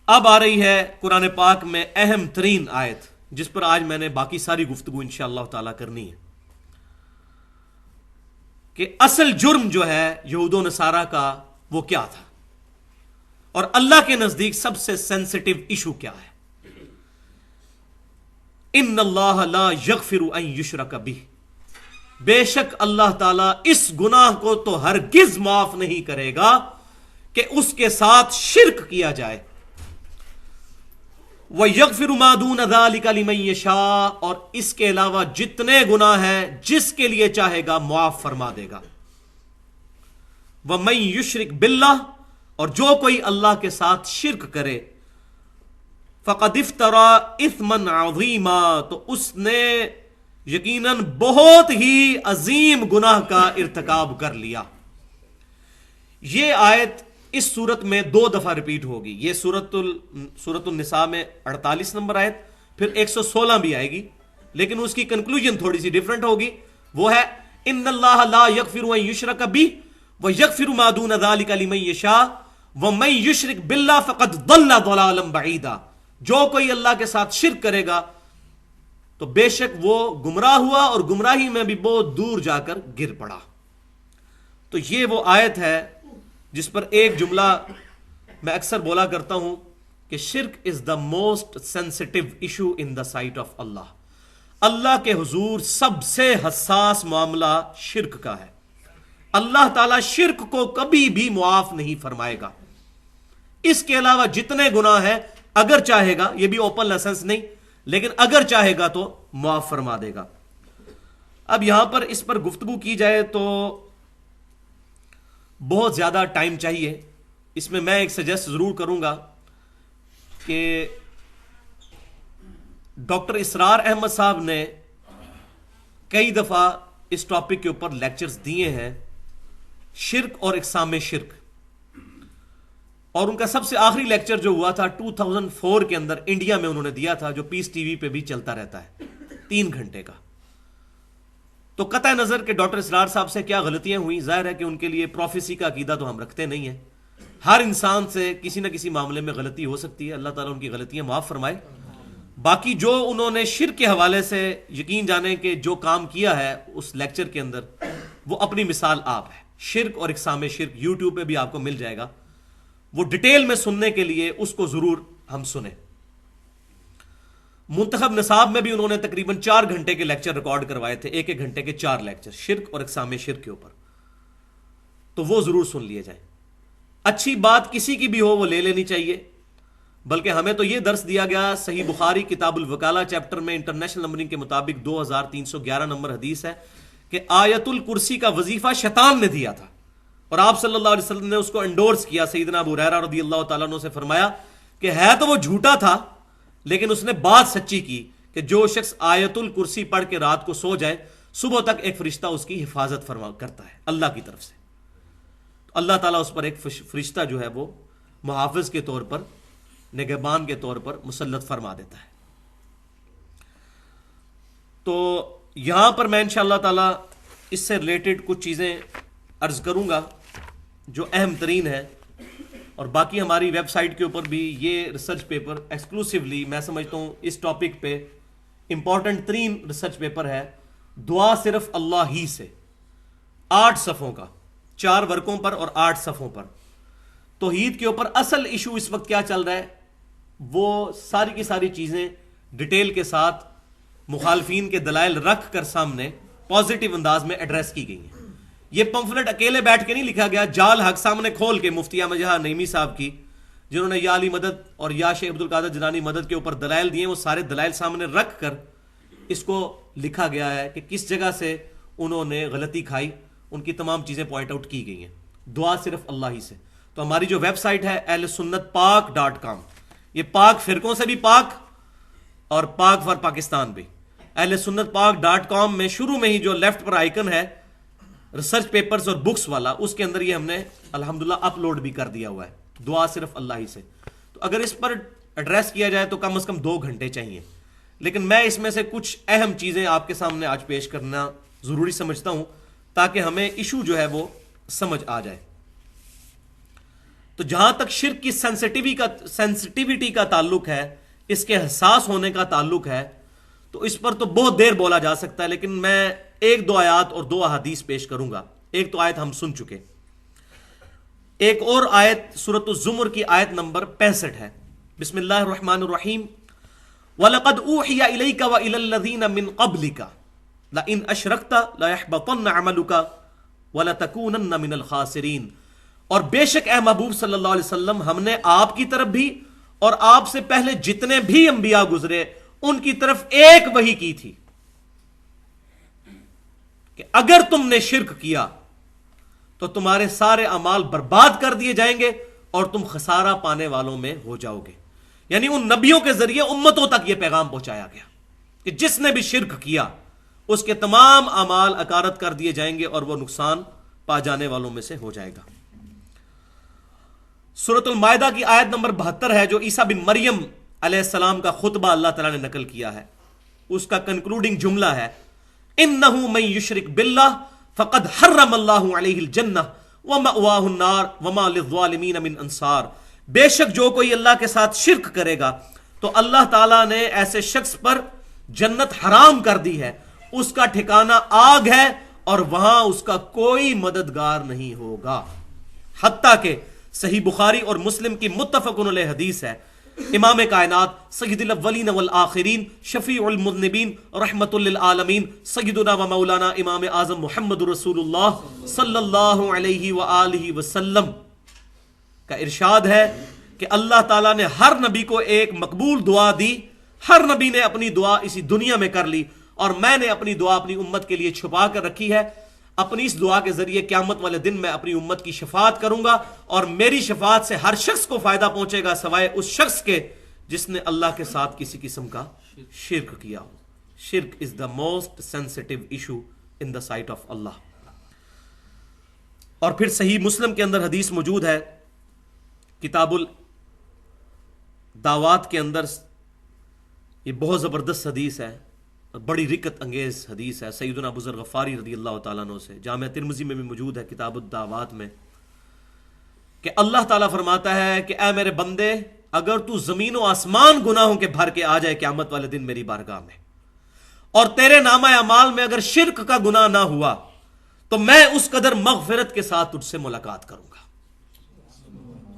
اب آ رہی ہے قرآن پاک میں اہم ترین آیت، جس پر آج میں نے باقی ساری گفتگو انشاءاللہ تعالی کرنی ہے، کہ اصل جرم جو ہے یہود و نصارہ کا وہ کیا تھا، اور اللہ کے نزدیک سب سے سینسٹیو ایشو کیا ہے۔ ان اللہ لا یغفر ان یشرک بہ، بے شک اللہ تعالیٰ اس گناہ کو تو ہرگز معاف نہیں کرے گا کہ اس کے ساتھ شرک کیا جائے، وَيَغْفِرُ مَا دُونَ ذَلِكَ لِمَن يَشَاءُ، اور اس کے علاوہ جتنے گناہ ہیں جس کے لیے چاہے گا معاف فرما دے گا۔ وَمَن يُشْرِكْ بِاللَّهِ، اور جو کوئی اللہ کے ساتھ شرک کرے، فَقَدِ افْتَرَى إِثْمًا عَظِيمًا، تو اس نے یقیناً بہت ہی عظیم گناہ کا ارتکاب کر لیا۔ یہ آیت اس صورت میں 2 دفعہ ریپیٹ ہوگی، یہ سورۃ النساء میں 48 نمبر آیت، پھر 116 بھی آئے گی، لیکن اس کی کنکلوژن تھوڑی سی ڈیفرنٹ ہوگی، وہ ہے ان اللہ لا یغفر ان یشرک بہ ویغفر ما دون ذلک لمن یشاء ومن یشرک باللہ فقد ضل ضلالا بعیدا، جو کوئی اللہ کے ساتھ شرک کرے گا تو بے شک وہ گمراہ ہوا اور گمراہی میں بھی بہت دور جا کر گر پڑا۔ تو یہ وہ آیت ہے جس پر ایک جملہ میں اکثر بولا کرتا ہوں کہ شرک is the most sensitive issue in the sight of اللہ، اللہ کے حضور سب سے حساس معاملہ شرک کا ہے۔ اللہ تعالیٰ شرک کو کبھی بھی معاف نہیں فرمائے گا، اس کے علاوہ جتنے گناہ ہیں اگر چاہے گا، یہ بھی اوپن لائسنس نہیں، لیکن اگر چاہے گا تو معاف فرما دے گا۔ اب یہاں پر اس پر گفتگو کی جائے تو بہت زیادہ ٹائم چاہیے، اس میں ایک سجیسٹ ضرور کروں گا کہ ڈاکٹر اسرار احمد صاحب نے کئی دفعہ اس ٹاپک کے اوپر لیکچرز دیے ہیں، شرک اور اقسام شرک، اور ان کا سب سے آخری لیکچر جو ہوا تھا 2004 کے اندر انڈیا میں انہوں نے دیا تھا، جو پیس ٹی وی پہ بھی چلتا رہتا ہے، 3 گھنٹے کا۔ تو قطع نظر کہ ڈاکٹر اسرار صاحب سے کیا غلطیاں ہوئیں، ظاہر ہے کہ ان کے لیے پروفیسی کا عقیدہ تو ہم رکھتے نہیں ہیں، ہر انسان سے کسی نہ کسی معاملے میں غلطی ہو سکتی ہے، اللہ تعالیٰ ان کی غلطیاں معاف فرمائے۔ باقی جو انہوں نے شرک کے حوالے سے یقین جانے کہ جو کام کیا ہے اس لیکچر کے اندر، وہ اپنی مثال آپ ہے۔ شرک اور اقسام شرک یوٹیوب پہ بھی آپ کو مل جائے گا، وہ ڈیٹیل میں سننے کے لیے اس کو ضرور ہم سنیں۔ منتخب نصاب میں بھی انہوں نے تقریباً 4 گھنٹے کے لیکچر ریکارڈ کروائے تھے، 1 گھنٹے کے 4 لیکچر شرک اور اقسام شرک کے اوپر، تو وہ ضرور سن لیے جائیں۔ اچھی بات کسی کی بھی ہو وہ لے لینی چاہیے، بلکہ ہمیں تو یہ درس دیا گیا، صحیح بخاری کتاب الوکالہ چیپٹر میں انٹرنیشنل نمبرنگ کے مطابق 2311 نمبر حدیث ہے کہ آیت الکرسی کا وظیفہ شیطان نے دیا تھا، اور آپ صلی اللہ علیہ وسلم نے اس کو انڈورس کیا۔ سیدنا ابو ہریرہ رضی اللہ تعالیٰ عنہ سے فرمایا کہ ہے تو وہ جھوٹا تھا، لیکن اس نے بات سچی کی کہ جو شخص آیت الکرسی پڑھ کے رات کو سو جائے، صبح تک ایک فرشتہ اس کی حفاظت فرما کرتا ہے اللہ کی طرف سے، تو اللہ تعالیٰ اس پر ایک فرشتہ جو ہے وہ محافظ کے طور پر، نگہبان کے طور پر مسلط فرما دیتا ہے۔ تو یہاں پر میں انشاءاللہ تعالیٰ اس سے ریلیٹڈ کچھ چیزیں عرض کروں گا جو اہم ترین ہے، اور باقی ہماری ویب سائٹ کے اوپر بھی یہ ریسرچ پیپر ایکسکلوسیولی میں سمجھتا ہوں اس ٹاپک پہ امپورٹنٹ ترین ریسرچ پیپر ہے، دعا صرف اللہ ہی سے، 8 صفحوں کا، 4 ورقوں پر اور 8 صفحوں پر۔ توحید کے اوپر اصل ایشو اس وقت کیا چل رہا ہے، وہ ساری کی ساری چیزیں ڈیٹیل کے ساتھ مخالفین کے دلائل رکھ کر سامنے پازیٹیو انداز میں ایڈریس کی گئی ہیں۔ یہ پمفلٹ اکیلے بیٹھ کے نہیں لکھا گیا، جال حق سامنے کھول کے مفتی احمد جہاں نعیمی صاحب کی، جنہوں نے یا علی مدد اور یا شیخ عبد القادر جیلانی مدد کے اوپر دلائل دیے، وہ سارے دلائل سامنے رکھ کر اس کو لکھا گیا ہے کہ کس جگہ سے انہوں نے غلطی کھائی، ان کی تمام چیزیں پوائنٹ آؤٹ کی گئی ہیں۔ دعا صرف اللہ ہی سے۔ تو ہماری جو ویب سائٹ ہے اہلسنتپاک.com، یہ پاک فرقوں سے بھی پاک اور پاک فار پاکستان بھی، اہلسنتپاک.com میں شروع میں ہی جو لیفٹ پر آئیکن ہے ریسرچ پیپرز اور بکس والا، اس کے اندر یہ ہم نے الحمدللہ اپلوڈ بھی کر دیا ہوا ہے، دعا صرف اللہ ہی سے۔ تو اگر اس پر ایڈریس کیا جائے تو کم از کم 2 گھنٹے چاہیے، لیکن میں اس میں سے کچھ اہم چیزیں آپ کے سامنے آج پیش کرنا ضروری سمجھتا ہوں تاکہ ہمیں ایشو جو ہے وہ سمجھ آ جائے۔ تو جہاں تک شرک کی سینسٹیوٹی کا تعلق ہے، اس کے حساس ہونے کا تعلق ہے، تو اس پر تو بہت دیر بولا جا سکتا ہے، لیکن میں ایک دو آیات اور دو احادیث پیش کروں گا۔ ایک تو آیت ہم سن چکے، ایک اور آیت سورۃ الزمر کی آیت نمبر 65 ہے۔ بسم اللہ الرحمن الرحیم، وَلَقَدْ أُوحِيَ إِلَيْكَ وَإِلَى الَّذِينَ مِنْ قَبْلِكَ لَئِنْ أَشْرَكْتَ لَيَحْبَطَنَّ عَمَلُكَ وَلَتَكُونَنَّ مِنَ الْخَاسِرِينَ، اور بے شک اے محبوب صلی اللہ علیہ وسلم، ہم نے آپ کی طرف بھی اور آپ سے پہلے جتنے بھی انبیاء گزرے ان کی طرف ایک وحی کی تھی کہ اگر تم نے شرک کیا تو تمہارے سارے اعمال برباد کر دیے جائیں گے اور تم خسارہ پانے والوں میں ہو جاؤ گے۔ یعنی ان نبیوں کے ذریعے امتوں تک یہ پیغام پہنچایا گیا کہ جس نے بھی شرک کیا اس کے تمام اعمال اکارت کر دیے جائیں گے اور وہ نقصان پا جانے والوں میں سے ہو جائے گا۔ سورۃ المائدہ کی آیت نمبر 72 ہے، جو عیسیٰ بن مریم علیہ السلام کا خطبہ اللہ تعالیٰ نے نقل کیا ہے۔ اس کا کنکلوڈنگ جملہ ہے، انہ من یشرک باللہ فقد حرم اللہ علیہ الجنہ ومأواہ النار وما للظالمین من انصار، بے شک جو کوئی اللہ کے ساتھ شرک کرے گا تو اللہ تعالیٰ نے ایسے شخص پر جنت حرام کر دی ہے، اس کا ٹھکانہ آگ ہے اور وہاں اس کا کوئی مددگار نہیں ہوگا۔ حتیٰ کہ صحیح بخاری اور مسلم کی متفق علیہ حدیث ہے، امام کائنات سید الاولین والآخرین شفیع المذنبین رحمت للعالمین سیدنا و مولانا امام اعظم محمد رسول اللہ صلی اللہ علیہ وآلہ وسلم کا ارشاد ہے کہ اللہ تعالیٰ نے ہر نبی کو ایک مقبول دعا دی، ہر نبی نے اپنی دعا اسی دنیا میں کر لی، اور میں نے اپنی دعا اپنی امت کے لیے چھپا کر رکھی ہے۔ اپنی اس دعا کے ذریعے قیامت والے دن میں اپنی امت کی شفاعت کروں گا، اور میری شفاعت سے ہر شخص کو فائدہ پہنچے گا سوائے اس شخص کے جس نے اللہ کے ساتھ کسی قسم کا شرک کیا ہو۔ شرک is the most sensitive issue in the sight of اللہ۔ اور پھر صحیح مسلم کے اندر حدیث موجود ہے، کتاب الدعوات کے اندر، یہ بہت زبردست حدیث ہے، بڑی رکت انگیز حدیث ہے، سیدنا ابو ذر غفاری رضی اللہ تعالیٰ عنہ سے، جامع ترمذی میں بھی موجود ہے کتاب الدعوات میں، کہ اللہ تعالیٰ فرماتا ہے کہ اے میرے بندے، اگر تو زمین و آسمان گناہوں کے بھر کے آ جائے قیامت والے دن میری بارگاہ میں، اور تیرے نامہ اعمال میں اگر شرک کا گناہ نہ ہوا تو میں اس قدر مغفرت کے ساتھ تجھ سے ملاقات کروں گا۔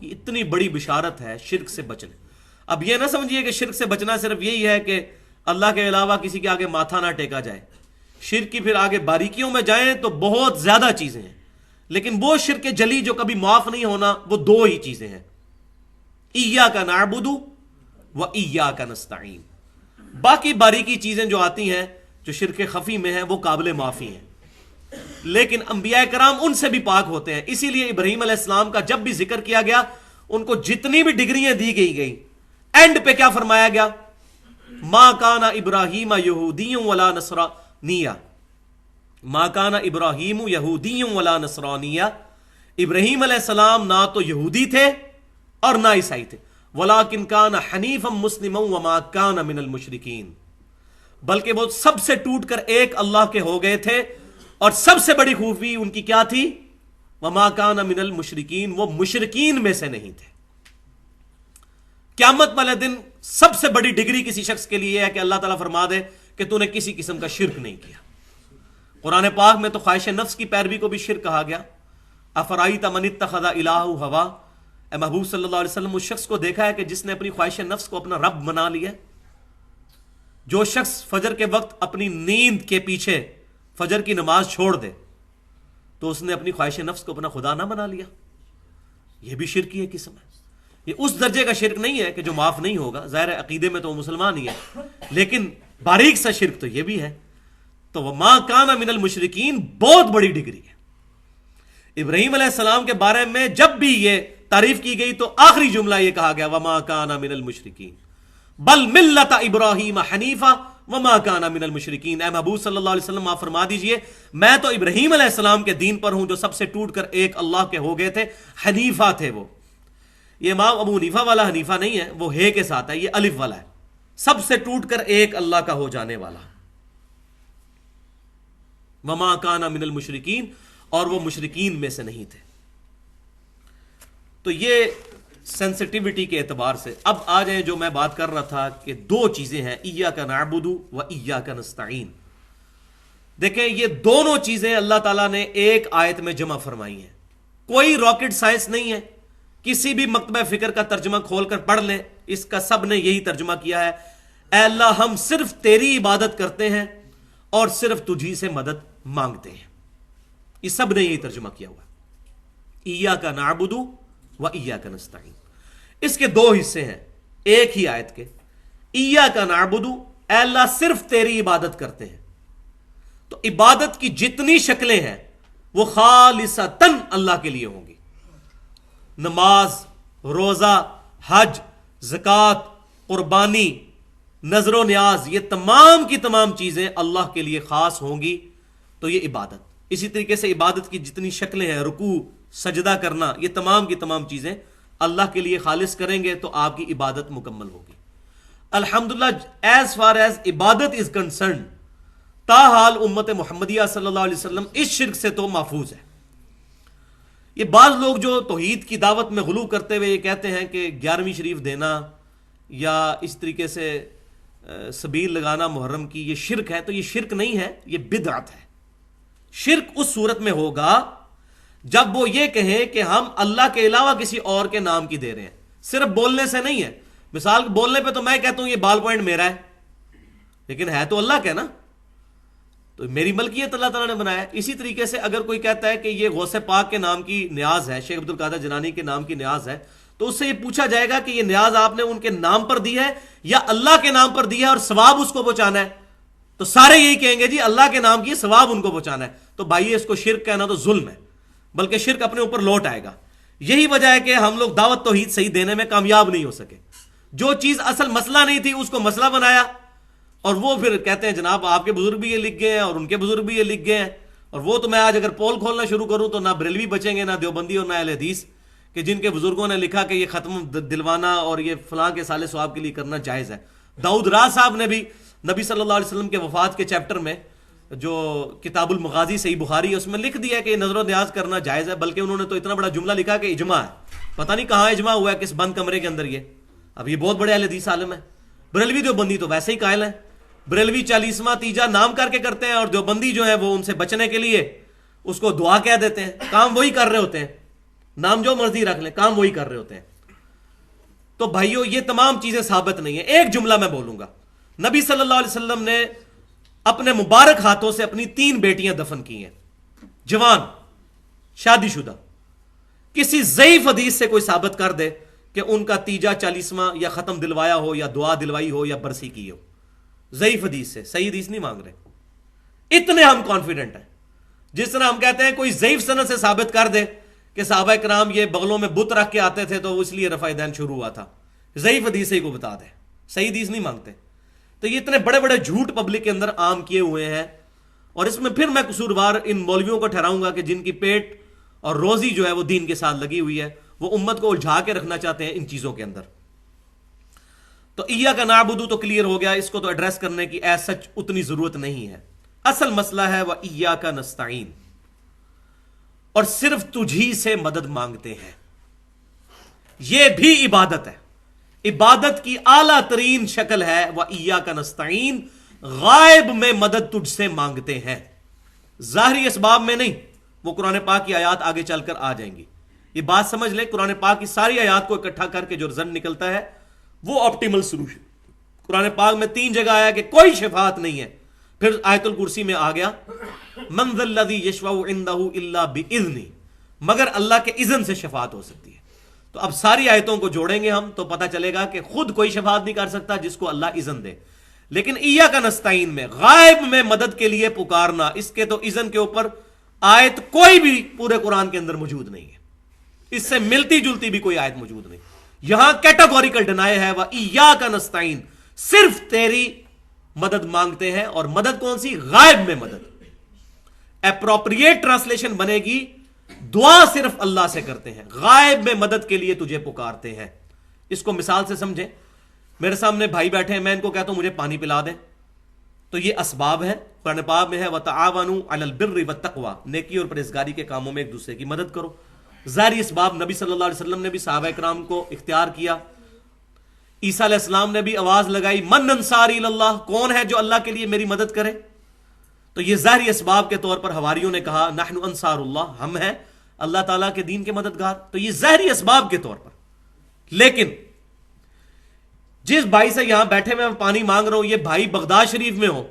یہ اتنی بڑی بشارت ہے شرک سے بچنے۔ اب یہ نہ سمجھیے کہ شرک سے بچنا صرف یہی ہے کہ اللہ کے علاوہ کسی کے آگے ماتھا نہ ٹیکا جائے۔ شرک کی پھر آگے باریکیوں میں جائیں تو بہت زیادہ چیزیں ہیں، لیکن وہ شرک جلی جو کبھی معاف نہیں ہونا، وہ دو ہی چیزیں ہیں، ایاک نعبد و ایاک نستعین۔ باقی باریکی چیزیں جو آتی ہیں جو شرک خفی میں ہیں وہ قابل معافی ہیں، لیکن انبیاء کرام ان سے بھی پاک ہوتے ہیں۔ اسی لیے ابراہیم علیہ السلام کا جب بھی ذکر کیا گیا، ان کو جتنی بھی ڈگریاں دی گئی اینڈ پہ کیا فرمایا گیا؟ ما کان ابراہیم یہودی ولا نصرانی، ما کان ابراہیم یہودی ولا نصرانی، ابراہیم علیہ السلام نہ تو یہودی تھے اور نہ عیسائی تھے، ولکن کان حنیفا مسلما وما کان من المشرکین، بلکہ وہ سب سے ٹوٹ کر ایک اللہ کے ہو گئے تھے، اور سب سے بڑی خوبی ان کی کیا تھی؟ وما کان من المشرکین، وہ مشرکین میں سے نہیں تھے۔ قیامت والے دن سب سے بڑی ڈگری کسی شخص کے لیے ہے کہ اللہ تعالیٰ فرما دے کہ تو نے کسی قسم کا شرک نہیں کیا۔ قرآن پاک میں تو خواہش نفس کی پیروی کو بھی شرک کہا گیا۔ افرائیت من اتخذ الہ ہوا، اے محبوب صلی اللہ علیہ وسلم اس شخص کو دیکھا ہے کہ جس نے اپنی خواہش نفس کو اپنا رب بنا لیا؟ جو شخص فجر کے وقت اپنی نیند کے پیچھے فجر کی نماز چھوڑ دے تو اس نے اپنی خواہش نفس کو اپنا خدا نہ بنا لیا۔ یہ بھی شرک کی ایک قسم ہے۔ یہ اس درجے کا شرک نہیں ہے کہ جو معاف نہیں ہوگا، ظاہر عقیدے میں تو وہ مسلمان ہی ہے، لیکن باریک سا شرک تو یہ بھی ہے۔ تو وما کان من المشرکین بہت بڑی ڈگری ہے۔ ابراہیم علیہ السلام کے بارے میں جب بھی یہ تعریف کی گئی تو آخری جملہ یہ کہا گیا وما کان من المشرکین بل ملت ابراہیم حنیفا وما کان من المشرکین۔ اے محبوب صلی اللہ علیہ وسلم آپ فرما دیجئے میں تو ابراہیم علیہ السلام کے دین پر ہوں جو سب سے ٹوٹ کر ایک اللہ کے ہو گئے تھے، حنیفہ تھے وہ۔ یہ امام ابو حنیفہ والا حنیفہ نہیں ہے، وہ ہے کے ساتھ ہے، یہ الف والا ہے، سب سے ٹوٹ کر ایک اللہ کا ہو جانے والا۔ وما کان من المشرکین، اور وہ مشرکین میں سے نہیں تھے۔ تو یہ سینسٹیوٹی کے اعتبار سے اب آ جائیں جو میں بات کر رہا تھا کہ دو چیزیں ہیں، ایاک نعبد و ایاک نستعین. دیکھیں یہ دونوں چیزیں اللہ تعالیٰ نے ایک آیت میں جمع فرمائی ہیں. کوئی راکٹ سائنس نہیں ہے، کسی بھی مکتبہ فکر کا ترجمہ کھول کر پڑھ لیں، اس کا سب نے یہی ترجمہ کیا ہے، اے اللہ ہم صرف تیری عبادت کرتے ہیں اور صرف تجھی سے مدد مانگتے ہیں. یہ سب نے یہی ترجمہ کیا ہوا ہے، ایاک نعبد و ایاک نستعین. اس کے دو حصے ہیں ایک ہی آیت کے. ایاک نعبد، اے اللہ صرف تیری عبادت کرتے ہیں. تو عبادت کی جتنی شکلیں ہیں وہ خالصتاً اللہ کے لیے ہوں گی. نماز، روزہ، حج، زکوٰۃ، قربانی، نذر و نیاز، یہ تمام کی تمام چیزیں اللہ کے لیے خاص ہوں گی. تو یہ عبادت. اسی طریقے سے عبادت کی جتنی شکلیں ہیں، رکوع، سجدہ کرنا، یہ تمام کی تمام چیزیں اللہ کے لیے خالص کریں گے تو آپ کی عبادت مکمل ہوگی. الحمدللہ ایز فار ایز عبادت از کنسرنڈ، تاحال امت محمدیہ صلی اللہ علیہ وسلم اس شرک سے تو محفوظ ہے. یہ بعض لوگ جو توحید کی دعوت میں غلو کرتے ہوئے یہ کہتے ہیں کہ 11ویں شریف دینا یا اس طریقے سے سبیل لگانا محرم کی یہ شرک ہے، تو یہ شرک نہیں ہے، یہ بدعت ہے. شرک اس صورت میں ہوگا جب وہ یہ کہیں کہ ہم اللہ کے علاوہ کسی اور کے نام کی دے رہے ہیں. صرف بولنے سے نہیں ہے. مثال بولنے پہ تو میں کہتا ہوں یہ بال پوائنٹ میرا ہے، لیکن ہے تو اللہ کا نا، تو میری ملکیت اللہ تعالیٰ نے بنایا. اسی طریقے سے اگر کوئی کہتا ہے کہ یہ غوث پاک کے نام کی نیاز ہے، شیخ عبد القادر جیلانی کے نام کی نیاز ہے، تو اس سے یہ پوچھا جائے گا کہ یہ نیاز آپ نے ان کے نام پر دی ہے یا اللہ کے نام پر دی ہے اور ثواب اس کو پہنچانا ہے؟ تو سارے یہی کہیں گے جی اللہ کے نام کی ثواب ان کو پہنچانا ہے. تو بھائی اس کو شرک کہنا تو ظلم ہے، بلکہ شرک اپنے اوپر لوٹ آئے گا. یہی وجہ ہے کہ ہم لوگ دعوت توحید صحیح دینے میں کامیاب نہیں ہو سکے. جو چیز اصل مسئلہ نہیں تھی اس کو مسئلہ بنایا، اور وہ پھر کہتے ہیں جناب آپ کے بزرگ بھی یہ لکھ گئے ہیں اور ان کے بزرگ بھی یہ لکھ گئے ہیں. اور وہ تو میں آج اگر پول کھولنا شروع کروں تو نہ بریلوی بچیں گے، نہ دیوبندی اور نہ اہل حدیث، کہ جن کے بزرگوں نے لکھا کہ یہ ختم دلوانا اور یہ فلاں کے سال ثواب کے لیے کرنا جائز ہے. داؤد راہ صاحب نے بھی نبی صلی اللہ علیہ وسلم کے وفات کے چیپٹر میں جو کتاب المغازی صحیح بخاری ہے اس میں لکھ دیا کہ یہ نظر و نیاز کرنا جائز ہے. بلکہ انہوں نے تو اتنا بڑا جملہ لکھا کہ اجماع ہے. پتہ نہیں کہاں اجماع ہوا ہے، کس بند کمرے کے اندر. یہ اب یہ بہت بڑے اہل حدیث عالم ہیں. بریلوی دیوبندی تو ویسے ہی قائل ہیں. بریلوی 40واں تیجا نام کر کے کرتے ہیں، اور دیوبندی جو ہے وہ ان سے بچنے کے لیے اس کو دعا کہہ دیتے ہیں. کام وہی کر رہے ہوتے ہیں، نام جو مرضی رکھ لیں، کام وہی کر رہے ہوتے ہیں. تو بھائیو یہ تمام چیزیں ثابت نہیں ہیں. ایک جملہ میں بولوں گا، نبی صلی اللہ علیہ وسلم نے اپنے مبارک ہاتھوں سے اپنی 3 بیٹیاں دفن کی ہیں، جوان، شادی شدہ. کسی ضعیف حدیث سے کوئی ثابت کر دے کہ ان کا تیجا 40واں یا ختم دلوایا ہو یا دعا دلوائی ہو یا برسی کی ہو. ضعیف حدیث سے، صحیح حدیث نہیں مانگ رہے. اتنے ہم کانفیڈنٹ ہیں. جس طرح ہم کہتے ہیں کوئی ضعیف سند سے ثابت کر دے کہ صحابہ کرام یہ بغلوں میں بت رکھ کے آتے تھے تو اس لیے رفع دین شروع ہوا تھا، ضعیف حدیث سے ہی کو بتا دے، صحیح حدیث نہیں مانگتے. تو یہ اتنے بڑے بڑے جھوٹ پبلک کے اندر عام کیے ہوئے ہیں. اور اس میں پھر میں قصوروار ان مولویوں کو ٹھہراؤں گا کہ جن کی پیٹ اور روزی جو ہے وہ دین کے ساتھ لگی ہوئی ہے، وہ امت کو الجھا کے رکھنا چاہتے ہیں ان چیزوں کے اندر. تو ایاک نعبد تو کلیئر ہو گیا، اس کو تو ایڈریس کرنے کی ایز سچ اتنی ضرورت نہیں ہے. اصل مسئلہ ہے وہ ایاک نستعین، اور صرف تجھی سے مدد مانگتے ہیں. یہ بھی عبادت ہے. عبادت کی اعلیٰ ترین شکل ہے وہ ایاک نستعین، غائب میں مدد تجھ سے مانگتے ہیں، ظاہری اسباب میں نہیں. وہ قرآن پاک کی آیات آگے چل کر آ جائیں گی. یہ بات سمجھ لیں، قرآن پاک کی ساری آیات کو اکٹھا کر کے جو رزلٹ نکلتا ہے وہ آپٹیمل سولوشن. قرآن پاک میں 3 جگہ آیا کہ کوئی شفاعت نہیں ہے. پھر آیت الکرسی میں آ گیا من ذا الذی یشفع عندہ الا باذنہ، مگر اللہ کے اذن سے شفاعت ہو سکتی ہے. تو اب ساری آیتوں کو جوڑیں گے ہم تو پتہ چلے گا کہ خود کوئی شفاعت نہیں کر سکتا جس کو اللہ اذن دے. لیکن ایاک نستعین میں غائب میں مدد کے لیے پکارنا، اس کے تو اذن کے اوپر آیت کوئی بھی پورے قرآن کے اندر موجود نہیں ہے. اس سے ملتی جلتی بھی کوئی آیت موجود نہیں. یہاں کیٹاگوریکل ڈینائی ہے وہ ایاک نستعین، صرف تیری مدد مانگتے ہیں. اور مدد کون سی؟ غائب میں مدد. اپروپریٹ ٹرانسلیشن بنے گی دعا صرف اللہ سے کرتے ہیں، غائب میں مدد کے لیے تجھے پکارتے ہیں. اس کو مثال سے سمجھیں. میرے سامنے بھائی بیٹھے ہیں، میں ان کو کہتا ہوں مجھے پانی پلا دیں، تو یہ اسباب ہیں. قرآن پاک میں ہے وَتَعَاوَنُوا عَلَى الْبِرِّ وَالتَّقْوَى، نیکی اور پرہیزگاری کے کاموں میں ایک دوسرے کی مدد کرو. ظاہری اسباب نبی صلی اللہ علیہ وسلم نے بھی صحابہ کرام کو اختیار کیا. عیسیٰ علیہ السلام نے بھی آواز لگائی من انصاری اللہ, کون ہے جو اللہ کے لیے میری مدد کرے. تو یہ ظاہری اسباب کے طور پر حواریوں نے کہا نحن انصار اللہ, ہم ہیں اللہ تعالیٰ کے دین کے مددگار. تو یہ ظاہری اسباب کے طور پر. لیکن جس بھائی سے یہاں بیٹھے میں پانی مانگ رہا ہوں, یہ بھائی بغداد شریف میں ہو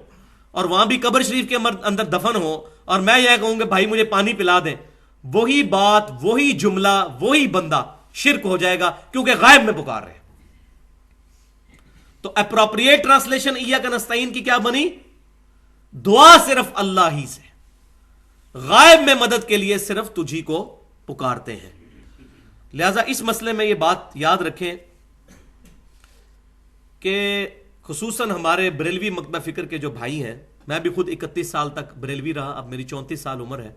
اور وہاں بھی قبر شریف کے اندر دفن ہو, اور میں یہ کہوں کہ بھائی مجھے پانی پلا دیں, وہی بات, وہی جملہ, وہی بندہ شرک ہو جائے گا, کیونکہ غائب میں پکار رہے ہیں. تو اپروپریٹ ٹرانسلیشن ایاک نستعین کی کیا بنی؟ دعا صرف اللہ ہی سے, غائب میں مدد کے لیے صرف تجھی کو پکارتے ہیں. لہذا اس مسئلے میں یہ بات یاد رکھیں کہ خصوصاً ہمارے بریلوی مکتبہ فکر کے جو بھائی ہیں, میں بھی خود 31 سال تک بریلوی رہا, اب میری 34 سال عمر ہے,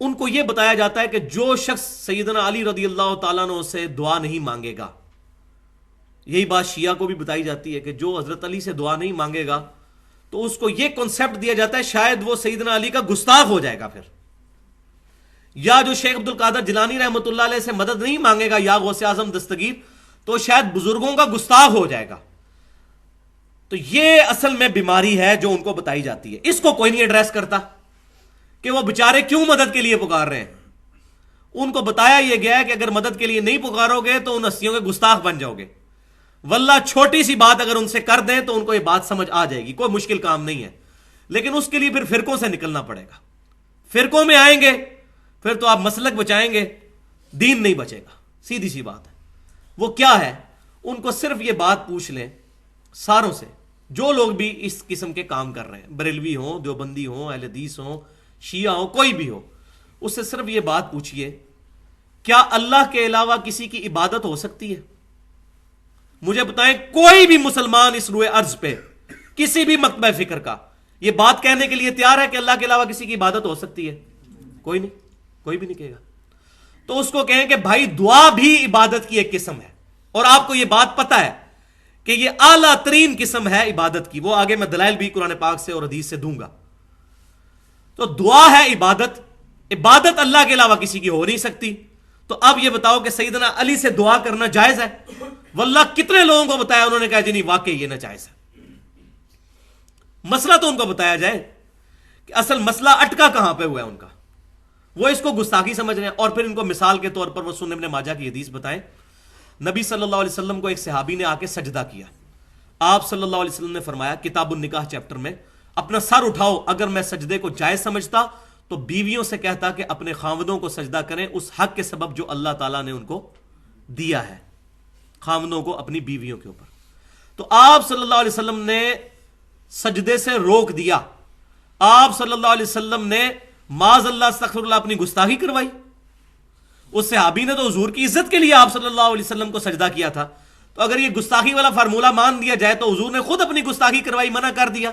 ان کو یہ بتایا جاتا ہے کہ جو شخص سیدنا علی رضی اللہ تعالیٰ عنہ سے دعا نہیں مانگے گا, یہی بات شیعہ کو بھی بتائی جاتی ہے کہ جو حضرت علی سے دعا نہیں مانگے گا تو اس کو یہ کنسپٹ دیا جاتا ہے شاید وہ سیدنا علی کا گستاخ ہو جائے گا پھر, یا جو شیخ عبد القادر جیلانی رحمۃ اللہ علیہ سے مدد نہیں مانگے گا یا غوث اعظم دستگیر, تو شاید بزرگوں کا گستاخ ہو جائے گا. تو یہ اصل میں بیماری ہے جو ان کو بتائی جاتی ہے. اس کو کوئی نہیں ایڈریس کرتا کہ وہ بےچارے کیوں مدد کے لیے پکار رہے ہیں. ان کو بتایا یہ گیا ہے کہ اگر مدد کے لیے نہیں پکارو گے تو ان ہستیوں کے گستاخ بن جاؤ گے. واللہ چھوٹی سی بات اگر ان سے کر دیں تو ان کو یہ بات سمجھ آ جائے گی, کوئی مشکل کام نہیں ہے. لیکن اس کے لیے پھر فرقوں سے نکلنا پڑے گا. فرقوں میں آئیں گے پھر تو آپ مسلک بچائیں گے, دین نہیں بچے گا. سیدھی سی بات ہے. وہ کیا ہے, ان کو صرف یہ بات پوچھ لیں ساروں سے, جو لوگ بھی اس قسم کے کام کر رہے ہیں, بریلوی ہوں, دیوبندی ہوں, اہل حدیث ہوں, شیعہ ہوں, کوئی بھی ہو, اس سے صرف یہ بات پوچھئے کیا اللہ کے علاوہ کسی کی عبادت ہو سکتی ہے؟ مجھے بتائیں کوئی بھی مسلمان اس روئے ارض پہ کسی بھی مکتبہ فکر کا یہ بات کہنے کے لیے تیار ہے کہ اللہ کے علاوہ کسی کی عبادت ہو سکتی ہے؟ کوئی نہیں, کوئی بھی نہیں کہے گا. تو اس کو کہیں کہ بھائی دعا بھی عبادت کی ایک قسم ہے, اور آپ کو یہ بات پتا ہے کہ یہ اعلیٰ ترین قسم ہے عبادت کی. وہ آگے میں دلائل بھی قرآن پاک سے اور حدیث سے دوں گا. تو دعا ہے عبادت, عبادت اللہ کے علاوہ کسی کی ہو نہیں سکتی. تو اب یہ بتاؤ کہ سیدنا علی سے دعا کرنا جائز ہے؟ واللہ کتنے لوگوں کو بتایا, انہوں نے کہا جی نہیں واقعی یہ ناجائز ہے. مسئلہ تو ان کو بتایا جائے کہ اصل مسئلہ اٹکا کہاں پہ ہوا ہے ان کا. وہ اس کو گستاخی سمجھ رہے ہیں. اور پھر ان کو مثال کے طور پر وہ سنن ابن ماجہ کی حدیث بتائیں. نبی صلی اللہ علیہ وسلم کو ایک صحابی نے آ کے سجدہ کیا. آپ صلی اللہ علیہ وسلم نے فرمایا کتاب النکاح چیپٹر میں, اپنا سر اٹھاؤ, اگر میں سجدے کو جائز سمجھتا تو بیویوں سے کہتا کہ اپنے خاوندوں کو سجدہ کریں اس حق کے سبب جو اللہ تعالیٰ نے ان کو دیا ہے, خاوندوں کو اپنی بیویوں کے اوپر. تو آپ صلی اللہ علیہ وسلم نے سجدے سے روک دیا. آپ صلی اللہ علیہ وسلم نے معاذ اللہ استغفر اللہ اپنی گستاخی کروائی. اس صحابی نے تو حضور کی عزت کے لیے آپ صلی اللہ علیہ وسلم کو سجدہ کیا تھا. تو اگر یہ گستاخی والا فارمولہ مان دیا جائے تو حضور نے خود اپنی گستاخی کروائی, منع کر دیا.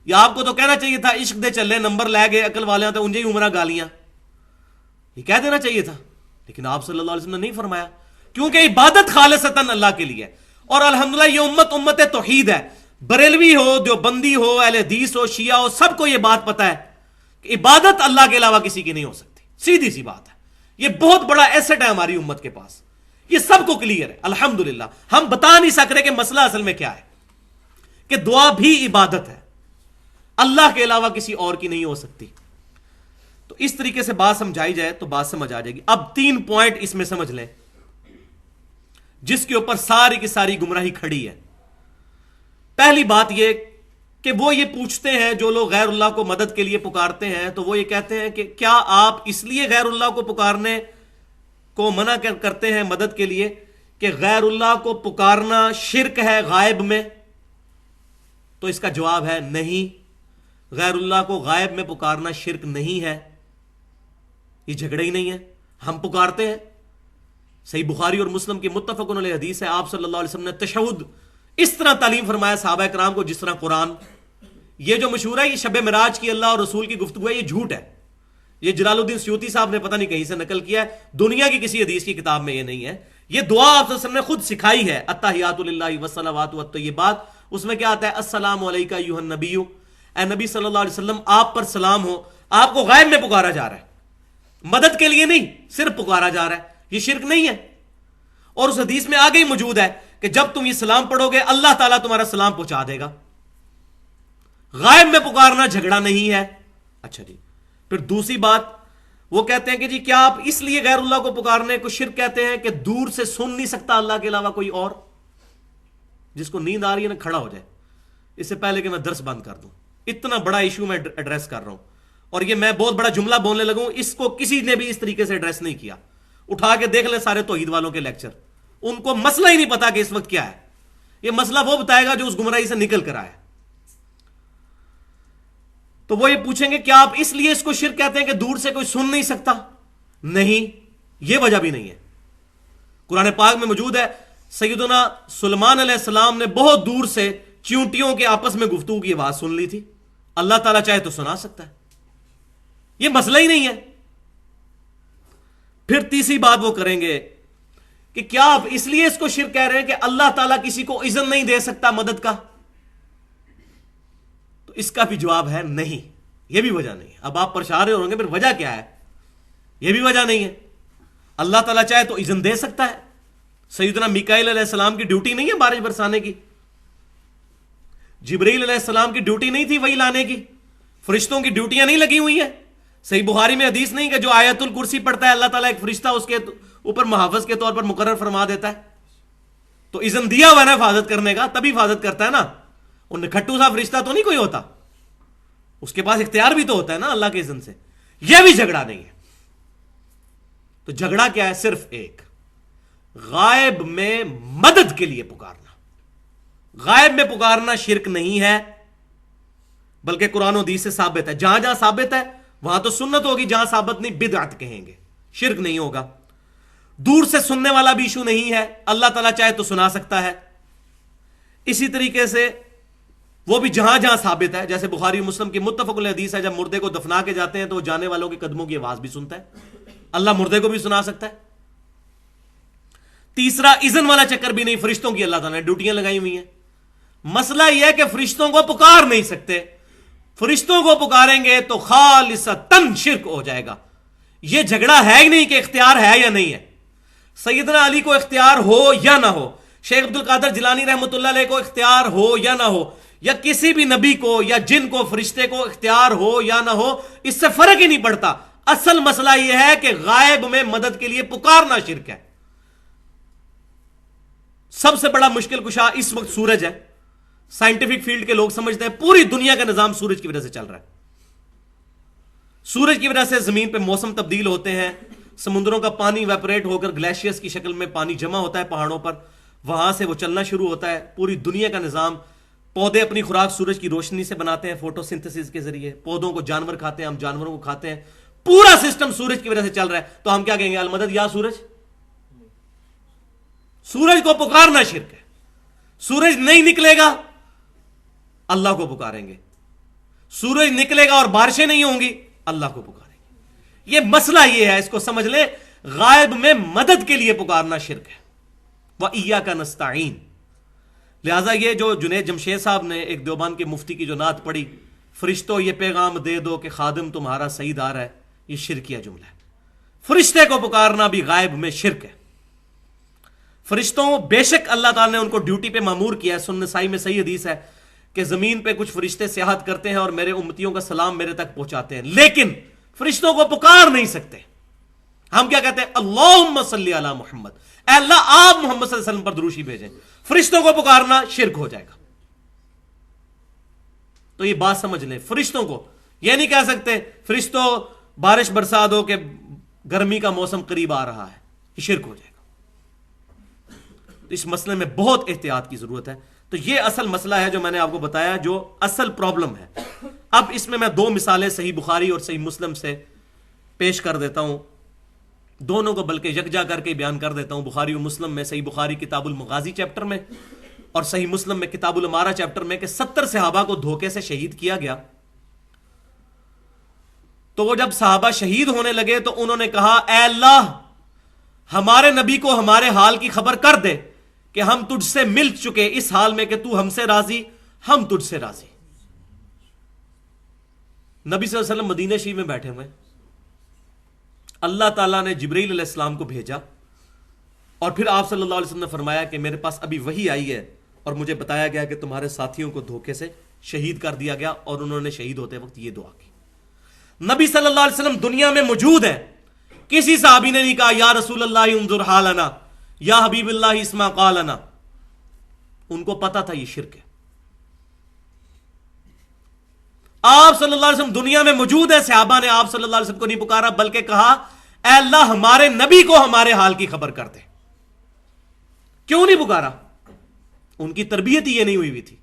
یا آپ کو تو کہنا چاہیے تھا عشق دے چلے نمبر لے گئے عقل والے تو انجے ہی عمرہ گالیاں, یہ کہہ دینا چاہیے تھا. لیکن آپ صلی اللہ علیہ وسلم نے نہیں فرمایا, کیونکہ عبادت خالصتاً اللہ کے لیے. اور الحمدللہ یہ امت امت توحید ہے. بریلوی ہو, دیوبندی ہو, اہل حدیث ہو, شیعہ ہو, سب کو یہ بات پتہ ہے کہ عبادت اللہ کے علاوہ کسی کی نہیں ہو سکتی. سیدھی سی بات ہے. یہ بہت بڑا ایسٹ ہے ہماری امت کے پاس, یہ سب کو کلیئر ہے الحمدللہ. ہم بتا نہیں سک رہے کہ مسئلہ اصل میں کیا ہے, کہ دعا بھی عبادت ہے, اللہ کے علاوہ کسی اور کی نہیں ہو سکتی. تو اس طریقے سے بات سمجھائی جائے تو بات سمجھ آ جائے گی. اب 3 پوائنٹ اس میں سمجھ لیں جس کے اوپر ساری کی ساری گمراہی کھڑی ہے. پہلی بات یہ کہ وہ یہ پوچھتے ہیں, جو لوگ غیر اللہ کو مدد کے لیے پکارتے ہیں, تو وہ یہ کہتے ہیں کہ کیا آپ اس لیے غیر اللہ کو پکارنے کو منع کرتے ہیں مدد کے لیے کہ غیر اللہ کو پکارنا شرک ہے غائب میں؟ تو اس کا جواب ہے نہیں, غیر اللہ کو غائب میں پکارنا شرک نہیں ہے. یہ جھگڑا ہی نہیں ہے, ہم پکارتے ہیں. صحیح بخاری اور مسلم کی متفقن علیہ حدیث ہے, آپ صلی اللہ علیہ وسلم نے تشہد اس طرح تعلیم فرمایا صحابہ کرام کو جس طرح قرآن. یہ جو مشہور ہے یہ شب معراج کی اللہ اور رسول کی گفتگو ہے, یہ جھوٹ ہے. یہ جلال الدین سیوطی صاحب نے پتہ نہیں کہیں سے نقل کیا ہے, دنیا کی کسی حدیث کی کتاب میں یہ نہیں ہے. یہ دعا آپ صلی اللہ علیہ وسلم نے خود سکھائی ہے, التحیات للہ والصلوات والطیبات. اس میں کیا آتا ہے, السلام علیکہ ایھا النبی, اے نبی صلی اللہ علیہ وسلم آپ پر سلام ہو. آپ کو غائب میں پکارا جا رہا ہے. مدد کے لیے نہیں، صرف پکارا جا رہا ہے، یہ شرک نہیں ہے۔ اور اس حدیث میں آگے ہی موجود ہے کہ جب تم یہ سلام پڑھو گے اللہ تعالیٰ تمہارا سلام پہنچا دے گا۔ غائب میں پکارنا جھگڑا نہیں ہے۔ اچھا جی، پھر دوسری بات وہ کہتے ہیں کہ جی کیا آپ اس لیے غیر اللہ کو پکارنے کو شرک کہتے ہیں کہ دور سے سن نہیں سکتا اللہ کے علاوہ کوئی اور؟ جس کو نیند آ رہی ہے نا کھڑا ہو جائے، اس سے پہلے کہ میں درس بند کر دوں، اتنا بڑا ایشو میں ایڈریس کر رہا ہوں، اور یہ میں بہت بڑا جملہ بولنے لگوں، اس کو کسی نے بھی اس طریقے سے ایڈریس نہیں کیا۔ اٹھا کے دیکھ لیں سارے توحید والوں کے لیکچر، ان کو مسئلہ ہی نہیں پتا کہ اس وقت کیا ہے۔ یہ مسئلہ وہ بتائے گا جو اس گمراہی سے نکل کر آئے۔ تو وہ یہ پوچھیں گے کیا آپ اس لیے اس کو شرک کہتے ہیں کہ دور سے کوئی سن نہیں سکتا؟ نہیں، یہ وجہ بھی نہیں ہے۔ قرآن پاک میں موجود ہے سیدنا سلیمان علیہ السلام نے بہت دور سے چیونٹیوں کے آپس میں گفتگو کی آواز سن لی تھی، اللہ تعالیٰ چاہے تو سنا سکتا ہے، یہ مسئلہ ہی نہیں ہے۔ پھر تیسری بات وہ کریں گے کہ کیا آپ اس لیے اس کو شرک کہہ رہے ہیں کہ اللہ تعالیٰ کسی کو اذن نہیں دے سکتا مدد کا؟ تو اس کا بھی جواب ہے نہیں، یہ بھی وجہ نہیں ہے۔ اب آپ پریشان ہوں گے پھر وجہ کیا ہے؟ یہ بھی وجہ نہیں ہے۔ اللہ تعالیٰ چاہے تو اذن دے سکتا ہے۔ سیدنا میکائیل علیہ السلام کی ڈیوٹی نہیں ہے بارش برسانے کی، جبرائیل علیہ السلام کی ڈیوٹی نہیں تھی وہی لانے کی، فرشتوں کی ڈیوٹیاں نہیں لگی ہوئی ہیں؟ صحیح بخاری میں حدیث نہیں کہ جو آیت الکرسی پڑھتا ہے اللہ تعالیٰ ایک فرشتہ اس کے اوپر محافظ کے طور پر مقرر فرما دیتا ہے؟ تو اذن دیا ہوا نا حفاظت کرنے کا، تبھی حفاظت کرتا ہے نا۔ اور نکھٹو سا فرشتہ تو نہیں کوئی ہوتا، اس کے پاس اختیار بھی تو ہوتا ہے نا اللہ کے اذن سے۔ یہ بھی جھگڑا نہیں ہے۔ تو جھگڑا کیا ہے؟ صرف ایک، غائب میں مدد کے لیے پکارنا۔ غائب میں پکارنا شرک نہیں ہے، بلکہ قرآن و حدیث سے ثابت ہے۔ جہاں جہاں ثابت ہے وہاں تو سنت ہوگی، جہاں ثابت نہیں بدعت کہیں گے، شرک نہیں ہوگا۔ دور سے سننے والا بھی ایشو نہیں ہے، اللہ تعالیٰ چاہے تو سنا سکتا ہے۔ اسی طریقے سے وہ بھی جہاں جہاں ثابت ہے، جیسے بخاری و مسلم کی متفق علیہ حدیث ہے، جب مردے کو دفنا کے جاتے ہیں تو وہ جانے والوں کے قدموں کی آواز بھی سنتا ہے، اللہ مردے کو بھی سنا سکتا ہے۔ تیسرا، اذن والا چکر بھی نہیں، فرشتوں کی اللہ تعالیٰ نے ڈیوٹیاں لگائی ہوئی ہیں۔ مسئلہ یہ ہے کہ فرشتوں کو پکار نہیں سکتے، فرشتوں کو پکاریں گے تو خالصتاً شرک ہو جائے گا۔ یہ جھگڑا ہے ہی نہیں کہ اختیار ہے یا نہیں ہے، سیدنا علی کو اختیار ہو یا نہ ہو، شیخ عبد القادر جیلانی رحمۃ اللہ علیہ کو اختیار ہو یا نہ ہو، یا کسی بھی نبی کو یا جن کو فرشتے کو اختیار ہو یا نہ ہو، اس سے فرق ہی نہیں پڑتا۔ اصل مسئلہ یہ ہے کہ غائب میں مدد کے لیے پکارنا شرک ہے۔ سب سے بڑا مشکل کشا اس وقت سورج ہے۔ سائنٹیفک فیلڈ کے لوگ سمجھتے ہیں پوری دنیا کا نظام سورج کی وجہ سے چل رہا ہے۔ سورج کی وجہ سے زمین پہ موسم تبدیل ہوتے ہیں، سمندروں کا پانی ویپریٹ ہو کر گلیشیئرز کی شکل میں پانی جمع ہوتا ہے پہاڑوں پر، وہاں سے وہ چلنا شروع ہوتا ہے۔ پوری دنیا کا نظام، پودے اپنی خوراک سورج کی روشنی سے بناتے ہیں فوٹو سنتھسس کے ذریعے، پودوں کو جانور کھاتے ہیں، ہم جانوروں کو کھاتے ہیں، پورا سسٹم سورج کی وجہ سے چل رہا ہے۔ تو ہم کیا کہیں گے؟ المدد یا سورج؟ سورج کو پکارنا شرک ہے۔ سورج نہیں نکلے گا اللہ کو پکاریں گے، سورج نکلے گا اور بارشیں نہیں ہوں گی اللہ کو پکاریں گے۔ یہ مسئلہ یہ ہے، اس کو سمجھ لیں، غائب میں مدد کے لیے پکارنا شرک ہے۔ وَإِيَّاكَ نَسْتَعِينُ۔ لہٰذا یہ جو جنید جمشید صاحب نے ایک دیوبند کے مفتی کی جو نعت پڑھی، فرشتوں یہ پیغام دے دو کہ خادم تمہارا سعید آ رہا ہے، یہ شرکیہ جملہ ہے۔ فرشتے کو پکارنا بھی غائب میں شرک ہے۔ فرشتوں بے شک اللہ تعالیٰ نے ان کو ڈیوٹی پہ مامور کیا ہے، سنن نسائی میں صحیح حدیث ہے کہ زمین پہ کچھ فرشتے سیاحت کرتے ہیں اور میرے امتیوں کا سلام میرے تک پہنچاتے ہیں، لیکن فرشتوں کو پکار نہیں سکتے۔ ہم کیا کہتے ہیں؟ اللہم صلی علی محمد، اے اللہ آپ محمد صلی اللہ علیہ وسلم پر دروشی بھیجیں۔ فرشتوں کو پکارنا شرک ہو جائے گا۔ تو یہ بات سمجھ لیں، فرشتوں کو یہ نہیں کہہ سکتے فرشتوں بارش برسا دو کہ گرمی کا موسم قریب آ رہا ہے، یہ شرک ہو جائے گا۔ اس مسئلے میں بہت احتیاط کی ضرورت ہے۔ تو یہ اصل مسئلہ ہے جو میں نے آپ کو بتایا، جو اصل پرابلم ہے۔ اب اس میں دو مثالیں صحیح بخاری اور صحیح مسلم سے پیش کر دیتا ہوں، دونوں کو بلکہ یکجا کر کے بیان کر دیتا ہوں۔ بخاری و مسلم میں، صحیح بخاری کتاب المغازی چیپٹر میں اور صحیح مسلم میں کتاب الامارہ چیپٹر میں، کہ 70 صحابہ کو دھوکے سے شہید کیا گیا۔ تو وہ جب صحابہ شہید ہونے لگے تو انہوں نے کہا، اے اللہ ہمارے نبی کو ہمارے حال کی خبر کر دے کہ ہم تجھ سے مل چکے اس حال میں کہ تو ہم سے راضی، ہم تجھ سے راضی۔ نبی صلی اللہ علیہ وسلم مدینہ شریف میں بیٹھے ہوئے، اللہ تعالیٰ نے جبرائیل علیہ السلام کو بھیجا اور پھر آپ صلی اللہ علیہ وسلم نے فرمایا کہ میرے پاس ابھی وحی آئی ہے اور مجھے بتایا گیا کہ تمہارے ساتھیوں کو دھوکے سے شہید کر دیا گیا، اور انہوں نے شہید ہوتے وقت یہ دعا کی۔ نبی صلی اللہ علیہ وسلم دنیا میں موجود ہیں، کسی صحابی نے نہیں کہا یا رسول اللہ انظر حالنا یا حبیب اللہ اسمع قالنا، ان کو پتا تھا یہ شرک ہے۔ آپ صلی اللہ علیہ وسلم دنیا میں موجود ہے، صحابہ نے آپ صلی اللہ علیہ وسلم کو نہیں پکارا بلکہ کہا اے اللہ ہمارے نبی کو ہمارے حال کی خبر کر دے۔ کیوں نہیں پکارا؟ ان کی تربیت ہی یہ نہیں ہوئی تھی۔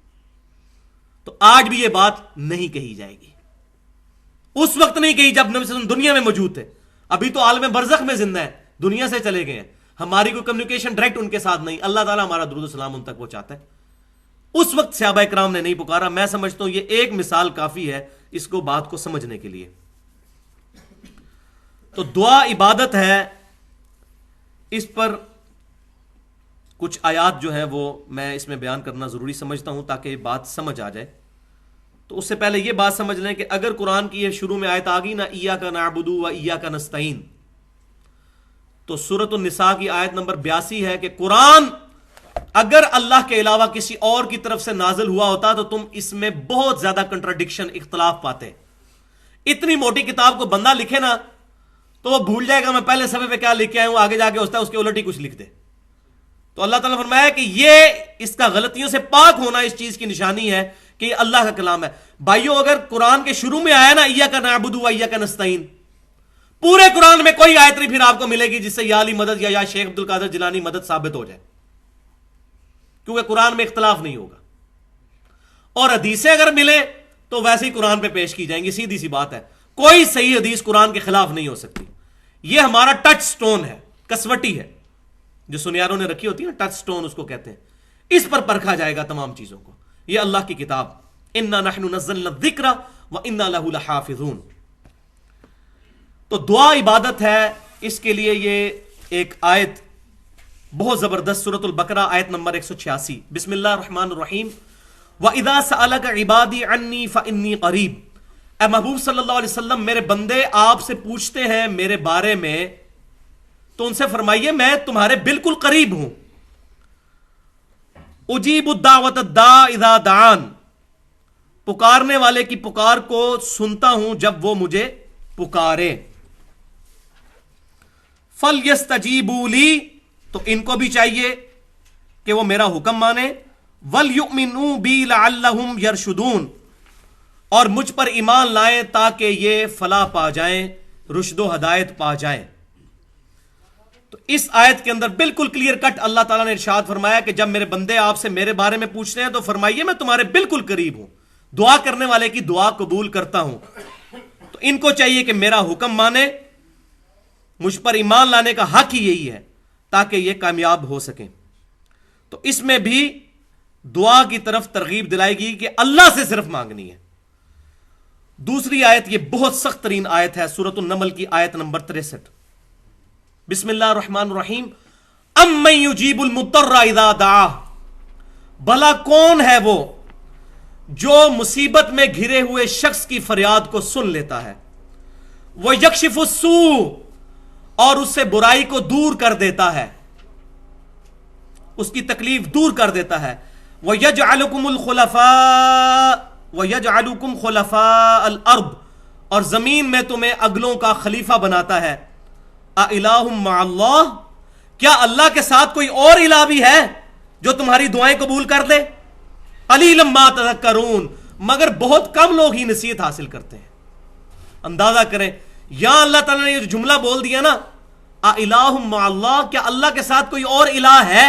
تو آج بھی یہ بات نہیں کہی جائے گی، اس وقت نہیں کہی جب نبی صلی اللہ علیہ وسلم دنیا میں موجود تھے۔ ابھی تو عالم برزخ میں زندہ ہے، دنیا سے چلے گئے ہیں، ہماری کوئی کمیونیکیشن ڈائریکٹ ان کے ساتھ نہیں، اللہ تعالیٰ ہمارا درود و سلام ان تک پہنچاتا ہے۔ اس وقت صحابہ کرام نے نہیں پکارا۔ میں سمجھتا ہوں یہ ایک مثال کافی ہے اس کو بات کو سمجھنے کے لیے۔ تو دعا عبادت ہے، اس پر کچھ آیات جو ہیں وہ میں اس میں بیان کرنا ضروری سمجھتا ہوں تاکہ یہ بات سمجھ آ جائے۔ تو اس سے پہلے یہ بات سمجھ لیں کہ اگر قرآن کی یہ شروع میں آیت آ گئی نا ایاک نعبد و ایاک نستعین، تو سورۃ النساء کی آیت نمبر 82 ہے کہ قرآن اگر اللہ کے علاوہ کسی اور کی طرف سے نازل ہوا ہوتا تو تم اس میں بہت زیادہ کنٹراڈکشن، اختلاف پاتے۔ اتنی موٹی کتاب کو بندہ لکھے نا تو وہ بھول جائے گا میں پہلے صفحے پہ کیا لکھ کے آیا ہوں، آگے جا کے ہوتا ہے اس کے الٹ ہی کچھ لکھ دے۔ تو اللہ تعالیٰ نے فرمایا کہ یہ اس کا غلطیوں سے پاک ہونا اس چیز کی نشانی ہے کہ یہ اللہ کا کلام ہے۔ بھائیو اگر قرآن کے شروع میں آیا نا ایاک نعبد و ایاک نستعین، پورے قرآن میں کوئی آیت نہیں پھر آپ کو ملے گی جس سے یا علی مدد یا شیخ عبد القادر جیلانی مدد ثابت ہو جائے، کیونکہ قرآن میں اختلاف نہیں ہوگا۔ اور حدیثیں اگر ملے تو ویسے ہی قرآن پہ پیش کی جائیں گی، سیدھی سی بات ہے۔ کوئی صحیح حدیث قرآن کے خلاف نہیں ہو سکتی۔ یہ ہمارا ٹچ سٹون ہے، کسوٹی ہے جو سنیاروں نے رکھی ہوتی ہے نا، ٹچ سٹون اس کو کہتے ہیں۔ اس پر پرکھا جائے گا تمام چیزوں کو۔ یہ اللہ کی کتاب، انا نحن نزلنا الذکر وانا لہ لحافظون۔ تو دعا عبادت ہے، اس کے لیے یہ ایک آیت بہت زبردست، سورۃ البقرہ آیت نمبر 186، بسم اللہ الرحمن الرحیم، وَإِذَا سَأَلَكَ عِبَادِي عَنِّي فَإِنِّي قَرِيبٌ۔ اے محبوب صلی اللہ علیہ وسلم، میرے بندے آپ سے پوچھتے ہیں میرے بارے میں تو ان سے فرمائیے میں تمہارے بالکل قریب ہوں۔ اجیب الدعوۃ الداع اذا دعان، پکارنے والے کی پکار کو سنتا ہوں جب وہ مجھے پکارے۔ فَلْيَسْتَجِيبُوا لِي، تو ان کو بھی چاہیے کہ وہ میرا حکم مانے، وَلْيُؤْمِنُوا بِي لَعَلَّهُمْ يَرْشُدُونَ، اور مجھ پر ایمان لائیں تاکہ یہ فلاح پا جائیں، رشد و ہدایت پا جائیں۔ تو اس آیت کے اندر بالکل کلیئر کٹ اللہ تعالیٰ نے ارشاد فرمایا کہ جب میرے بندے آپ سے میرے بارے میں پوچھتے ہیں تو فرمائیے میں تمہارے بالکل قریب ہوں، دعا کرنے والے کی دعا قبول کرتا ہوں۔ تو ان کو چاہیے کہ میرا حکم مانے، مجھ پر ایمان لانے کا حق ہی یہی ہے تاکہ یہ کامیاب ہو سکیں۔ تو اس میں بھی دعا کی طرف ترغیب دلائی گئی کہ اللہ سے صرف مانگنی ہے۔ دوسری آیت یہ بہت سخت ترین آیت ہے، سورۃ النمل کی آیت نمبر 63، بسم اللہ الرحمن الرحیم، امن یجیب المضطر اذا دعاہ، بھلا کون ہے وہ جو مصیبت میں گھرے ہوئے شخص کی فریاد کو سن لیتا ہے، وہ یکشف السوء، اور اس سے برائی کو دور کر دیتا ہے، اس کی تکلیف دور کر دیتا ہے، وَيَجْعَلُكُمُ الْخُلَفَاءَ وَيَجْعَلُكُمْ خُلَفَاءَ الْأَرْضِ، اور زمین میں تمہیں اگلوں کا خلیفہ بناتا ہے۔ أَإِلَٰهٌ مَّعَ اللَّهِ، کیا اللہ کے ساتھ کوئی اور الہ بھی ہے جو تمہاری دعائیں قبول کر دے؟ قَلِيلًا مَّا تَذَكَّرُونَ، مگر بہت کم لوگ ہی نصیحت حاصل کرتے ہیں۔ اندازہ کریں یہاں اللہ تعالیٰ نے یہ جملہ بول دیا نا أَإِلَٰهٌ مَّعَ اللَّهِ، کیا اللہ کے ساتھ کوئی اور الہ ہے؟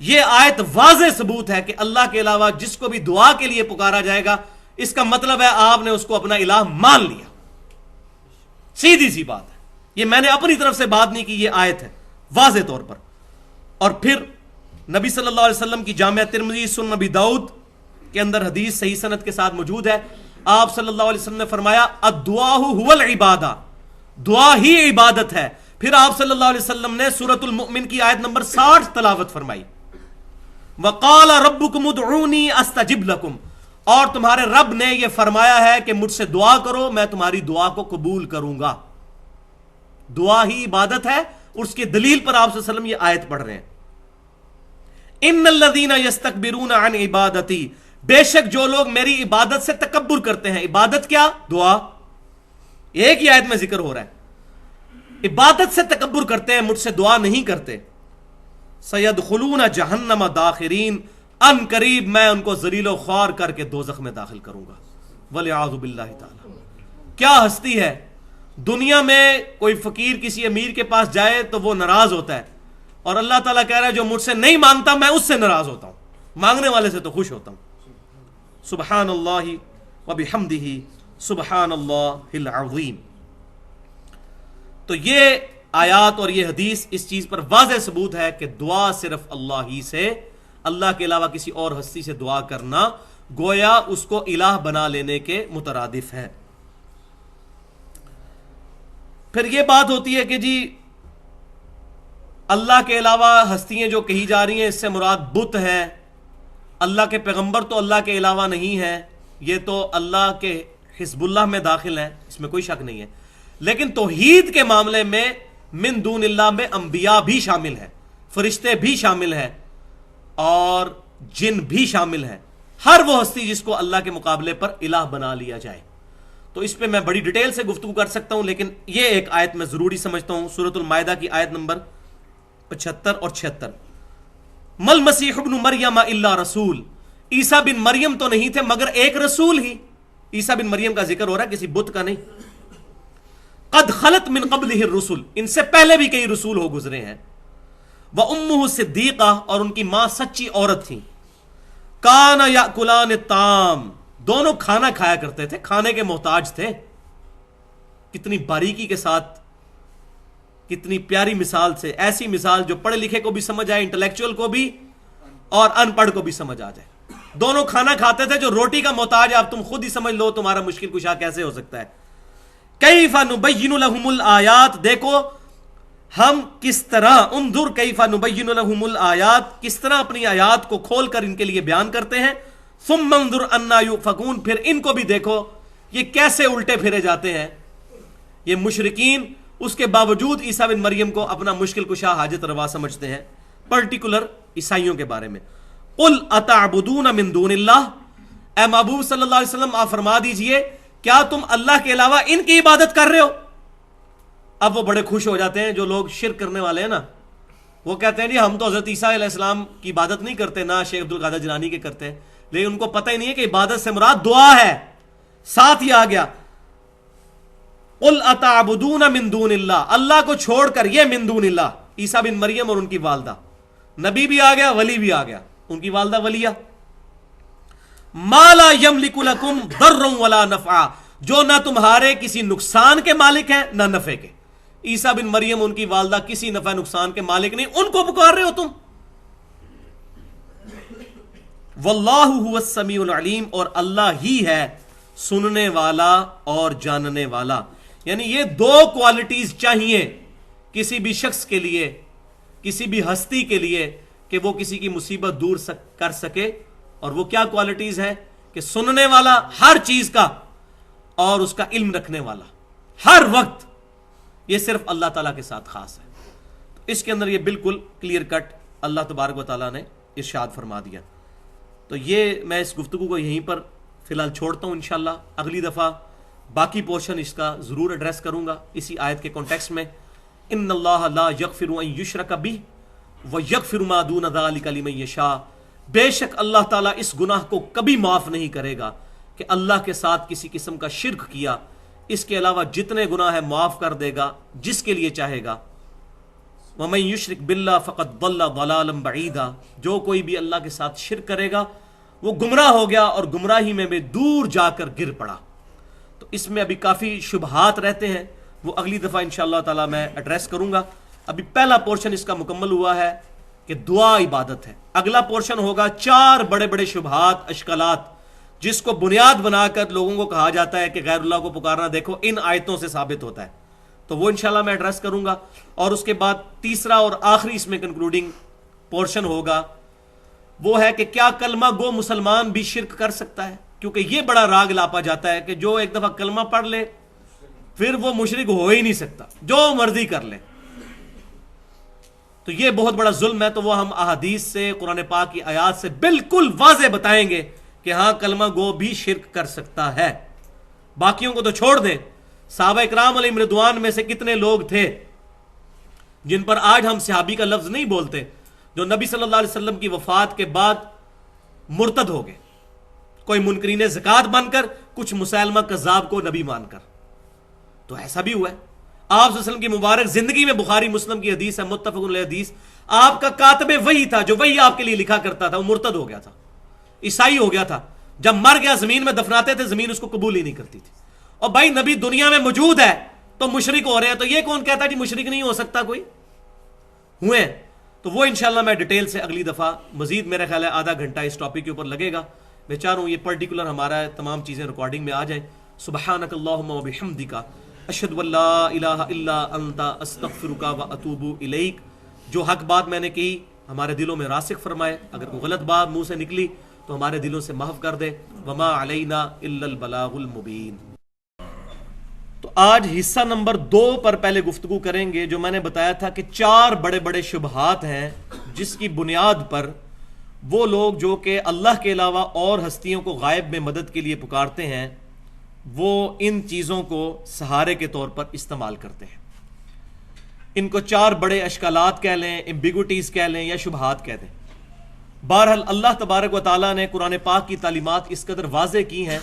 یہ آیت واضح ثبوت ہے کہ اللہ کے علاوہ جس کو بھی دعا کے لیے پکارا جائے گا اس کا مطلب ہے آپ نے اس کو اپنا الہ مان لیا۔ سیدھی سی بات ہے، یہ میں نے اپنی طرف سے بات نہیں کی، یہ آیت ہے واضح طور پر۔ اور پھر نبی صلی اللہ علیہ وسلم کی جامعہ ترمذی سنن نبی داؤد کے اندر حدیث صحیح سند کے ساتھ موجود ہے، آپ صلی اللہ علیہ وسلم نے فرمایا الدعاء هو العبادہ، دعا ہی عبادت ہے۔ پھر آپ صلی اللہ علیہ وسلم نے سورۃ المؤمن کی آیت نمبر 60 تلاوت فرمائی، وقال ربکم ادعونی استجب لکم، اور تمہارے رب نے یہ فرمایا ہے کہ مجھ سے دعا کرو میں تمہاری دعا کو قبول کروں گا۔ دعا ہی عبادت ہے، اور اس کی دلیل پر آپ صلی اللہ علیہ وسلم یہ آیت پڑھ رہے ہیں، ان الذین یستکبرون عن عبادتی، بے شک جو لوگ میری عبادت سے تکبر کرتے ہیں. عبادت کیا؟ دعا. ایک ہی آیت میں ذکر ہو رہا ہے، عبادت سے تکبر کرتے ہیں، مجھ سے دعا نہیں کرتے. سیدخلون جہنم داخرین، ان قریب میں ان کو ذلیل و خوار کر کے دوزخ میں داخل کروں گا. والعیاذ باللہ تعالی. کیا ہستی ہے! دنیا میں کوئی فقیر کسی امیر کے پاس جائے تو وہ ناراض ہوتا ہے، اور اللہ تعالیٰ کہہ رہا ہے جو مجھ سے نہیں مانگتا میں اس سے ناراض ہوتا ہوں، مانگنے والے سے تو خوش ہوتا ہوں. سبحان اللہ وبحمدہ سبحان اللہ العظیم. تو یہ آیات اور یہ حدیث اس چیز پر واضح ثبوت ہے کہ دعا صرف اللہ ہی سے، اللہ کے علاوہ کسی اور ہستی سے دعا کرنا گویا اس کو الہ بنا لینے کے مترادف ہے. پھر یہ بات ہوتی ہے کہ جی اللہ کے علاوہ ہستیاں جو کہی جا رہی ہیں اس سے مراد بت ہے، اللہ کے پیغمبر تو اللہ کے علاوہ نہیں ہے، یہ تو اللہ کے حزب اللہ میں داخل ہیں، اس میں کوئی شک نہیں ہے. لیکن توحید کے معاملے میں من دون اللہ میں انبیاء بھی شامل ہیں، فرشتے بھی شامل ہیں، اور جن بھی شامل ہیں. ہر وہ ہستی جس کو اللہ کے مقابلے پر الہ بنا لیا جائے. تو اس پہ میں بڑی ڈیٹیل سے گفتگو کر سکتا ہوں، لیکن یہ ایک آیت میں ضروری سمجھتا ہوں، سورۃ المائدہ کی آیت نمبر 75 اور 76. مل مسیح ابن مریم الا رسول، عیسیٰ بن مریم تو نہیں تھے مگر ایک رسول ہی. عیسیٰ بن مریم کا ذکر ہو رہا ہے، کسی بت کا نہیں. قد خلت من قبلہ الرسل، ان سے پہلے بھی کئی رسول ہو گزرے ہیں. وامہ صدیقہ، اور ان کی ماں سچی عورت تھی. کانا یاکلان الطعام، دونوں کھانا کھایا کرتے تھے، کھانے کے محتاج تھے. کتنی باریکی کے ساتھ، کتنی پیاری مثال سے، ایسی مثال جو پڑھے لکھے کو بھی سمجھ آئے، انٹلیکچوئل کو بھی اور ان پڑھ کو بھی سمجھ آ جائے. دونوں کھانا کھاتے تھے. جو روٹی کا محتاج ہے، اب تم خود ہی سمجھ لو تمہارا مشکل کشا کیسے ہو سکتا ہے. کیف نبین لہم الآیات، دیکھو ہم کس طرح، انظر کیف نبین لہم الآیات، کس طرح اپنی آیات کو کھول کر ان کے لیے بیان کرتے ہیں. ثم انظر انا یؤفکون، پھر ان کو بھی دیکھو یہ کیسے الٹے پھرے جاتے ہیں. یہ مشرکین اس کے باوجود عیسیٰ بن مریم کو اپنا مشکل کشا حاجت روا سمجھتے ہیں، پرٹیکولر عیسائیوں کے بارے میں. قل اتعبدون من دون اللہ، اے محبوب صلی اللہ علیہ وسلم آپ فرما دیجئے کیا تم اللہ کے علاوہ ان کی عبادت کر رہے ہو؟ اب وہ بڑے خوش ہو جاتے ہیں جو لوگ شرک کرنے والے ہیں نا، وہ کہتے ہیں جی ہم تو حضرت عیسیٰ علیہ السلام کی عبادت نہیں کرتے، نہ شیخ عبدالقادر جیلانی کے کرتے ہیں، لیکن ان کو پتہ ہی نہیں ہے کہ عبادت سے مراد دعا ہے. ساتھ ہی آ گیا قل اتعبدون من دون اللہ، اللہ کو چھوڑ کر، یہ من دون اللہ عیسیٰ بن مریم اور ان کی والدہ، نبی بھی آ گیا ولی بھی آ گیا، ان کی والدہ ولیہ. ما لا یملک لکم ضرا ولا نفعا، جو نہ تمہارے کسی نقصان کے مالک ہیں نہ نفع کے. عیسیٰ بن مریم ان کی والدہ کسی نفع نقصان کے مالک نہیں، ان کو پکار رہے ہو تم. واللہ هو السمیع العلیم، اور اللہ ہی ہے سننے والا اور جاننے والا. یعنی یہ دو کوالٹیز چاہیے کسی بھی شخص کے لیے، کسی بھی ہستی کے لیے، کہ وہ کسی کی مصیبت دور کر سکے. اور وہ کیا کوالٹیز ہے؟ کہ سننے والا ہر چیز کا، اور اس کا علم رکھنے والا ہر وقت. یہ صرف اللہ تعالیٰ کے ساتھ خاص ہے. تو اس کے اندر یہ بالکل کلیئر کٹ اللہ تبارک و تعالیٰ نے ارشاد فرما دیا. تو یہ میں اس گفتگو کو یہیں پر فی الحال چھوڑتا ہوں. انشاءاللہ اگلی دفعہ باقی پورشن اس کا ضرور ایڈریس کروں گا اسی آیت کے کانٹیکسٹ میں. ان اللہ لا یغفر ان یشرک بہ ویغفر ما دون ذلک لمن یشاء، بے شک اللہ تعالیٰ اس گناہ کو کبھی معاف نہیں کرے گا کہ اللہ کے ساتھ کسی قسم کا شرک کیا، اس کے علاوہ جتنے گناہ ہے معاف کر دے گا جس کے لیے چاہے گا. وَمَن يُشْرِكْ بِاللَّهِ فَقَدْ ضَلَّ ضَلَالًا بَعِيدًا، جو کوئی بھی اللہ کے ساتھ شرک کرے گا وہ گمراہ ہو گیا اور گمراہی میں بھی دور جا کر گر پڑا. تو اس میں ابھی کافی شبہات رہتے ہیں، وہ اگلی دفعہ انشاءاللہ تعالی میں ایڈریس کروں گا. ابھی پہلا پورشن اس کا مکمل ہوا ہے کہ دعا عبادت ہے. اگلا پورشن ہوگا 4 بڑے بڑے شبہات، اشکالات، جس کو بنیاد بنا کر لوگوں کو کہا جاتا ہے کہ غیر اللہ کو پکارنا دیکھو ان آیتوں سے ثابت ہوتا ہے. تو وہ انشاءاللہ میں ایڈریس کروں گا. اور اس کے بعد تیسرا اور آخری اس میں کنکلوڈنگ پورشن ہوگا، وہ ہے کہ کیا کلمہ گو مسلمان بھی شرک کر سکتا ہے؟ کیونکہ یہ بڑا راگ لاپا جاتا ہے کہ جو ایک دفعہ کلمہ پڑھ لے پھر وہ مشرک ہو ہی نہیں سکتا، جو مرضی کر لے. تو یہ بہت بڑا ظلم ہے. تو وہ ہم احادیث سے، قرآن پاک کی آیات سے بالکل واضح بتائیں گے کہ ہاں کلمہ گو بھی شرک کر سکتا ہے. باقیوں کو تو چھوڑ دیں. صحابہ اکرام علیہم رضوان میں سے کتنے لوگ تھے جن پر آج ہم صحابی کا لفظ نہیں بولتے، جو نبی صلی اللہ علیہ وسلم کی وفات کے بعد مرتد ہو گئے، کوئی منکرین زکات بن کر، کچھ مسلمہ کذاب کو نبی مان کر. تو ایسا بھی ہوا ہے. آپ صلی اللہ علیہ وسلم کی مبارک زندگی میں، بخاری مسلم کی حدیث ہے، متفق علیہ حدیث، آپ کا کاتب وحی تھا جو وحی آپ کے لیے لکھا کرتا تھا، وہ مرتد ہو گیا تھا، عیسائی ہو گیا تھا. جب مر گیا زمین میں دفناتے تھے، زمین اس کو قبول ہی نہیں کرتی تھی. اور بھائی نبی دنیا میں موجود ہے تو مشرک ہو رہے ہیں، تو یہ کون کہتا ہے جی مشرک نہیں ہو سکتا کوئی؟ ہوئے. تو وہ انشاءاللہ میں ڈیٹیل سے اگلی دفعہ مزید، میرا خیال ہے آدھا گھنٹہ اس ٹاپک کے اوپر لگے گا. میں چاہ رہا ہوں یہ پرٹیکولر ہمارا تمام چیزیں ریکارڈنگ میں آ جائیں. سبحانک اللہم و بحمدک، اشہد ان لا الہ الا انت، استغفرک و اتوب الیک. جو حق بات میں نے کہی ہمارے دلوں میں راسخ فرمائے، اگر کوئی غلط بات منہ سے نکلی تو ہمارے دلوں سے محو کر دے. وما علینا الا البلاغ المبین. تو آج حصہ نمبر 2 پر پہلے گفتگو کریں گے. جو میں نے بتایا تھا کہ 4 بڑے بڑے شبہات ہیں جس کی بنیاد پر وہ لوگ جو کہ اللہ کے علاوہ اور ہستیوں کو غائب میں مدد کے لیے پکارتے ہیں، وہ ان چیزوں کو سہارے کے طور پر استعمال کرتے ہیں. ان کو 4 بڑے اشکالات کہہ لیں، ایمبیگوٹیز کہہ لیں، یا شبہات کہہ دیں. بہرحال اللہ تبارک و تعالیٰ نے قرآن پاک کی تعلیمات اس قدر واضح کی ہیں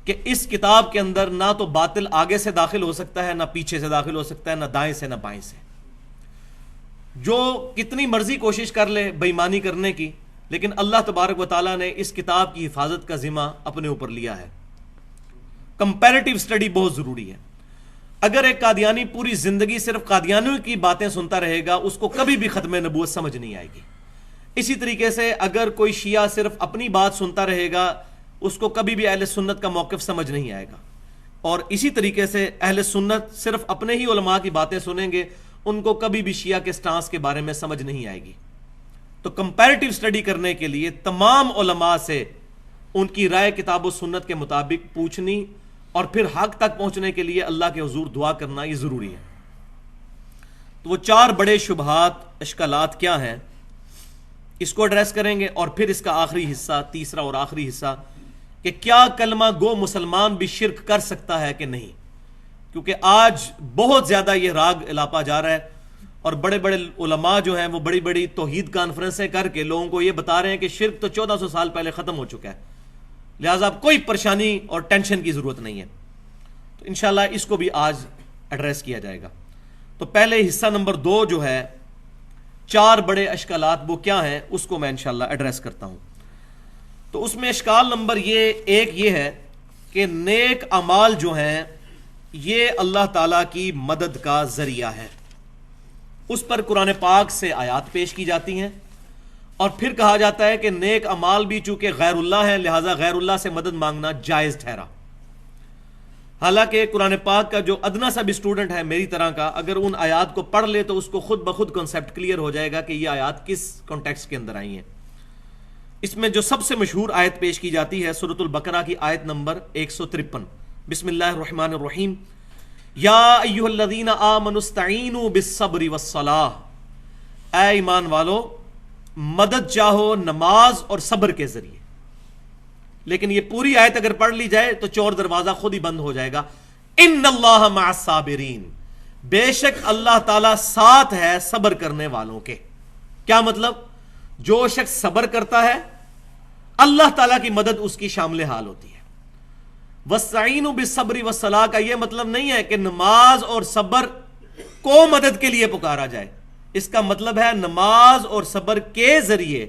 کہ اس کتاب کے اندر نہ تو باطل آگے سے داخل ہو سکتا ہے، نہ پیچھے سے داخل ہو سکتا ہے، نہ دائیں سے نہ بائیں سے. جو کتنی مرضی کوشش کر لے بے ایمانی کرنے کی، لیکن اللہ تبارک و تعالیٰ نے اس کتاب کی حفاظت کا ذمہ اپنے اوپر لیا ہے. کمپیریٹیو سٹڈی بہت ضروری ہے. اگر ایک قادیانی پوری زندگی صرف قادیانیوں کی باتیں سنتا رہے گا، اس کو کبھی بھی ختم نبوت سمجھ نہیں آئے گی. اسی طریقے سے اگر کوئی شیعہ صرف اپنی بات سنتا رہے گا، اس کو کبھی بھی اہل سنت کا موقف سمجھ نہیں آئے گا. اور اسی طریقے سے اہل سنت صرف اپنے ہی علماء کی باتیں سنیں گے، ان کو کبھی بھی شیعہ کے سٹانس کے بارے میں سمجھ نہیں آئے گی. تو کمپیریٹیو سٹڈی کرنے کے لیے تمام علماء سے ان کی رائے کتاب و سنت کے مطابق پوچھنی، اور پھر حق تک پہنچنے کے لیے اللہ کے حضور دعا کرنا یہ ضروری ہے. تو وہ 4 بڑے شبہات، اشکالات کیا ہیں، اس کو ایڈریس کریں گے. اور پھر اس کا آخری حصہ، تیسرا اور آخری حصہ، کہ کیا کلمہ گو مسلمان بھی شرک کر سکتا ہے کہ نہیں. کیونکہ آج بہت زیادہ یہ راگ الاپا جا رہا ہے، اور بڑے بڑے علماء جو ہیں وہ بڑی بڑی توحید کانفرنسیں کر کے لوگوں کو یہ بتا رہے ہیں کہ شرک تو 1400 سال پہلے ختم ہو چکا ہے، لہٰذا اب کوئی پریشانی اور ٹینشن کی ضرورت نہیں ہے. تو انشاءاللہ اس کو بھی آج ایڈریس کیا جائے گا. تو پہلے حصہ نمبر 2 جو ہے 4 بڑے اشکالات، وہ کیا ہیں، اس کو میں انشاءاللہ ایڈریس کرتا ہوں. تو اس میں اشکال نمبر 1 یہ ہے کہ نیک اعمال جو ہیں یہ اللہ تعالیٰ کی مدد کا ذریعہ ہے. اس پر قرآن پاک سے آیات پیش کی جاتی ہیں، اور پھر کہا جاتا ہے کہ نیک اعمال بھی چونکہ غیر اللہ ہیں، لہٰذا غیر اللہ سے مدد مانگنا جائز ٹھہرا. حالانکہ قرآن پاک کا جو ادنا سا بھی اسٹوڈنٹ ہے میری طرح کا، اگر ان آیات کو پڑھ لے تو اس کو خود بخود کنسیپٹ کلیئر ہو جائے گا کہ یہ آیات کس کانٹیکسٹ کے اندر آئی ہیں. اس میں جو سب سے مشہور آیت پیش کی جاتی ہے سورۃ البقرہ کی آیت نمبر 153. بسم اللہ الرحمن الرحیم. یا ایھا الذین آمنوا استعینوا بالصبر والصلاۃ. اے ایمان والو، مدد چاہو نماز اور صبر کے ذریعے. لیکن یہ پوری آیت اگر پڑھ لی جائے تو چور دروازہ خود ہی بند ہو جائے گا. ان اللہ مع الصابرین، بے شک اللہ تعالیٰ ساتھ ہے صبر کرنے والوں کے. کیا مطلب؟ جو شخص صبر کرتا ہے اللہ تعالیٰ کی مدد اس کی شامل حال ہوتی ہے. وَاسْتَعِینُوا بِالصَّبْرِ وَالصَّلَاةِ کا یہ مطلب نہیں ہے کہ نماز اور صبر کو مدد کے لیے پکارا جائے. اس کا مطلب ہے نماز اور صبر کے ذریعے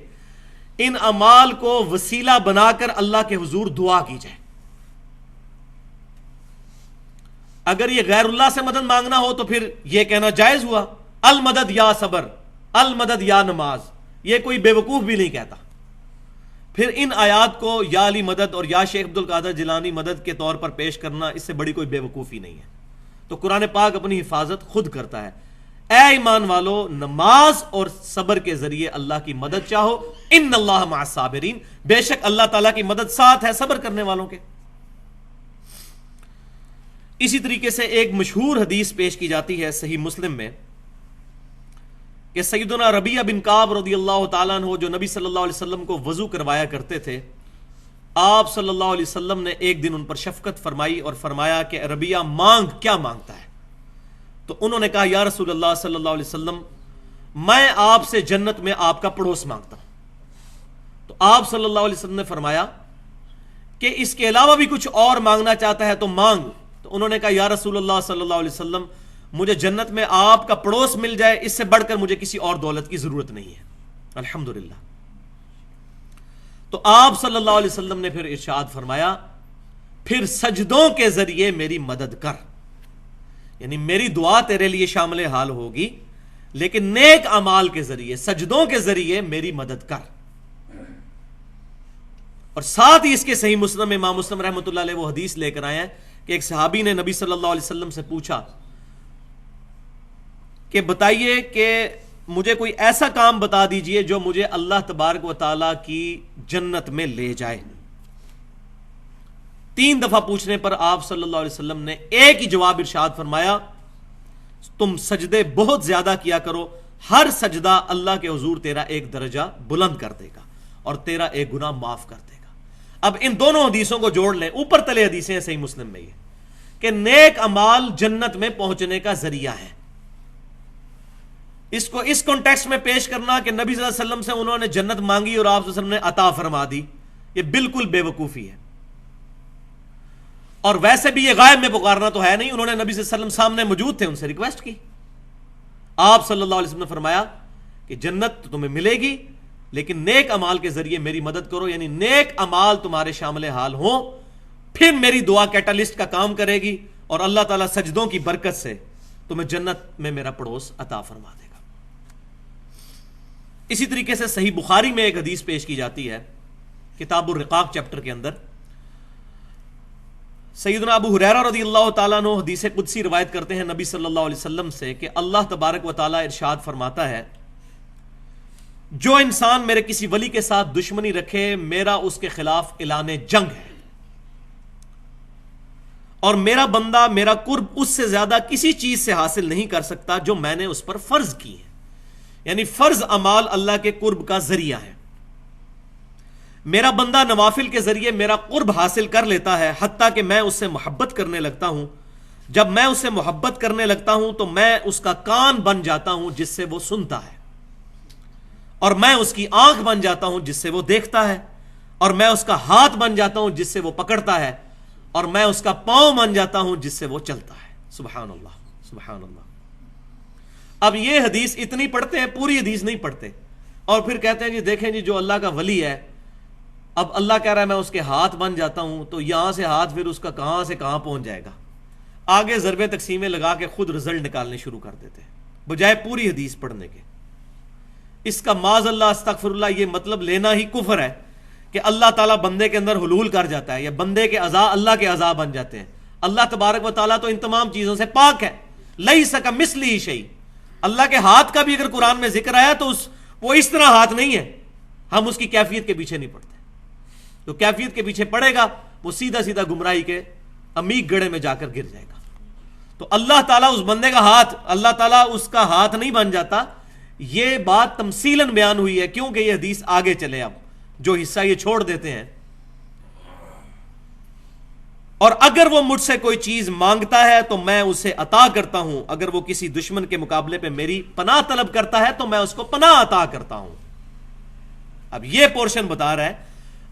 ان اعمال کو وسیلہ بنا کر اللہ کے حضور دعا کی جائے. اگر یہ غیر اللہ سے مدد مانگنا ہو تو پھر یہ کہنا جائز ہوا، المدد یا صبر، المدد یا نماز. یہ کوئی بیوقوف بھی نہیں کہتا. پھر ان آیات کو یا علی مدد اور یا شیخ عبد القادر جیلانی مدد کے طور پر پیش کرنا اس سے بڑی کوئی بیوقوفی نہیں ہے. تو قرآن پاک اپنی حفاظت خود کرتا ہے. اے ایمان والو، نماز اور صبر کے ذریعے اللہ کی مدد چاہو. ان اللہ مع الصابرین، بے شک اللہ تعالیٰ کی مدد ساتھ ہے صبر کرنے والوں کے. اسی طریقے سے ایک مشہور حدیث پیش کی جاتی ہے صحیح مسلم میں کہ سیدنا ربیعہ بن کعب رضی اللہ تعالیٰ عنہ جو نبی صلی اللہ علیہ وسلم کو وضو کروایا کرتے تھے، آپ صلی اللہ علیہ وسلم نے ایک دن ان پر شفقت فرمائی اور فرمایا کہ ربیعہ مانگ، کیا مانگتا ہے؟ تو انہوں نے کہا یا رسول اللہ صلی اللہ علیہ وسلم میں آپ سے جنت میں آپ کا پڑوس مانگتا ہوں۔ تو آپ صلی اللہ علیہ وسلم نے فرمایا کہ اس کے علاوہ بھی کچھ اور مانگنا چاہتا ہے تو مانگ۔ تو انہوں نے کہا یا رسول اللہ صلی اللہ علیہ وسلم مجھے جنت میں آپ کا پڑوس مل جائے، اس سے بڑھ کر مجھے کسی اور دولت کی ضرورت نہیں ہے۔ الحمدللہ۔ تو آپ صلی اللہ علیہ وسلم نے پھر ارشاد فرمایا پھر سجدوں کے ذریعے میری مدد کر، یعنی میری دعا تیرے لیے شامل حال ہوگی لیکن نیک اعمال کے ذریعے، سجدوں کے ذریعے میری مدد کر۔ اور ساتھ ہی اس کے صحیح مسلم میں امام مسلم رحمۃ اللہ علیہ وہ حدیث لے کر آئے ہیں کہ ایک صحابی نے نبی صلی اللہ علیہ وسلم سے پوچھا کہ بتائیے کہ مجھے کوئی ایسا کام بتا دیجئے جو مجھے اللہ تبارک و تعالیٰ کی جنت میں لے جائے۔ 3 دفعہ پوچھنے پر آپ صلی اللہ علیہ وسلم نے ایک ہی جواب ارشاد فرمایا تم سجدے بہت زیادہ کیا کرو، ہر سجدہ اللہ کے حضور تیرا ایک درجہ بلند کر دے گا اور تیرا ایک گناہ معاف کر دے گا۔ اب ان دونوں حدیثوں کو جوڑ لیں، اوپر تلے حدیثیں ہیں صحیح مسلم میں یہ کہ نیک اعمال جنت میں پہنچنے کا ذریعہ ہے۔ اس کو اس کانٹیکسٹ میں پیش کرنا کہ نبی صلی اللہ علیہ وسلم سے انہوں نے جنت مانگی اور آپ صلی اللہ علیہ وسلم نے عطا فرما دی، یہ بالکل بے وقوفی ہے۔ اور ویسے بھی یہ غائب میں پکارنا تو ہے نہیں، انہوں نے نبی صلی اللہ علیہ وسلم سامنے موجود تھے، ان سے ریکویسٹ کی۔ آپ صلی اللہ علیہ وسلم نے فرمایا کہ جنت تو تمہیں ملے گی لیکن نیک اعمال کے ذریعے میری مدد کرو، یعنی نیک اعمال تمہارے شامل حال ہوں، پھر میری دعا کیٹالسٹ کا کام کرے گی اور اللہ تعالیٰ سجدوں کی برکت سے تمہیں جنت میں میرا پڑوس عطا فرما دے گا۔ اسی طریقے سے صحیح بخاری میں ایک حدیث پیش کی جاتی ہے کتاب الرقاق چیپٹر کے اندر، سیدنا ابو ہریرہ رضی اللہ تعالیٰ عنہ حدیث قدسی روایت کرتے ہیں نبی صلی اللہ علیہ وسلم سے کہ اللہ تبارک و تعالیٰ ارشاد فرماتا ہے جو انسان میرے کسی ولی کے ساتھ دشمنی رکھے میرا اس کے خلاف اعلان جنگ ہے، اور میرا بندہ میرا قرب اس سے زیادہ کسی چیز سے حاصل نہیں کر سکتا جو میں نے اس پر فرض کی ہے، یعنی فرض اعمال اللہ کے قرب کا ذریعہ ہے۔ میرا بندہ نوافل کے ذریعے میرا قرب حاصل کر لیتا ہے حتیٰ کہ میں اس سے محبت کرنے لگتا ہوں، جب میں اس سے محبت کرنے لگتا ہوں تو میں اس کا کان بن جاتا ہوں جس سے وہ سنتا ہے، اور میں اس کی آنکھ بن جاتا ہوں جس سے وہ دیکھتا ہے، اور میں اس کا ہاتھ بن جاتا ہوں جس سے وہ پکڑتا ہے، اور میں اس کا پاؤں بن جاتا ہوں جس سے وہ چلتا ہے۔ سبحان اللہ، سبحان اللہ۔ اب یہ حدیث اتنی پڑھتے ہیں، پوری حدیث نہیں پڑھتے، اور پھر کہتے ہیں جی دیکھیں جی جو اللہ کا ولی ہے، اب اللہ کہہ رہا ہے میں اس کے ہاتھ بن جاتا ہوں، تو یہاں سے ہاتھ پھر اس کا کہاں سے کہاں پہنچ جائے گا، آگے ضربے تقسیمیں لگا کے خود رزلٹ نکالنے شروع کر دیتے ہیں بجائے پوری حدیث پڑھنے کے۔ اس کا معاذ اللہ استغفر اللہ یہ مطلب لینا ہی کفر ہے کہ اللہ تعالیٰ بندے کے اندر حلول کر جاتا ہے یا بندے کے اعضاء اللہ کے اعضاء بن جاتے ہیں۔ اللہ تبارک و تعالیٰ تو ان تمام چیزوں سے پاک ہے، لیس کمثلہ شیء۔ اللہ کے ہاتھ کا بھی اگر قرآن میں ذکر آیا تو وہ اس طرح ہاتھ نہیں ہے، ہم اس کی کیفیت کے پیچھے نہیں پڑتے، تو کیفیت کے پیچھے پڑے گا وہ سیدھا سیدھا گمراہی کے عمیق گڑھے میں جا کر گر جائے گا۔ تو اللہ تعالیٰ اس بندے کا ہاتھ، اللہ تعالیٰ اس کا ہاتھ نہیں بن جاتا، یہ بات تمثیلاً بیان ہوئی ہے کیونکہ یہ حدیث آگے چلے، اب جو حصہ یہ چھوڑ دیتے ہیں۔ اور اگر وہ مجھ سے کوئی چیز مانگتا ہے تو میں اسے عطا کرتا ہوں، اگر وہ کسی دشمن کے مقابلے پہ میری پناہ طلب کرتا ہے تو میں اس کو پناہ عطا کرتا ہوں۔ اب یہ پورشن بتا رہا ہے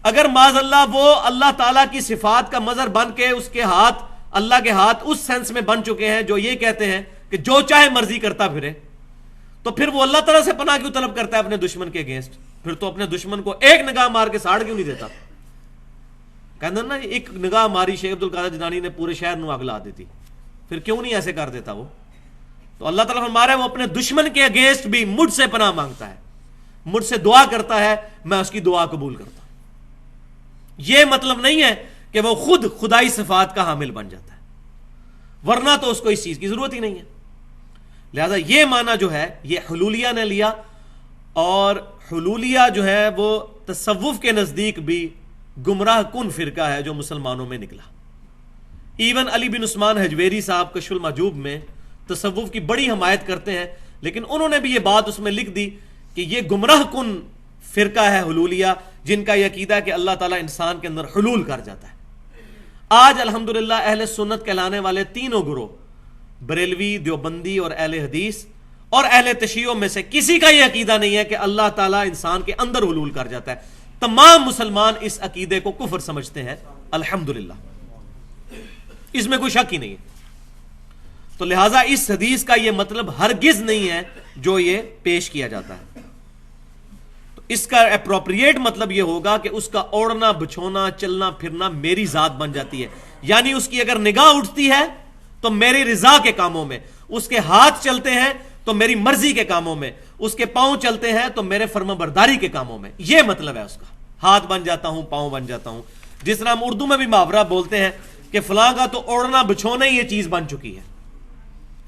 اگر معاذ اللہ وہ اللہ تعالیٰ کی صفات کا مظہر بن کے اس کے ہاتھ، اللہ کے ہاتھ اس سینس میں بن چکے ہیں جو یہ کہتے ہیں کہ جو چاہے مرضی کرتا پھرے، تو پھر وہ اللہ تعالیٰ سے پناہ کیوں طلب کرتا ہے اپنے دشمن کے اگینسٹ؟ پھر تو اپنے دشمن کو ایک نگاہ مار کے ساڑ کیوں نہیں دیتا؟ کہتے ہیں نا ایک نگاہ ماری شیخ عبد القادر جیلانی نے پورے شہر نو اگ لا دیتی، پھر کیوں نہیں ایسے کر دیتا وہ؟ تو اللہ تعالیٰ فرما رہا ہے وہ اپنے دشمن کے اگینسٹ بھی مجھ سے پناہ مانگتا ہے، مجھ سے دعا کرتا ہے، میں اس کی دعا قبول کرتا ہوں۔ یہ مطلب نہیں ہے کہ وہ خود خدائی صفات کا حامل بن جاتا ہے، ورنہ تو اس کو اس چیز کی ضرورت ہی نہیں ہے۔ لہذا یہ معنی جو ہے یہ حلولیہ نے لیا، اور حلولیہ جو ہے وہ تصوف کے نزدیک بھی گمراہ کن فرقہ ہے جو مسلمانوں میں نکلا۔ ایون علی بن عثمان حجویری صاحب کشف المحجوب میں تصوف کی بڑی حمایت کرتے ہیں، لیکن انہوں نے بھی یہ بات اس میں لکھ دی کہ یہ گمراہ کن فرقہ ہے حلولیہ، جن کا یہ عقیدہ ہے کہ اللہ تعالیٰ انسان کے اندر حلول کر جاتا ہے۔ آج الحمدللہ اہل سنت کہلانے والے تینوں گروہ، بریلوی، دیوبندی اور اہل حدیث اور اہل تشیع میں سے کسی کا یہ عقیدہ نہیں ہے کہ اللہ تعالیٰ انسان کے اندر حلول کر جاتا ہے۔ تمام مسلمان اس عقیدے کو کفر سمجھتے ہیں الحمدللہ، اس میں کوئی شک ہی نہیں ہے۔ تو لہٰذا اس حدیث کا یہ مطلب ہرگز نہیں ہے جو یہ پیش کیا جاتا ہے۔ تو اس کا اپروپریٹ مطلب یہ ہوگا کہ اس کا اوڑھنا بچھونا چلنا پھرنا میری ذات بن جاتی ہے، یعنی اس کی اگر نگاہ اٹھتی ہے تو میری رضا کے کاموں میں، اس کے ہاتھ چلتے ہیں تو میری مرضی کے کاموں میں، اس کے پاؤں چلتے ہیں تو میرے فرما برداری کے کاموں میں، یہ مطلب ہے اس کا۔ ہاتھ بن جاتا ہوں، پاؤں بن جاتا ہوں، جس طرح ہم اردو میں بھی محاورہ بولتے ہیں کہ فلاں کا تو اوڑھنا بچھونا ہی یہ چیز بن چکی ہے۔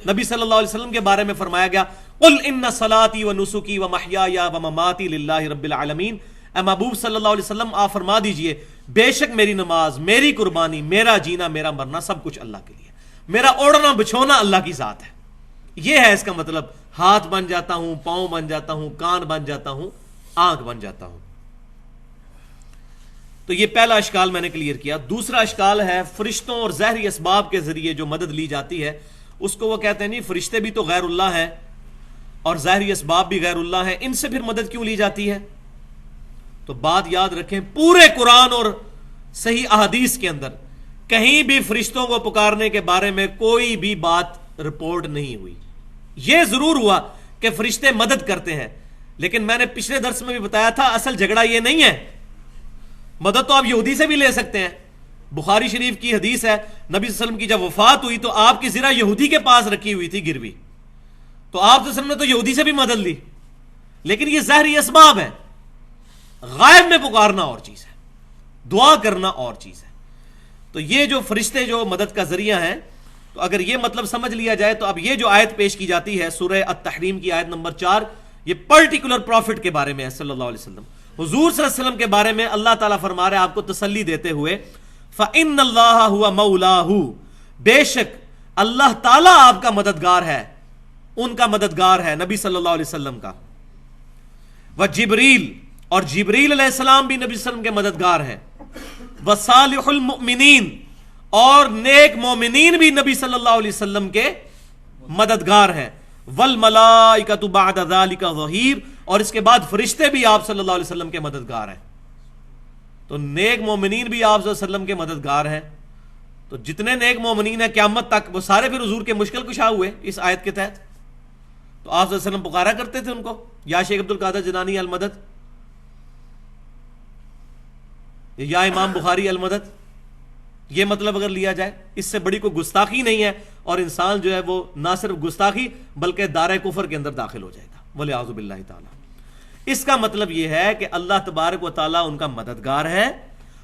نبی صلی اللہ علیہ وسلم کے بارے میں فرمایا گیا قل ان صلاتي ونسكي ومحياي ومماتي لله رب العالمین، اے محبوب صلی اللہ علیہ وسلم آپ فرما دیجئے بے شک میری نماز، میری قربانی، میرا جینا، میرا مرنا سب کچھ اللہ کے لیے، میرا اوڑھنا بچھونا اللہ کی ذات ہے۔ یہ ہے اس کا مطلب، ہاتھ بن جاتا ہوں، پاؤں بن جاتا ہوں، کان بن جاتا ہوں، آنکھ بن جاتا ہوں۔ تو یہ پہلا اشکال میں نے کلیئر کیا۔ دوسرا اشکال ہے فرشتوں اور ظاہری اسباب کے ذریعے جو مدد لی جاتی ہے، اس کو وہ کہتے ہیں نہیں فرشتے بھی تو غیر اللہ ہیں اور ظاہری اسباب بھی غیر اللہ ہیں، ان سے پھر مدد کیوں لی جاتی ہے؟ تو بات یاد رکھیں، پورے قرآن اور صحیح احادیث کے اندر کہیں بھی فرشتوں کو پکارنے کے بارے میں کوئی بھی بات رپورٹ نہیں ہوئی۔ یہ ضرور ہوا کہ فرشتے مدد کرتے ہیں، لیکن میں نے پچھلے درس میں بھی بتایا تھا اصل جھگڑا یہ نہیں ہے۔ مدد تو آپ یہودی سے بھی لے سکتے ہیں، بخاری شریف کی حدیث ہے نبی صلی اللہ علیہ وسلم کی جب وفات ہوئی تو آپ کی زرہ یہودی کے پاس رکھی ہوئی تھی گروی، تو آپ صلی اللہ علیہ وسلم نے تو یہودی سے بھی مدد لی، لیکن یہ ظاہری اسباب ہے۔ غائب میں پکارنا اور چیز ہے، دعا کرنا اور چیز ہے۔ تو یہ جو فرشتے جو مدد کا ذریعہ ہیں، تو اگر یہ مطلب سمجھ لیا جائے تو اب یہ جو آیت پیش کی جاتی ہے سورہ التحریم کی آیت نمبر 4، یہ پرٹیکولر پروفٹ کے بارے میں ہے صلی اللہ علیہ وسلم، حضور صلی اللہ علیہ وسلم کے بارے میں اللہ تعالیٰ فرما رہے ہیں آپ کو تسلی دیتے ہوئے فَإِنَّ اللَّهَ هُوَ مَوْلَاهُ، بے شک اللہ تعالیٰ آپ کا مددگار ہے، ان کا مددگار ہے نبی صلی اللہ علیہ وسلم کا۔ وَجِبْرِيل، اور جبریل علیہ السلام بھی نبی صلی اللہ علیہ وسلم کے مددگار ہیں۔ وَصَالِحُ الْمُؤْمِنِينَ، اور نیک مومنین بھی نبی صلی اللہ علیہ وسلم کے مددگار ہیں۔ وَالْمَلَائِكَةُ بَعْدَ ذَلِكَ ظَهِيرٌ، اور اس کے بعد فرشتے بھی آپ صلی اللہ علیہ وسلم کے مددگار ہیں۔ تو نیک مومنین بھی آپ صلی اللہ علیہ وسلم کے مددگار ہیں۔ تو جتنے نیک مومنین ہیں قیامت تک وہ سارے پھر حضور کے مشکل کشا ہوئے اس آیت کے تحت۔ تو آپ صلی اللہ علیہ وسلم پکارا کرتے تھے ان کو، یا شیخ عبد القادر جنانی المدد، یا امام بخاری المدد، یہ مطلب اگر لیا جائے، اس سے بڑی کوئی گستاخی نہیں ہے، اور انسان جو ہے وہ نہ صرف گستاخی بلکہ دار کفر کے اندر داخل ہو جائے گا، وَلِعَوْذُ بِاللَّهِ تعالیٰ۔ اس کا مطلب یہ ہے کہ اللہ تبارک و تعالیٰ ان کا مددگار ہے،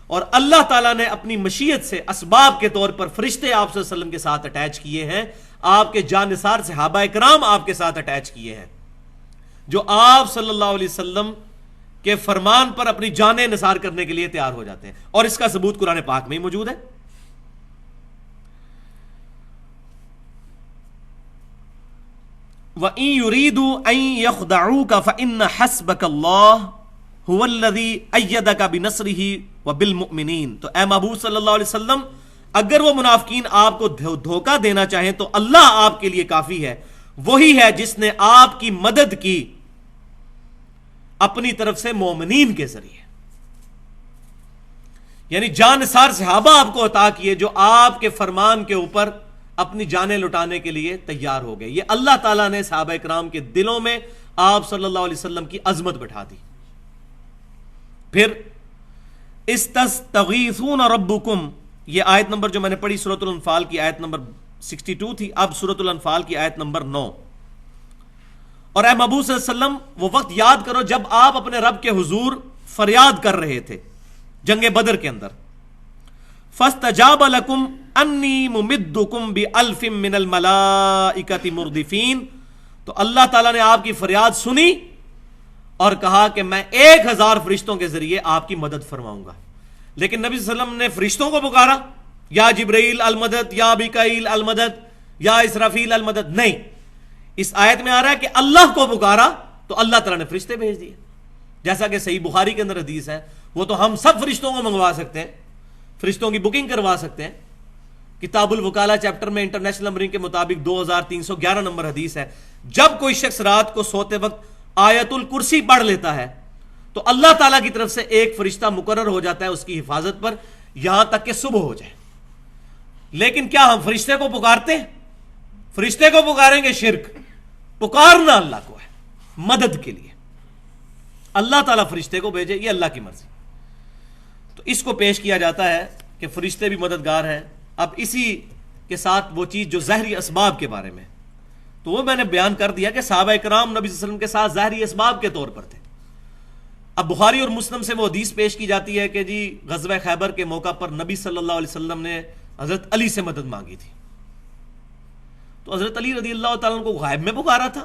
اور اللہ تعالیٰ نے اپنی مشیت سے اسباب کے طور پر فرشتے آپ صلی اللہ علیہ وسلم کے ساتھ اٹیچ کیے ہیں، آپ کے جانثار صحابہ کرام آپ کے ساتھ اٹیچ کیے ہیں، جو آپ صلی اللہ علیہ وسلم کے فرمان پر اپنی جانیں نثار کرنے کے لیے تیار ہو جاتے ہیں، اور اس کا ثبوت قرآن پاک میں ہی موجود ہے۔ وَإِن يُرِيدُوا أَن يَخْدَعُوكَ فَإِنَّ حَسْبَكَ اللَّهُ هُوَ الَّذِي أَيَّدَكَ بِنَصْرِهِ وَبِالْمُؤْمِنِينَ۔ تو اے محبوب صلی اللہ علیہ وسلم، اگر وہ منافقین آپ کو دھوکہ دینا چاہیں تو اللہ آپ کے لیے کافی ہے، وہی ہے جس نے آپ کی مدد کی اپنی طرف سے مومنین کے ذریعے، یعنی جانثار صحابہ آپ کو عطا کیے جو آپ کے فرمان کے اوپر اپنی جانیں لٹانے کے لیے تیار ہو گئے۔ یہ اللہ تعالیٰ نے صحابہ کرام کے دلوں میں آپ صلی اللہ علیہ وسلم کی عظمت بٹھا دی۔ پھر استستغیثون ربکم، یہ آیت نمبر جو میں نے پڑھی سورۃ الانفال کی آیت نمبر 62 تھی، اب سورۃ الانفال کی آیت نمبر 9۔ اور اے محبوب صلی اللہ علیہ وسلم وہ وقت یاد کرو جب آپ اپنے رب کے حضور فریاد کر رہے تھے جنگ بدر کے اندر، فاستجاب لکم انی ممدکم بألف من الملائکۃ مردفین، تو اللہ تعالیٰ نے آپ کی فریاد سنی اور کہا کہ میں 1000 فرشتوں کے ذریعے آپ کی مدد فرماؤں گا۔ لیکن نبی صلی اللہ علیہ وسلم نے فرشتوں کو پکارا، یا جبرائیل المدد، یا میکائیل المدد، یا اسرافیل المدد، نہیں. اس آیت میں آ رہا ہے کہ اللہ کو پکارا تو اللہ تعالیٰ نے فرشتے بھیج دیے. جیسا کہ صحیح بخاری کے اندر حدیث ہے، وہ تو ہم سب فرشتوں کو منگوا سکتے ہیں، فرشتوں کی بکنگ کروا سکتے ہیں. کتاب الوکالہ چیپٹر میں انٹرنیشنل نمبرنگ کے مطابق 2311 نمبر حدیث ہے، جب کوئی شخص رات کو سوتے وقت آیت الکرسی پڑھ لیتا ہے تو اللہ تعالیٰ کی طرف سے ایک فرشتہ مقرر ہو جاتا ہے اس کی حفاظت پر یہاں تک کہ صبح ہو جائے. لیکن کیا ہم فرشتے کو پکارتے ہیں؟ فرشتے کو پکاریں گے شرک. پکارنا اللہ کو ہے مدد کے لیے. اللہ تعالیٰ فرشتے کو بھیجے، یہ اللہ کی مرضی. تو اس کو پیش کیا جاتا ہے کہ فرشتے بھی مددگار ہیں. اب اسی کے ساتھ وہ چیز جو ظاہری اسباب کے بارے میں، تو وہ میں نے بیان کر دیا کہ صحابہ کرام نبی صلی اللہ علیہ وسلم کے ساتھ ظاہری اسباب کے طور پر تھے. اب بخاری اور مسلم سے وہ حدیث پیش کی جاتی ہے کہ جی غزوہ خیبر کے موقع پر نبی صلی اللہ علیہ وسلم نے حضرت علی سے مدد مانگی تھی. تو حضرت علی رضی اللہ تعالیٰ عنہ کو غائب میں پکارا تھا.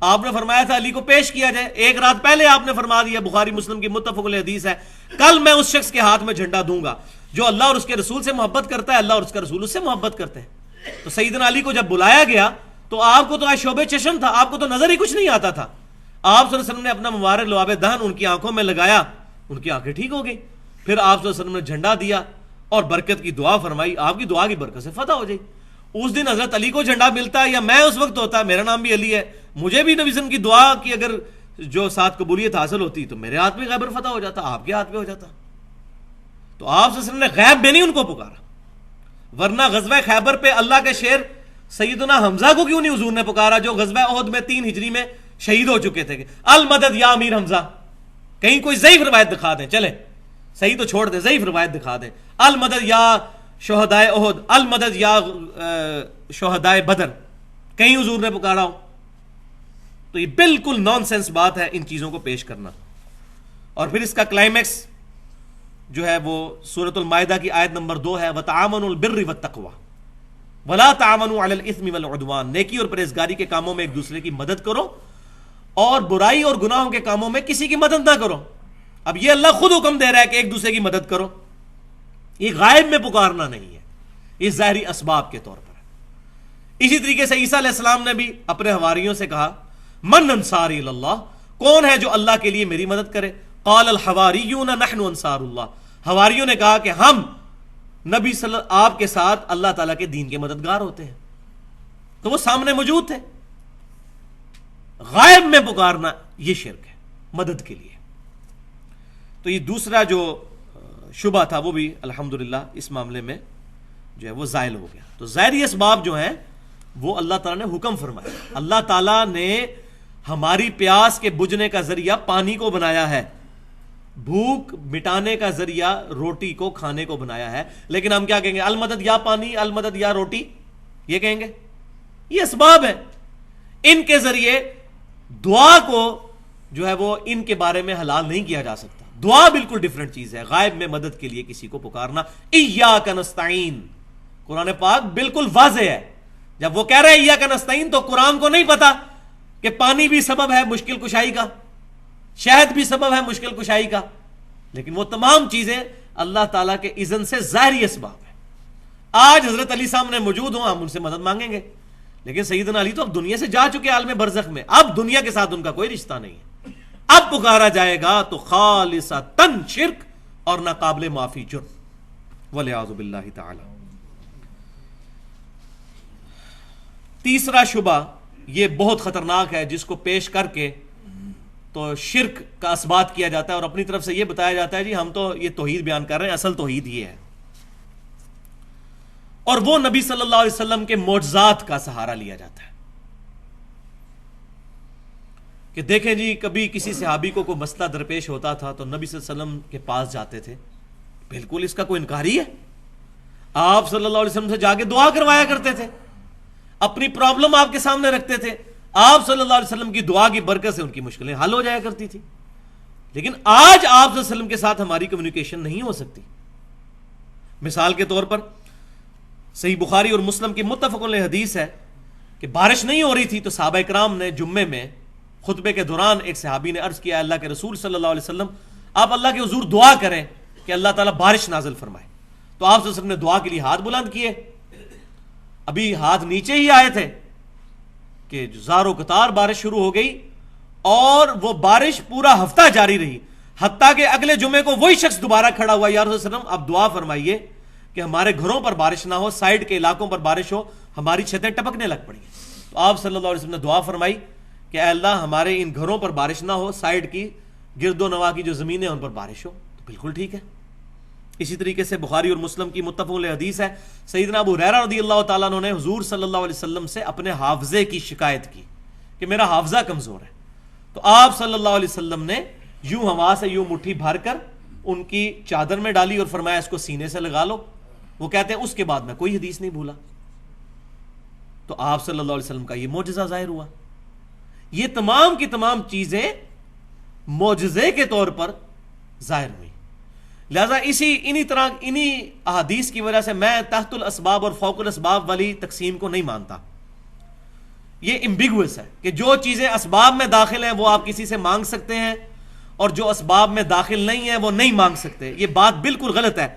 آپ نے فرمایا تھا علی کو پیش کیا جائے. ایک رات پہلے آپ نے فرما دیا، بخاری مسلم کی متفق علیہ حدیث ہے، کل میں اس شخص کے ہاتھ میں جھنڈا دوں گا جو اللہ اور اس کے رسول سے محبت کرتا ہے، اللہ اور اس کا رسول اس سے محبت کرتے ہیں. تو سیدنا علی کو جب بلایا گیا تو آپ کو تو شعبے چشم تھا، آپ کو تو نظر ہی کچھ نہیں آتا تھا. آپ صلی اللہ علیہ وسلم نے اپنا مبارک لعاب دہن ان کی آنکھوں میں لگایا، ان کی آنکھیں ٹھیک ہو گئی. پھر آپ صلی اللہ علیہ وسلم نے جھنڈا دیا اور برکت کی دعا فرمائی، آپ کی دعا کی برکت سے فتح ہو جائے. اس دن حضرت علی کو جھنڈا ملتا ہے یا میں اس وقت ہوتا، میرا نام بھی علی ہے، مجھے بھی نبی صلی اللہ علیہ وسلم کی دعا کی اگر جو ساتھ قبولیت حاصل ہوتی تو میرے ہاتھ میں خیبر فتح ہو جاتا، آپ کے ہاتھ میں ہو جاتا. تو آپ صلی اللہ علیہ وسلم نے غیب میں نہیں ان کو پکارا. ورنہ غزوہ خیبر پہ اللہ کے شیر سیدنا حمزہ کو کیوں نہیں حضور نے پکارا جو غزوہ احد میں 3 ہجری میں شہید ہو چکے تھے؟ المدد یا امیر حمزہ. کہیں کوئی ضعیف روایت دکھا دیں، چلے صحیح تو چھوڑ دیں، ضعیف روایت دکھا دیں. المدد یا شہدائے احد، المدد یا شہدائے بدر، کہیں حضور نے پکارا ہو؟ تو یہ بالکل نان سینس بات ہے ان چیزوں کو پیش کرنا. اور پھر اس کا کلائمیکس جو ہے وہ سورۃ المائدہ کی آیت نمبر 2 ہے، وَتَعَامَنُوا الْبِرِّ وَالتَّقْوَى وَلَا تَعَامَنُوا عَلَى الْإِثْمِ وَالْعُدْوَانِ. نیکی اور پرہیزگاری کے کاموں میں ایک دوسرے کی مدد کرو اور برائی اور گناہوں کے کاموں میں کسی کی مدد نہ کرو. اب یہ اللہ خود حکم دے رہا ہے کہ ایک دوسرے کی مدد کرو. یہ غائب میں پکارنا نہیں ہے، یہ ظاہری اسباب کے طور پر ہے. اسی طریقے سے عیسیٰ علیہ السلام نے بھی اپنے حواریوں سے کہا، من انصاری اللہ، کون ہے جو اللہ کے لیے میری مدد کرے؟ قال الحواریون نحن انصار اللہ. حواریوں نے کہا کہ ہم نبی صلی اللہ آپ کے ساتھ اللہ تعالیٰ کے دین کے مددگار ہوتے ہیں. تو وہ سامنے موجود تھے. غائب میں پکارنا یہ شرک ہے مدد کے لیے. تو یہ دوسرا جو شبہ تھا وہ بھی الحمدللہ اس معاملے میں جو ہے وہ زائل ہو گیا. تو ظاہری اسباب جو ہیں وہ اللہ تعالیٰ نے حکم فرمایا. اللہ تعالیٰ نے ہماری پیاس کے بجھنے کا ذریعہ پانی کو بنایا ہے، بھوک مٹانے کا ذریعہ روٹی کو کھانے کو بنایا ہے. لیکن ہم کیا کہیں گے؟ المدد یا پانی، المدد یا روٹی، یہ کہیں گے. یہ اسباب ہیں، ان کے ذریعے دعا کو جو ہے وہ ان کے بارے میں حلال نہیں کیا جا سکتا. دعا بالکل ڈیفرنٹ چیز ہے. غائب میں مدد کے لیے کسی کو پکارنا، ایاک نستعین، قرآن پاک بالکل واضح ہے. جب وہ کہہ رہے ہیں ایاک نستعین تو قرآن کو نہیں پتا کہ پانی بھی سبب ہے مشکل کشائی کا، شہد بھی سبب ہے مشکل کشائی کا. لیکن وہ تمام چیزیں اللہ تعالیٰ کے اذن سے ظاہری اسباب ہیں. آج حضرت علی سامنے موجود ہوں، ہم ان سے مدد مانگیں گے، لیکن سیدنا علی تو اب دنیا سے جا چکے عالم برزخ میں، اب دنیا کے ساتھ ان کا کوئی رشتہ نہیں ہے. اب پکارا جائے گا تو خالصتاً شرک اور ناقابل معافی جرم، والعیاذ باللہ تعالی. تیسرا شبہ یہ بہت خطرناک ہے، جس کو پیش کر کے تو شرک کا اثبات کیا جاتا ہے اور اپنی طرف سے یہ بتایا جاتا ہے جی ہم تو یہ توحید بیان کر رہے ہیں، اصل توحید یہ ہے. اور وہ نبی صلی اللہ علیہ وسلم کے معجزات کا سہارا لیا جاتا ہے کہ دیکھیں جی کبھی کسی صحابی کو کوئی مسئلہ درپیش ہوتا تھا تو نبی صلی اللہ علیہ وسلم کے پاس جاتے تھے. بالکل اس کا کوئی انکاری ہے؟ آپ صلی اللہ علیہ وسلم سے جا کے دعا کروایا کرتے تھے، اپنی پرابلم آپ کے سامنے رکھتے تھے، آپ صلی اللہ علیہ وسلم کی دعا کی برکت سے ان کی مشکلیں حل ہو جایا کرتی تھی. لیکن آج آپ صلی اللہ علیہ وسلم کے ساتھ ہماری کمیونیکیشن نہیں ہو سکتی. مثال کے طور پر صحیح بخاری اور مسلم کی متفق علیہ حدیث ہے کہ بارش نہیں ہو رہی تھی تو صحابہ کرام نے جمعے میں خطبے کے دوران ایک صحابی نے عرض کیا، اللہ کے رسول صلی اللہ علیہ وسلم آپ اللہ کے حضور دعا کریں کہ اللہ تعالیٰ بارش نازل فرمائے. تو آپ صلی اللہ علیہ وسلم نے دعا کے لیے ہاتھ بلند کیے. ابھی ہاتھ نیچے ہی آئے تھے کہ زار و قطار بارش شروع ہو گئی, اور وہ بارش پورا ہفتہ جاری رہی, حتیٰ کہ اگلے جمعے کو وہی شخص دوبارہ کھڑا ہوا, یا رسول اللہ اب دعا فرمائیے کہ ہمارے گھروں پر بارش نہ ہو, سائڈ کے علاقوں پر بارش ہو, ہماری چھتیں ٹپکنے لگ پڑی. تو آپ صلی اللہ علیہ وسلم نے دعا فرمائی کہ اے اللہ ہمارے ان گھروں پر بارش نہ ہو, سائڈ کی گرد و نواح کی جو زمینیں ان پر بارش ہو. تو بالکل ٹھیک ہے. اسی طریقے سے بخاری اور مسلم کی متفق علیہ حدیث ہے, سیدنا ابو ہریرہ رضی اللہ تعالیٰ عنہ نے حضور صلی اللہ علیہ وسلم سے اپنے حافظے کی شکایت کی کہ میرا حافظہ کمزور ہے. تو آپ صلی اللہ علیہ وسلم نے یوں ہوا سے یوں مٹھی بھر کر ان کی چادر میں ڈالی اور فرمایا اس کو سینے سے لگا لو. وہ کہتے ہیں اس کے بعد میں کوئی حدیث نہیں بھولا. تو آپ صلی اللہ علیہ وسلم کا یہ معجزہ ظاہر ہوا. یہ تمام کی تمام چیزیں معجزے کے طور پر ظاہر ہوئی. لہذا انہی احادیث کی وجہ سے میں تحت الاسباب اور فوق الاسباب والی تقسیم کو نہیں مانتا. یہ امبیگوس ہے کہ جو چیزیں اسباب میں داخل ہیں وہ آپ کسی سے مانگ سکتے ہیں, اور جو اسباب میں داخل نہیں ہیں وہ نہیں مانگ سکتے. یہ بات بالکل غلط ہے,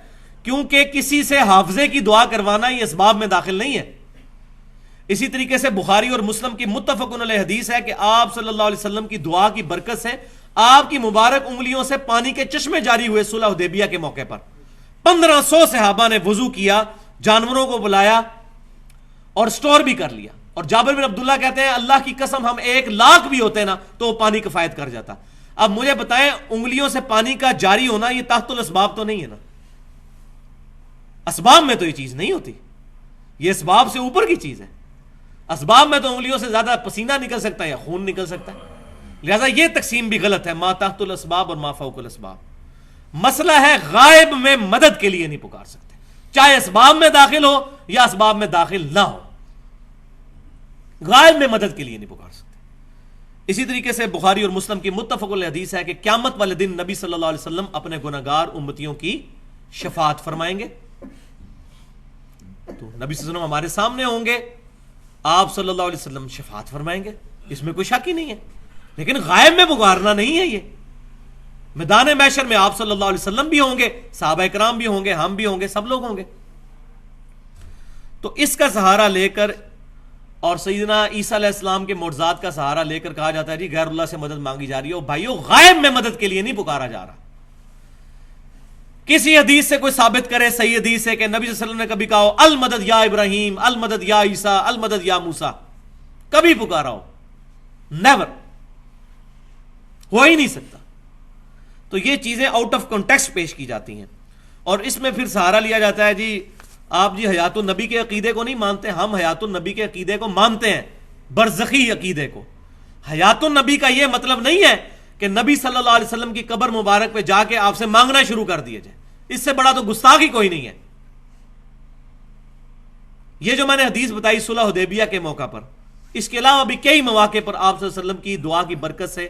کیونکہ کسی سے حافظے کی دعا کروانا یہ اسباب میں داخل نہیں ہے. اسی طریقے سے بخاری اور مسلم کی متفق علیہ حدیث ہے کہ آپ صلی اللہ علیہ وسلم کی دعا کی برکت سے آپ کی مبارک انگلیوں سے پانی کے چشمے جاری ہوئے. صلح حدیبیہ کے موقع پر 1500 صحابہ نے وضو کیا, جانوروں کو بلایا اور سٹور بھی کر لیا. اور جابر بن عبداللہ کہتے ہیں اللہ کی قسم ہم 1,00,000 بھی ہوتے نا تو وہ پانی کفایت کر جاتا. اب مجھے بتائیں انگلیوں سے پانی کا جاری ہونا یہ تحت الاسباب تو نہیں ہے نا؟ اسباب میں تو یہ چیز نہیں ہوتی, یہ اسباب سے اوپر کی چیز ہے. اسباب میں تو انگلیوں سے زیادہ پسینہ نکل سکتا ہے یا خون نکل سکتا ہے. لہذا یہ تقسیم بھی غلط ہے, ما تحت الاسباب اور ما فوق الاسباب. مسئلہ ہے غائب میں مدد کے لیے نہیں پکار سکتے, چاہے اسباب میں داخل ہو یا اسباب میں داخل نہ ہو, غائب میں مدد کے لیے نہیں پکار سکتے. اسی طریقے سے بخاری اور مسلم کی متفق علیہ حدیث ہے کہ قیامت والے دن نبی صلی اللہ علیہ وسلم اپنے گناہگار امتیوں کی شفاعت فرمائیں گے. تو نبی صلی اللہ علیہ وسلم ہمارے سامنے ہوں گے, آپ صلی اللہ علیہ وسلم شفاعت فرمائیں گے, اس میں کوئی شک ہی نہیں ہے. لیکن غائب میں پکارنا نہیں ہے. یہ میدان محشر میں آپ صلی اللہ علیہ وسلم بھی ہوں گے, صحابہ کرام بھی ہوں گے, ہم بھی ہوں گے, سب لوگ ہوں گے. تو اس کا سہارا لے کر اور سیدنا عیسیٰ علیہ السلام کے معجزات کا سہارا لے کر کہا جاتا ہے جی غیر اللہ سے مدد مانگی جا رہی ہے. بھائیو غائب میں مدد کے لیے نہیں پکارا جا رہا. کسی حدیث سے کوئی ثابت کرے, صحیح حدیث سے, کہ نبی صلی اللہ علیہ وسلم نے کبھی کہا ہو المدد یا ابراہیم, المدد یا عیسیٰ, المدد یا موسیٰ, کبھی پکارا ہو؟ نیور, ہو ہی نہیں سکتا. تو یہ چیزیں آؤٹ آف کانٹیکسٹ پیش کی جاتی ہیں, اور اس میں پھر سہارا لیا جاتا ہے جی آپ جی حیات النبی کے عقیدے کو نہیں مانتے. ہم حیات النبی کے عقیدے کو مانتے ہیں, برزخی عقیدے کو. حیات النبی کا یہ مطلب نہیں ہے کہ نبی صلی اللہ علیہ وسلم کی قبر مبارک پہ جا کے آپ سے مانگنا شروع کر دیا جائے. اس سے بڑا تو گستاخی کوئی نہیں ہے. یہ جو میں نے حدیث بتائی صلح حدیبیہ کے موقع پر, اس کے علاوہ بھی کئی مواقع پر آپ صلی اللہ علیہ وسلم کی دعا کی برکت سے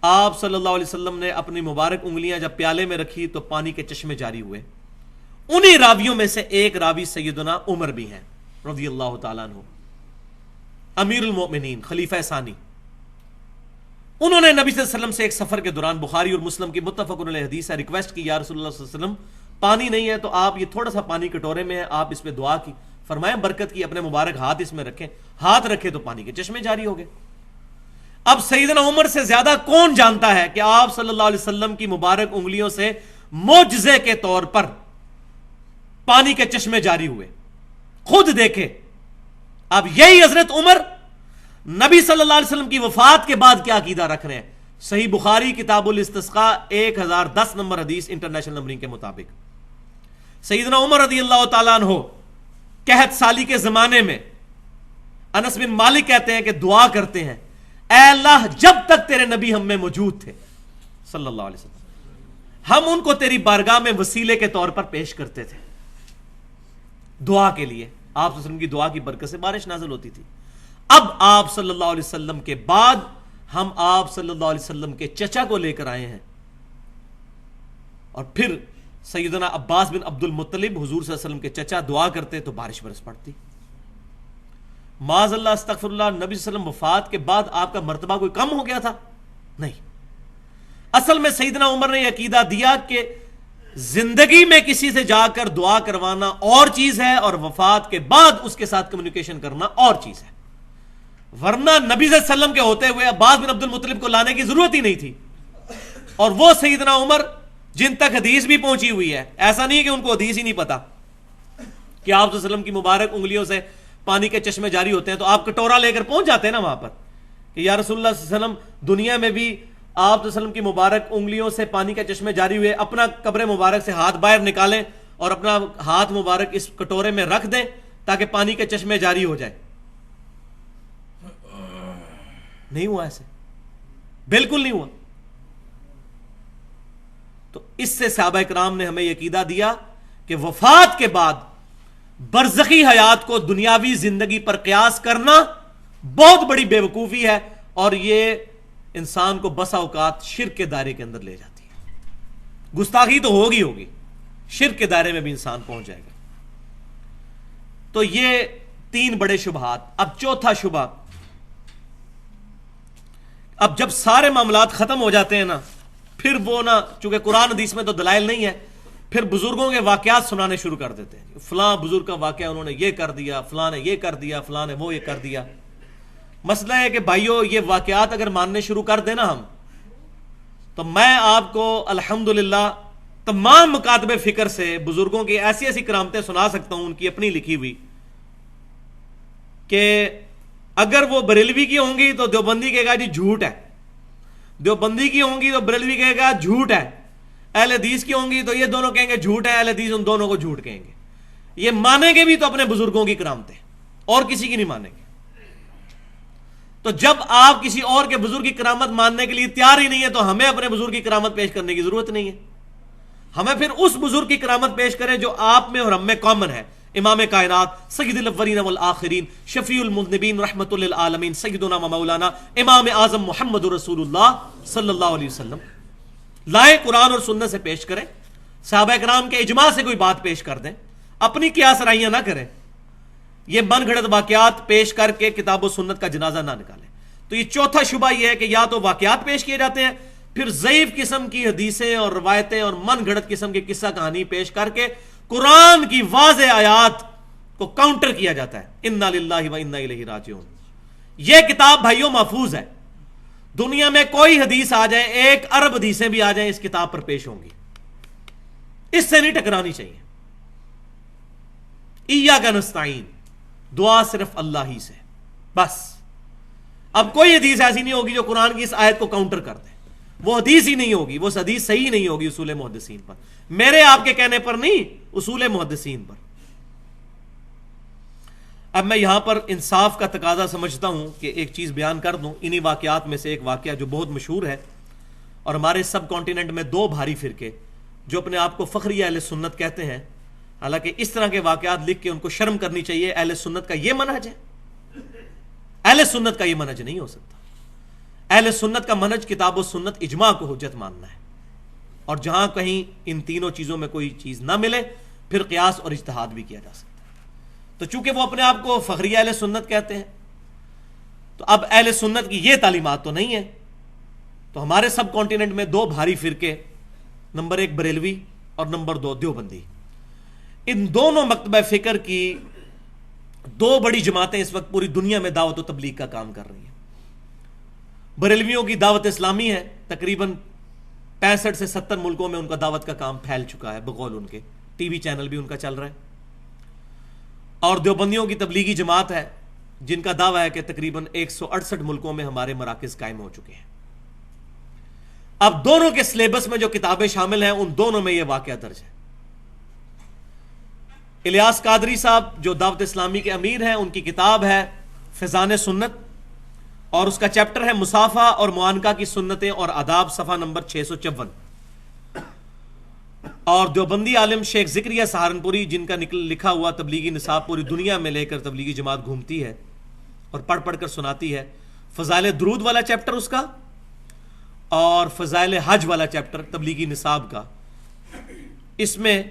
آپ صلی اللہ علیہ وسلم نے اپنی مبارک انگلیاں جب پیالے میں رکھی تو پانی کے چشمے جاری ہوئے. انہی راویوں میں سے ایک راوی سیدنا عمر بھی ہیں رضی اللہ تعالیٰ عنہ, امیر المؤمنین, خلیفہ ثانی. انہوں نے نبی صلی اللہ علیہ وسلم سے ایک سفر کے دوران, بخاری اور مسلم کی متفق علیہ حدیث ہے, ریکویسٹ کی یا رسول اللہ صلی اللہ علیہ وسلم پانی نہیں ہے تو آپ یہ تھوڑا سا پانی کٹورے میں ہے, آپ اس پہ دعا کی, فرمائیں برکت کی, اپنے مبارک ہاتھ اس میں رکھیں. ہاتھ رکھے تو پانی کے چشمے جاری ہو گئے. اب سیدنا عمر سے زیادہ کون جانتا ہے کہ آپ صلی اللہ علیہ وسلم کی مبارک انگلیوں سے معجزے کے طور پر پانی کے چشمے جاری ہوئے. خود دیکھے. اب یہی حضرت عمر نبی صلی اللہ علیہ وسلم کی وفات کے بعد کیا عقیدہ رکھ رہے ہیں. صحیح بخاری کتاب الاستسقاء 1010 نمبر حدیث انٹرنیشنل نمبرنگ کے مطابق, سیدنا عمر رضی اللہ تعالیٰ عنہ قحط سالی کے زمانے میں انس بن مالک کہتے ہیں کہ دعا کرتے ہیں, اے اللہ جب تک تیرے نبی ہم میں موجود تھے صلی اللہ علیہ وسلم, ہم ان کو تیری بارگاہ میں وسیلے کے طور پر پیش کرتے تھے دعا کے لیے. آپ صلی اللہ علیہ وسلم کی دعا کی برکت سے بارش نازل ہوتی تھی. اب آپ صلی اللہ علیہ وسلم کے بعد ہم آپ صلی اللہ علیہ وسلم کے چچا کو لے کر آئے ہیں, اور پھر سیدنا عباس بن عبد المطلب حضور صلی اللہ علیہ وسلم کے چچا دعا کرتے تو بارش برس پڑتی. معاذ اللہ استغفر اللہ, نبی صلی اللہ علیہ وسلم وفات کے بعد آپ کا مرتبہ کوئی کم ہو گیا تھا؟ نہیں. اصل میں سیدنا عمر نے یہ عقیدہ دیا کہ زندگی میں کسی سے جا کر دعا کروانا اور چیز ہے، اور وفات کے بعد اس کے ساتھ کمیونیکیشن کرنا اور چیز ہے. ورنہ نبی صلی اللہ علیہ وسلم کے ہوتے ہوئے عباس بن عبد المطلب کو لانے کی ضرورت ہی نہیں تھی. اور وہ سیدنا عمر جن تک حدیث بھی پہنچی ہوئی ہے، ایسا نہیں کہ ان کو حدیث ہی نہیں پتا کہ آپ صلی اللہ علیہ وسلم کی مبارک انگلیوں سے پانی کے چشمے جاری ہوتے ہیں، تو آپ کٹورا لے کر پہنچ جاتے ہیں نا وہاں پر کہ یا رسول اللہ صلی اللہ علیہ وسلم، دنیا میں بھی آپ صلی اللہ علیہ وسلم کی مبارک انگلیوں سے پانی کے چشمے جاری ہوئے، اپنا قبر مبارک سے ہاتھ باہر نکالیں اور اپنا ہاتھ مبارک اس کٹورے میں رکھ دیں تاکہ پانی کے چشمے جاری ہو جائے. نہیں ہوا ایسے، بالکل نہیں ہوا. تو اس سے صحابہ کرام نے ہمیں یہ عقیدہ دیا کہ وفات کے بعد برزخی حیات کو دنیاوی زندگی پر قیاس کرنا بہت بڑی بے وقوفی ہے، اور یہ انسان کو بسا اوقات شرک کے دائرے کے اندر لے جاتی ہے. گستاخی تو ہوگی، شرک کے دائرے میں بھی انسان پہنچ جائے گا. تو یہ 3 بڑے شبہات. اب چوتھا شبہ، اب جب سارے معاملات ختم ہو جاتے ہیں نا، پھر وہ نا، چونکہ قرآن حدیث میں تو دلائل نہیں ہے، پھر بزرگوں کے واقعات سنانے شروع کر دیتے ہیں. فلاں بزرگ کا واقعہ، انہوں نے یہ کر دیا، فلاں نے یہ کر دیا، فلاں نے وہ یہ کر دیا. مسئلہ ہے کہ بھائیو، یہ واقعات اگر ماننے شروع کر دیں نا ہم، تو میں آپ کو الحمدللہ تمام مکاتب فکر سے بزرگوں کی ایسی ایسی کرامتیں سنا سکتا ہوں، ان کی اپنی لکھی ہوئی، کہ اگر وہ بریلوی کی ہوں گی تو دیوبندی کہے گا جی جھوٹ ہے، دیوبندی کی ہوں گی تو بریلوی کہے گا جھوٹ ہے، اہل حدیث کی ہوں گی تو یہ دونوں کہیں گے جھوٹ ہے، اہل حدیث ان دونوں کو جھوٹ کہیں گے. یہ مانیں گے بھی تو اپنے بزرگوں کی کرامتیں، اور کسی کی نہیں مانیں گے. تو جب آپ کسی اور کے بزرگ کی کرامت ماننے کے لیے تیار ہی نہیں ہے، تو ہمیں اپنے بزرگ کی کرامت پیش کرنے کی ضرورت نہیں ہے. ہمیں پھر اس بزرگ کی کرامت پیش کریں جو آپ میں اور ہم میں کامن ہے. امام کائنات، سید الاولین والآخرین، شفیع المذنبین، رحمت للعالمین، سیدنا و مولانا امام اعظم محمد رسول اللہ صلی اللہ علیہ وسلم. لائیں قرآن اور سنت سے پیش کریں، صحابہ کرام کے اجماع سے کوئی بات پیش کر دیں، اپنی قیاس رائیاں نہ کریں. یہ من گھڑت واقعات پیش کر کے کتاب و سنت کا جنازہ نہ نکالیں. تو یہ چوتھا شبہ یہ ہے کہ یا تو واقعات پیش کیے جاتے ہیں، پھر ضعیف قسم کی حدیثیں اور روایتیں اور من گھڑت قسم کی قصہ کہانی پیش کر کے قرآن کی واضح آیات کو کاؤنٹر کیا جاتا ہے. انا للہ و انا الیہ راجعون. یہ کتاب بھائیوں محفوظ ہے. دنیا میں کوئی حدیث آ جائے، 1 ارب حدیثیں بھی آ جائیں، اس کتاب پر پیش ہوں گی. اس سے نہیں ٹکرانی چاہیے. ایاک نستعین، دعا صرف اللہ ہی سے، بس. اب کوئی حدیث ایسی نہیں ہوگی جو قرآن کی اس آیت کو کاؤنٹر کر دے. وہ حدیث ہی نہیں ہوگی، وہ حدیث صحیح نہیں ہوگی اصول محدثین پر، میرے آپ کے کہنے پر نہیں، اصول محدثین پر. اب میں یہاں پر انصاف کا تقاضا سمجھتا ہوں کہ ایک چیز بیان کر دوں. انہی واقعات میں سے ایک واقعہ جو بہت مشہور ہے، اور ہمارے سب کانٹیننٹ میں 2 بھاری فرقے جو اپنے آپ کو فخری اہل سنت کہتے ہیں، حالانکہ اس طرح کے واقعات لکھ کے ان کو شرم کرنی چاہیے. اہل سنت کا یہ منہج ہے؟ اہل سنت کا یہ منہج نہیں ہو سکتا. اہل سنت کا منہج کتاب و سنت اجماع کو حجت ماننا ہے، اور جہاں کہیں ان تینوں چیزوں میں کوئی چیز نہ ملے پھر قیاس اور اجتہاد بھی کیا جا سکتا ہے. تو چونکہ وہ اپنے آپ کو فخری اہل سنت کہتے ہیں، تو اب اہل سنت کی یہ تعلیمات تو نہیں ہے. تو ہمارے سب کانٹیننٹ میں 2 بھاری فرقے، نمبر 1 بریلوی اور نمبر 2 دیوبندی. ان دونوں مکتبہ فکر کی 2 بڑی جماعتیں اس وقت پوری دنیا میں دعوت و تبلیغ کا کام کر رہی ہیں. بریلویوں کی دعوت اسلامی ہے، تقریباً 65 سے 70 ملکوں میں ان کا دعوت کا کام پھیل چکا ہے، بقول ان کے ٹی وی چینل بھی ان کا چل رہا ہے. اور دیوبندیوں کی تبلیغی جماعت ہے جن کا دعویٰ ہے کہ تقریباً 168 ملکوں میں ہمارے مراکز قائم ہو چکے ہیں. اب دونوں کے سلیبس میں جو کتابیں شامل ہیں، ان دونوں میں یہ واقعہ درج ہے. الیاس قادری صاحب جو دعوت اسلامی کے امیر ہیں، ان کی کتاب ہے فیضان سنت، اور اس کا چیپٹر ہے مصافحہ اور معانقہ کی سنتیں اور آداب، صفحہ نمبر 654. اور دیوبندی عالم شیخ ذکریہ سہارنپوری جن کا لکھا ہوا تبلیغی نصاب پوری دنیا میں لے کر تبلیغی جماعت گھومتی ہے اور پڑھ پڑھ کر سناتی ہے، فضائل درود والا چیپٹر اس کا، اور فضائل حج والا چیپٹر تبلیغی نصاب کا. اس میں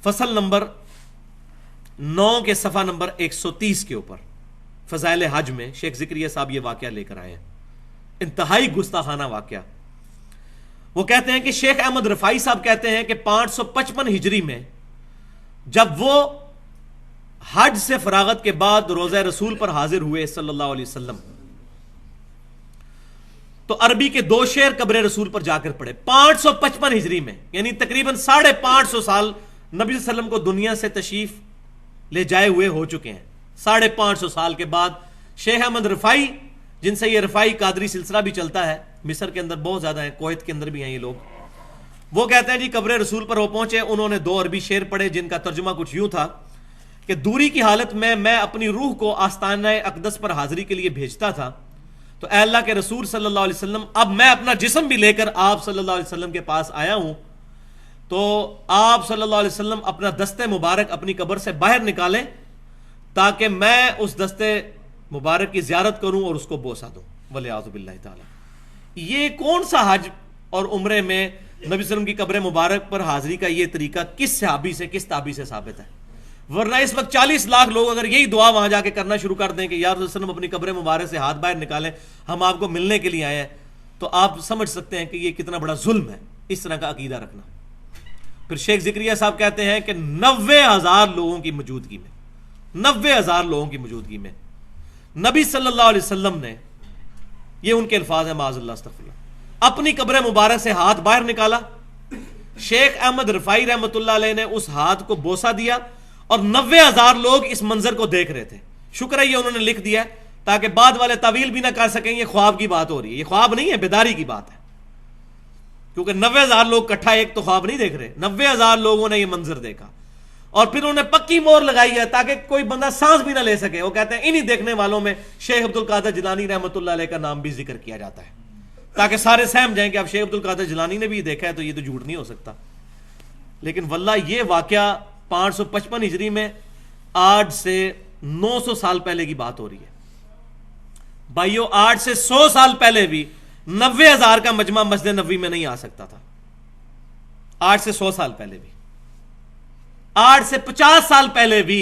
فصل نمبر 9 کے صفحہ نمبر 130 کے اوپر فضائل حج میں شیخ ذکریہ صاحب یہ واقعہ لے کر آئے ہیں. انتہائی گستاخانہ واقعہ. وہ کہتے ہیں کہ شیخ احمد رفائی صاحب کہتے ہیں کہ 555 ہجری میں جب وہ حج سے فراغت کے بعد روضہ رسول پر حاضر ہوئے صلی اللہ علیہ وسلم، تو عربی کے 2 شعر قبر رسول پر جا کر پڑھے 555 ہجری میں، یعنی تقریباً 550 سال نبی صلی اللہ علیہ وسلم کو دنیا سے تشریف لے جائے ہوئے ہو چکے ہیں۔ 550 سال کے بعد شیخ احمد رفائی، جن سے یہ رفائی قادری سلسلہ بھی چلتا ہے، مصر کے اندر بہت زیادہ ہیں، کویت کے اندر بھی ہیں یہ لوگ، وہ کہتے ہیں جی قبر رسول پر وہ پہنچے، انہوں نے 2 عربی شعر پڑھے جن کا ترجمہ کچھ یوں تھا کہ دوری کی حالت میں اپنی روح کو آستانہ اقدس پر حاضری کے لیے بھیجتا تھا، تو اے اللہ کے رسول صلی اللہ علیہ وسلم، اب میں اپنا جسم بھی لے کر آپ صلی اللہ علیہ وسلم کے پاس آیا ہوں، تو آپ صلی اللہ علیہ وسلم اپنا دست مبارک اپنی قبر سے باہر نکالیں تاکہ میں اس دست مبارک کی زیارت کروں اور اس کو بوسہ دوں، ولیعوذ باللہ تعالی۔ یہ کون سا حج اور عمرے میں نبی صلی اللہ علیہ وسلم کی قبر مبارک پر حاضری کا یہ طریقہ کس صحابی سے، کس تابعی سے ثابت ہے؟ ورنہ اس وقت 40 لاکھ لوگ اگر یہی دعا وہاں جا کے کرنا شروع کر دیں کہ یا رسول اللہ علیہ وسلم اپنی قبر مبارک سے ہاتھ باہر نکالیں، ہم آپ کو ملنے کے لیے آئے ہیں، تو آپ سمجھ سکتے ہیں کہ یہ کتنا بڑا ظلم ہے اس طرح کا عقیدہ رکھنا۔ پھر شیخ ذکریہ صاحب کہتے ہیں کہ 90,000 لوگوں کی موجودگی میں، 90,000 لوگوں کی موجودگی میں نبی صلی اللہ علیہ وسلم نے، یہ ان کے الفاظ ہیں معاذ اللہ استغفر اللہ، اپنی قبر مبارک سے ہاتھ باہر نکالا، شیخ احمد رفائی رحمۃ اللہ علیہ نے اس ہاتھ کو بوسہ دیا، اور 90,000 لوگ اس منظر کو دیکھ رہے تھے۔ شکر ہے یہ انہوں نے لکھ دیا تاکہ بعد والے تعویل بھی نہ کر سکیں یہ خواب کی بات ہو رہی ہے، یہ خواب نہیں ہے، بیداری کی بات ہے، کیونکہ 90,000 لوگ اکٹھا ایک تو خواب نہیں دیکھ رہے، 90,000 لوگوں نے یہ منظر دیکھا، اور پھر انہوں نے پکی مور لگائی ہے تاکہ کوئی بندہ سانس بھی نہ لے سکے۔ وہ کہتے ہیں انہی دیکھنے والوں میں شیخ عبد القادر جیلانی رحمۃ اللہ علیہ کا نام بھی ذکر کیا جاتا ہے تاکہ سارے سہم جائیں کہ اب شیخ عبد القادر جیلانی نے بھی یہ دیکھا ہے تو یہ تو جھوٹ نہیں ہو سکتا۔ لیکن واللہ یہ واقعہ 555 ہجری میں آج سے 900 سال پہلے کی بات ہو رہی ہے بھائیو۔ آج سے 100 سال پہلے بھی 90,000 کا مجمع مسجد نبوی میں نہیں آ سکتا تھا، آج سے 100 سال پہلے بھی، آج سے 50 سال پہلے بھی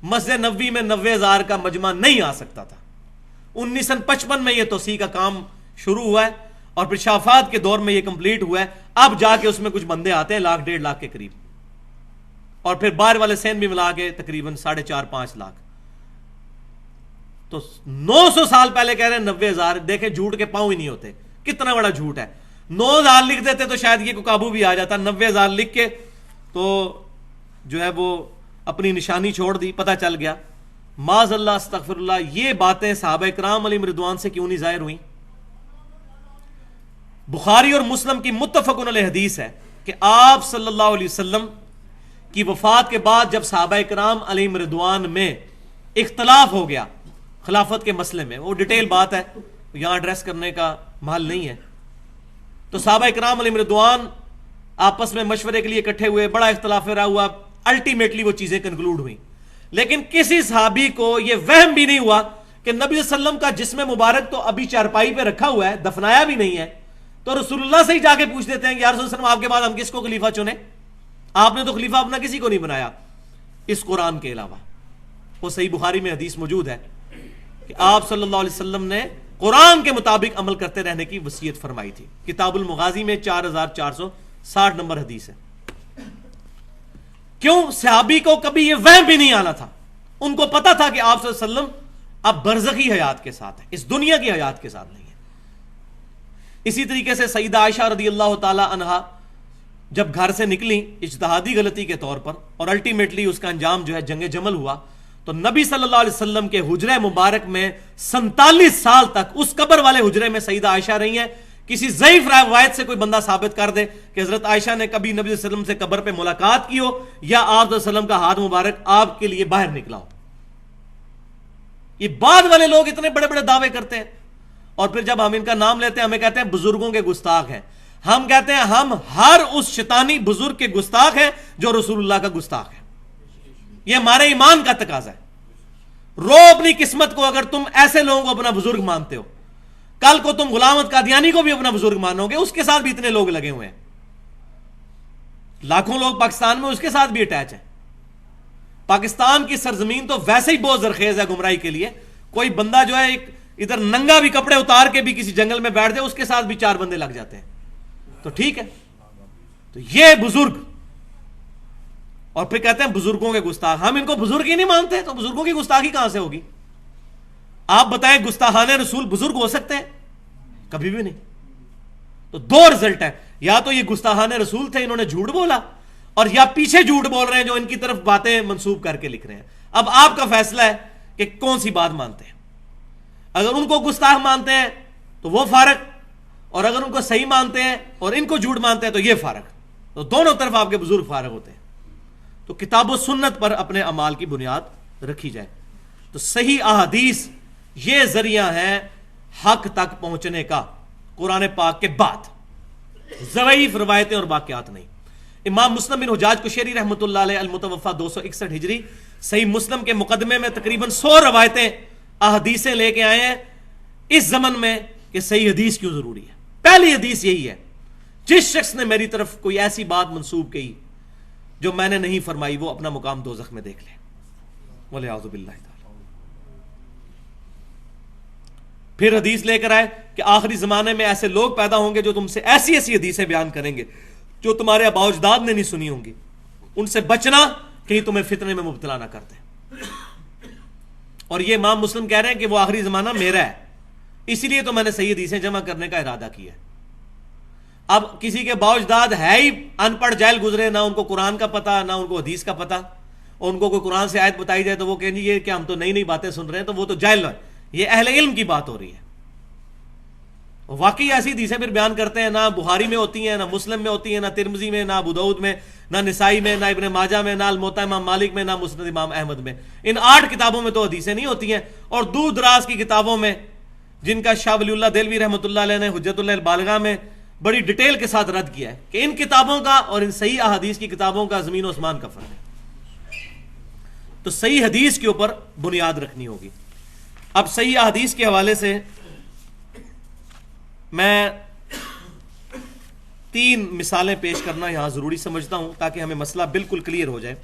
مسجد نبوی میں 90,000 کا مجمع نہیں آ سکتا تھا۔ 1955 میں یہ توسیع کا کام شروع ہوا ہے اور پھر شافات کے دور میں یہ کمپلیٹ ہوا ہے، اب جا کے اس میں کچھ بندے آتے ہیں 1,00,000 1.5 لاکھ کے قریب، اور پھر باہر والے سین بھی ملا کے تقریباً 4.5-5 لاکھ۔ تو 900 سال پہلے کہہ رہے ہیں 90,000، دیکھیں جھوٹ کے پاؤں ہی نہیں ہوتے، کتنا بڑا جھوٹ ہے۔ 9,000 لکھ دیتے تو شاید یہ کو قابو بھی آ جاتا، 90,000 لکھ کے تو جو ہے وہ اپنی نشانی چھوڑ دی، پتہ چل گیا۔ معاذ اللہ استغفر اللہ، یہ باتیں صحابہ کرام علیہم رضوان سے کیوں نہیں ظاہر ہوئیں؟ بخاری اور مسلم کی متفق علیہ حدیث ہے کہ آپ صلی اللہ علیہ وسلم کی وفات کے بعد جب صحابہ کرام علیہم رضوان میں اختلاف ہو گیا خلافت کے مسئلے میں، وہ ڈیٹیل بات ہے، یہاں ایڈریس کرنے کا محل نہیں ہے، تو صحابہ کرام علیہم رضوان آپس میں مشورے کے لیے اکٹھے ہوئے، بڑا اختلاف رہا ہوا، الٹیمیٹلی وہ چیزیں کنکلوڈ ہوئیں، لیکن کسی صحابی کو یہ وہم بھی نہیں ہوا کہ نبی صلی اللہ علیہ وسلم کا جسم مبارک تو ابھی چارپائی پہ رکھا ہوا ہے، دفنایا بھی نہیں ہے، تو رسول اللہ سے ہی جا کے پوچھ دیتے ہیں کہ یا رسول اللہ صلی اللہ علیہ وسلم آپ کے بعد ہم کس کو خلیفہ چنیں؟ آپ نے تو خلیفہ اپنا کسی کو نہیں بنایا اس قرآن کے علاوہ۔ وہ صحیح بخاری میں حدیث موجود ہے کہ آپ صلی اللہ علیہ وسلم نے قرآن کے مطابق عمل کرتے رہنے کی وصیت فرمائی تھی، کتاب المغازی میں 4460 نمبر حدیث ہے۔ کیوں؟ صحابی کو کبھی یہ وہم بھی نہیں آنا تھا، ان کو پتا تھا کہ آپ صلی اللہ علیہ وسلم اب برزخی حیات کے ساتھ ہے، اس دنیا کی حیات کے ساتھ نہیں ہے۔ اسی طریقے سے سیدہ عائشہ رضی اللہ تعالی عنہا جب گھر سے نکلی اجتہادی غلطی کے طور پر، اور الٹیمیٹلی اس کا انجام جو ہے جنگ جمل ہوا، تو نبی صلی اللہ علیہ وسلم کے حجرے مبارک میں 47 سال تک اس قبر والے حجرے میں سیدہ عائشہ رہی ہیں۔ کسی ضعیف روایت سے کوئی بندہ ثابت کر دے کہ حضرت عائشہ نے کبھی نبی صلی اللہ علیہ وسلم سے قبر پہ ملاقات کی ہو یا آپ صلی اللہ علیہ وسلم کا ہاتھ مبارک آپ کے لیے باہر نکلا ہو۔ یہ بعد والے لوگ اتنے بڑے بڑے دعوے کرتے ہیں، اور پھر جب ہم ان کا نام لیتے ہیں ہمیں کہتے ہیں بزرگوں کے گستاخ ہیں۔ ہم کہتے ہیں ہم ہر اس شیطانی بزرگ کے گستاخ ہیں جو رسول اللہ کا گستاخ ہے۔ یہ ہمارے ایمان کا تقاضا ہے۔ رو اپنی قسمت کو اگر تم ایسے لوگوں کو اپنا بزرگ مانتے ہو، کل کو تم غلام احمد قادیانی کو بھی اپنا بزرگ مانو گے، اس کے ساتھ بھی اتنے لوگ لگے ہوئے ہیں، لاکھوں لوگ پاکستان میں اس کے ساتھ بھی اٹیچ ہیں۔ پاکستان کی سرزمین تو ویسے ہی بہت زرخیز ہے گمراہی کے لیے، کوئی بندہ جو ہے ایک ادھر ننگا بھی کپڑے اتار کے بھی کسی جنگل میں بیٹھ جائے اس کے ساتھ بھی 4 بندے لگ جاتے ہیں۔ تو ٹھیک ہے. تو یہ بزرگ، اور پھر کہتے ہیں بزرگوں کے گستاخ. ہم ان کو بزرگ ہی نہیں مانتے تو بزرگوں کی گستاخی کہاں سے ہوگی؟ آپ بتائیں گستاخان رسول بزرگ ہو سکتے ہیں؟ کبھی بھی نہیں. تو دو رزلٹ ہے، یا تو یہ گستاخان رسول تھے، انہوں نے جھوٹ بولا، اور یا پیچھے جھوٹ بول رہے ہیں جو ان کی طرف باتیں منسوب کر کے لکھ رہے ہیں. اب آپ کا فیصلہ ہے کہ کون سی بات مانتے ہیں. اگر ان کو گستاخ مانتے ہیں تو وہ فارغ، اور اگر ان کو صحیح مانتے ہیں اور ان کو جھوٹ مانتے ہیں تو یہ فارغ. تو دونوں طرف آپ کے بزرگ فارغ ہوتے ہیں. تو کتاب و سنت پر اپنے اعمال کی بنیاد رکھی جائے. تو صحیح احادیث یہ ذریعہ ہے حق تک پہنچنے کا، قرآن پاک کے بعد. ضعیف روایتیں اور واقعات نہیں. امام مسلم بن حجاج قشیری رحمۃ اللہ علیہ المتوفی 261 ہجری صحیح مسلم کے مقدمے میں تقریباً 100 روایتیں احادیثیں لے کے آئے ہیں اس زمن میں کہ صحیح حدیث کیوں ضروری ہے. پہلی حدیث یہی ہے، جس شخص نے میری طرف کوئی ایسی بات منسوب کی جو میں نے نہیں فرمائی وہ اپنا مقام دوزخ میں دیکھ لے. وَلِعَوْذُ بِاللَّهِ تعالی. پھر حدیث لے کر آئے کہ آخری زمانے میں ایسے لوگ پیدا ہوں گے جو تم سے ایسی ایسی حدیثیں بیان کریں گے جو تمہارے آباء و اجداد نے نہیں سنی ہوں گی. ان سے بچنا کہیں تمہیں فتنے میں مبتلا نہ کر دیں. اور یہ امام مسلم کہہ رہے ہیں کہ وہ آخری زمانہ میرا ہے، اسی لیے تو میں نے صحیح حدیثیں جمع کرنے کا ارادہ کیا. اب کسی کے آباء و اجداد ہے ہی ان پڑھ جاہل گزرے، نہ ان کو قرآن کا پتہ نہ ان کو حدیث کا پتہ، اور ان کو کوئی قرآن سے آیت بتائی جائے تو وہ کہیں گے یہ کہ ہم تو نئی نئی باتیں سن رہے ہیں، تو وہ تو جاہل ہے. یہ اہل علم کی بات ہو رہی ہے. واقعی ایسی حدیثیں پھر بیان کرتے ہیں، نہ بخاری میں ہوتی ہیں، نہ مسلم میں ہوتی ہیں، نہ ترمذی میں، نہ ابو داؤد میں، نہ نسائی میں، نہ ابن ماجہ میں، نہ الموطا امام مالک میں، نہ مسند امام احمد میں. ان 8 کتابوں میں تو حدیثیں نہیں ہوتی ہیں. اور دور دراز کی کتابوں میں جن کا شاہ ولی اللہ دہلوی رحمۃ اللہ علیہ نے حجت اللہ البالغہ میں بڑی ڈیٹیل کے ساتھ رد کیا ہے کہ ان کتابوں کا اور ان صحیح احادیث کی کتابوں کا زمین و آسمان کا فرق ہے. تو صحیح حدیث کے اوپر بنیاد رکھنی ہوگی. اب صحیح احادیث کے حوالے سے میں 3 مثالیں پیش کرنا یہاں ضروری سمجھتا ہوں تاکہ ہمیں مسئلہ بالکل کلیئر ہو جائے.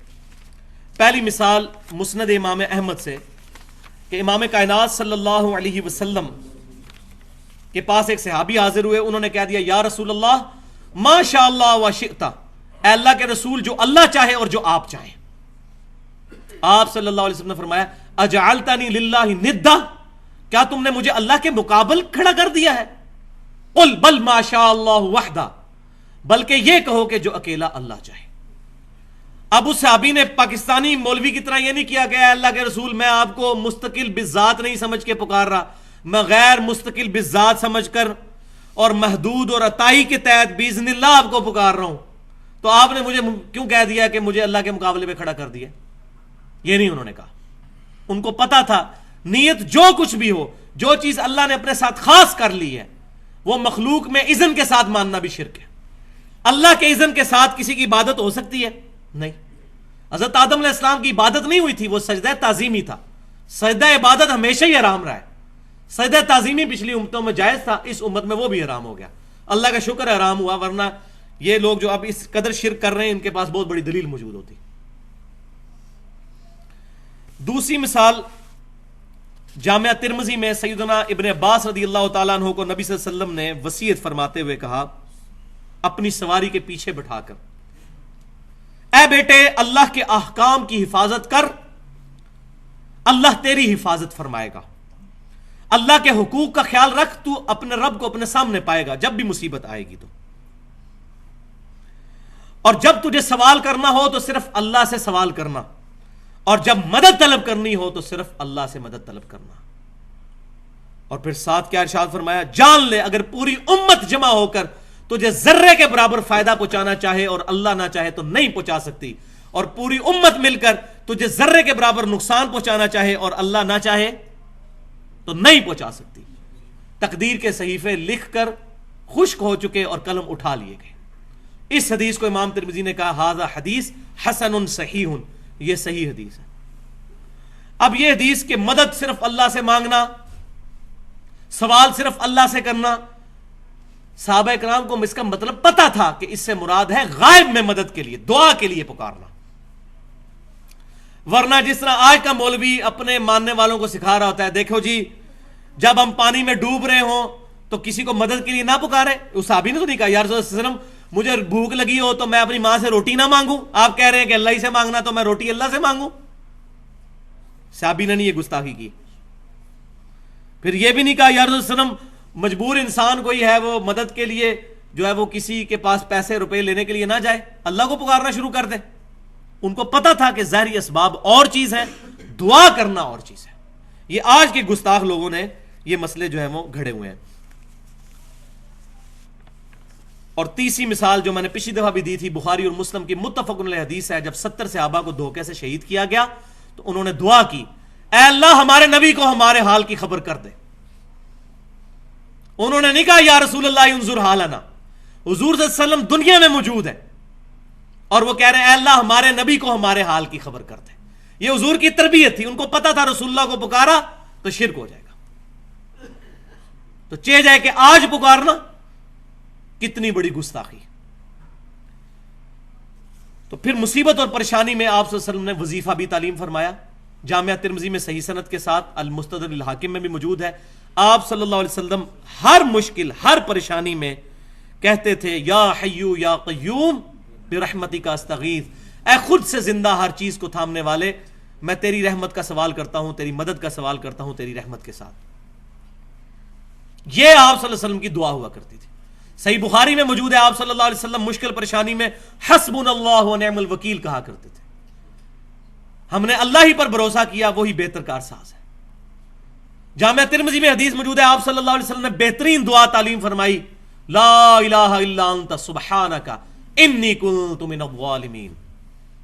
پہلی مثال مسند امام احمد سے کہ امام کائنات صلی اللہ علیہ وسلم کے پاس ایک صحابی حاضر ہوئے. انہوں نے کہہ دیا یا رسول اللہ ما شاء اللہ و شئت، اے اللہ کے رسول جو اللہ چاہے اور جو آپ چاہیں. آپ صلی اللہ علیہ وسلم نے فرمایا اجعلتنی للہ ندا، کیا تم نے مجھے اللہ کے مقابل کھڑا کر دیا ہے؟ قل بل ما شاء اللہ وحدہ، بلکہ یہ کہو کہ جو اکیلا اللہ چاہے. اب اس صحابی نے پاکستانی مولوی کی طرح یہ نہیں کیا کہ اے اللہ کے رسول میں آپ کو مستقل بالذات نہیں سمجھ کے پکار رہا، میں غیر مستقل بالذات سمجھ کر اور محدود اور عطائی کے تحت باذن اللہ آپ کو پکار رہا ہوں، تو آپ نے مجھے کیوں کہہ دیا کہ مجھے اللہ کے مقابلے پہ کھڑا کر دیا؟ یہ نہیں انہوں نے کہا. ان کو پتا تھا نیت جو کچھ بھی ہو، جو چیز اللہ نے اپنے ساتھ خاص کر لی ہے وہ مخلوق میں اذن کے ساتھ ماننا بھی شرک ہے. اللہ کے اذن کے ساتھ کسی کی عبادت ہو سکتی ہے؟ نہیں. حضرت آدم علیہ السلام کی عبادت نہیں ہوئی تھی، وہ سجدہ تعظیمی تھا. سجدہ عبادت ہمیشہ ہی حرام رہا ہے. سجدہ تعظیمی پچھلی امتوں میں جائز تھا، اس امت میں وہ بھی حرام ہو گیا. اللہ کا شکر ہے حرام ہوا، ورنہ یہ لوگ جو اب اس قدر شرک کر رہے ہیں ان کے پاس بہت بڑی دلیل موجود ہوتی. دوسری مثال جامعہ ترمذی میں سیدنا ابن عباس رضی اللہ تعالیٰ عنہ کو نبی صلی اللہ علیہ وسلم نے وصیت فرماتے ہوئے کہا اپنی سواری کے پیچھے بٹھا کر، اے بیٹے اللہ کے احکام کی حفاظت کر، اللہ تیری حفاظت فرمائے گا. اللہ کے حقوق کا خیال رکھ، تو اپنے رب کو اپنے سامنے پائے گا جب بھی مصیبت آئے گی تو. اور جب تجھے سوال کرنا ہو تو صرف اللہ سے سوال کرنا، اور جب مدد طلب کرنی ہو تو صرف اللہ سے مدد طلب کرنا. اور پھر ساتھ کیا ارشاد فرمایا، جان لے اگر پوری امت جمع ہو کر تجھے ذرے کے برابر فائدہ پہنچانا چاہے اور اللہ نہ چاہے تو نہیں پہنچا سکتی، اور پوری امت مل کر تجھے ذرے کے برابر نقصان پہنچانا چاہے اور اللہ نہ چاہے تو نہیں پہنچا سکتی. تقدیر کے صحیفے لکھ کر خشک ہو چکے اور قلم اٹھا لیے گئے. اس حدیث کو امام ترمذی نے کہا ھذا حدیث حسن صحیح، یہ صحیح حدیث ہے. اب یہ حدیث کہ مدد صرف اللہ سے مانگنا، سوال صرف اللہ سے کرنا، صحابہ کرام کو اس کا مطلب پتا تھا کہ اس سے مراد ہے غائب میں مدد کے لیے، دعا کے لیے پکارنا. ورنہ جس طرح آج کا مولوی اپنے ماننے والوں کو سکھا رہا ہوتا ہے، دیکھو جی جب ہم پانی میں ڈوب رہے ہوں تو کسی کو مدد کے لیے نہ پکارے. اس صحابی نے تو نہیں کہا یا رسول اللہ صلی اللہ علیہ وسلم مجھے بھوک لگی ہو تو میں اپنی ماں سے روٹی نہ مانگوں, آپ کہہ رہے ہیں کہ اللہ ہی سے مانگنا تو میں روٹی اللہ سے مانگوں. صحابی نے نہیں یہ گستاخی کی. پھر یہ بھی نہیں کہا یا رسول اللہ صلی اللہ علیہ وسلم مجبور انسان کوئی ہے وہ مدد کے لیے جو ہے وہ کسی کے پاس پیسے روپے لینے کے لیے نہ جائے, اللہ کو پکارنا شروع کر دے. ان کو پتا تھا کہ ظاہری اسباب اور چیز ہے, دعا کرنا اور چیز ہے. یہ آج کے گستاخ لوگوں نے یہ مسئلے جو ہیں وہ گھڑے ہوئے ہیں. اور تیسری مثال جو میں نے پچھلی دفعہ بھی دی تھی, بخاری اور مسلم کی متفق علیہ حدیث ہے, جب 70 صحابہ کو دھوکے سے شہید کیا گیا تو انہوں نے دعا کی, اے اللہ ہمارے نبی کو ہمارے حال کی خبر کر دے. انہوں نے نہیں کہا یا رسول اللہ انظر حالنا, حضور صلی اللہ علیہ وسلم دنیا میں موجود ہے اور وہ کہہ رہے ہیں اے اللہ ہمارے نبی کو ہمارے حال کی خبر کر دے. یہ حضور کی تربیت تھی, ان کو پتا تھا رسول اللہ کو پکارا تو شرک ہو جائے گا. تو چاہے جائے کہ آج پکارنا کتنی بڑی گستاخی. تو پھر مصیبت اور پریشانی میں آپ صلی اللہ علیہ وسلم نے وظیفہ بھی تعلیم فرمایا. جامعہ ترمذی میں صحیح سند کے ساتھ, المستدرک الحاکم میں بھی موجود ہے. آپ صلی اللہ علیہ وسلم ہر مشکل, ہر پریشانی میں کہتے تھے یا حیو یا قیوم برحمتک استغیث, اے خود سے زندہ ہر چیز کو تھامنے والے, میں تیری رحمت کا سوال کرتا ہوں, تیری مدد کا سوال کرتا ہوں تیری رحمت کے ساتھ. یہ آپ صلی اللہ علیہ وسلم کی دعا ہوا کرتی تھی. صحیح بخاری میں موجود ہے, آپ صلی اللہ علیہ وسلم مشکل پریشانی میں حسبنا اللہ و نعم الوکیل کہا کرتے تھے. ہم نے اللہ ہی پر بھروسہ کیا, وہی بہتر کارساز ہے. جامعہ ترمذی میں حدیث موجود ہے, آپ صلی اللہ علیہ وسلم نے بہترین دعا تعلیم فرمائی, لا الہ الا انت سبحانک انی کنت من الظالمین.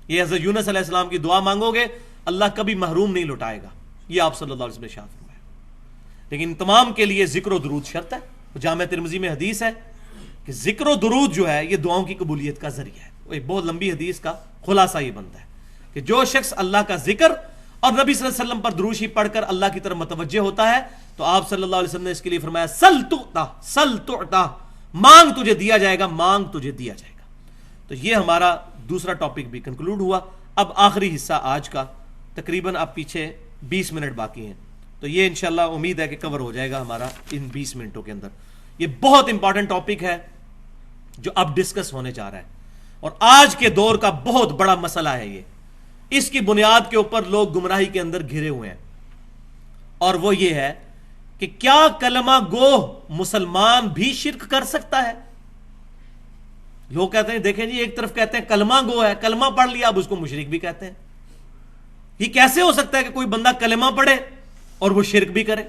یہ حضرت یونس علیہ السلام کی دعا مانگو گے اللہ کبھی محروم نہیں لوٹائے گا. یہ آپ صلی اللہ علیہ وسلم نے ارشاد فرمایا. لیکن تمام کے لیے ذکر و درود شرط ہے. جامعہ ترمذی میں حدیث ہے کہ ذکر و درود جو ہے یہ دعاؤں کی قبولیت کا ذریعہ ہے. ایک بہت لمبی حدیث کا خلاصہ یہ بنتا ہے کہ جو شخص اللہ کا ذکر اور نبی صلی اللہ علیہ وسلم پر درود شریف پڑھ کر اللہ کی طرف متوجہ ہوتا ہے تو آپ صلی اللہ علیہ وسلم نے اس کے لیے فرمایا سل تعطا, سل تعطا, مانگ تجھے دیا جائے گا, مانگ تجھے دیا جائے گا. تو یہ ہمارا دوسرا ٹاپک بھی کنکلوڈ ہوا. اب آخری حصہ آج کا, تقریباً اب پیچھے 20 منٹ باقی ہیں, تو یہ انشاءاللہ امید ہے کہ کور ہو جائے گا ہمارا ان 20 منٹوں کے اندر. یہ بہت امپورٹنٹ ٹاپک ہے جو اب ڈسکس ہونے جا رہا ہے, اور آج کے دور کا بہت بڑا مسئلہ ہے یہ. اس کی بنیاد کے اوپر لوگ گمراہی کے اندر گھرے ہوئے ہیں, اور وہ یہ ہے کہ کیا کلمہ گو مسلمان بھی شرک کر سکتا ہے؟ لوگ کہتے ہیں دیکھیں جی, ایک طرف کہتے ہیں کلمہ گو ہے, کلمہ پڑھ لیا, اب اس کو مشرک بھی کہتے ہیں. یہ کیسے ہو سکتا ہے کہ کوئی بندہ کلمہ پڑھے اور وہ شرک بھی کرے؟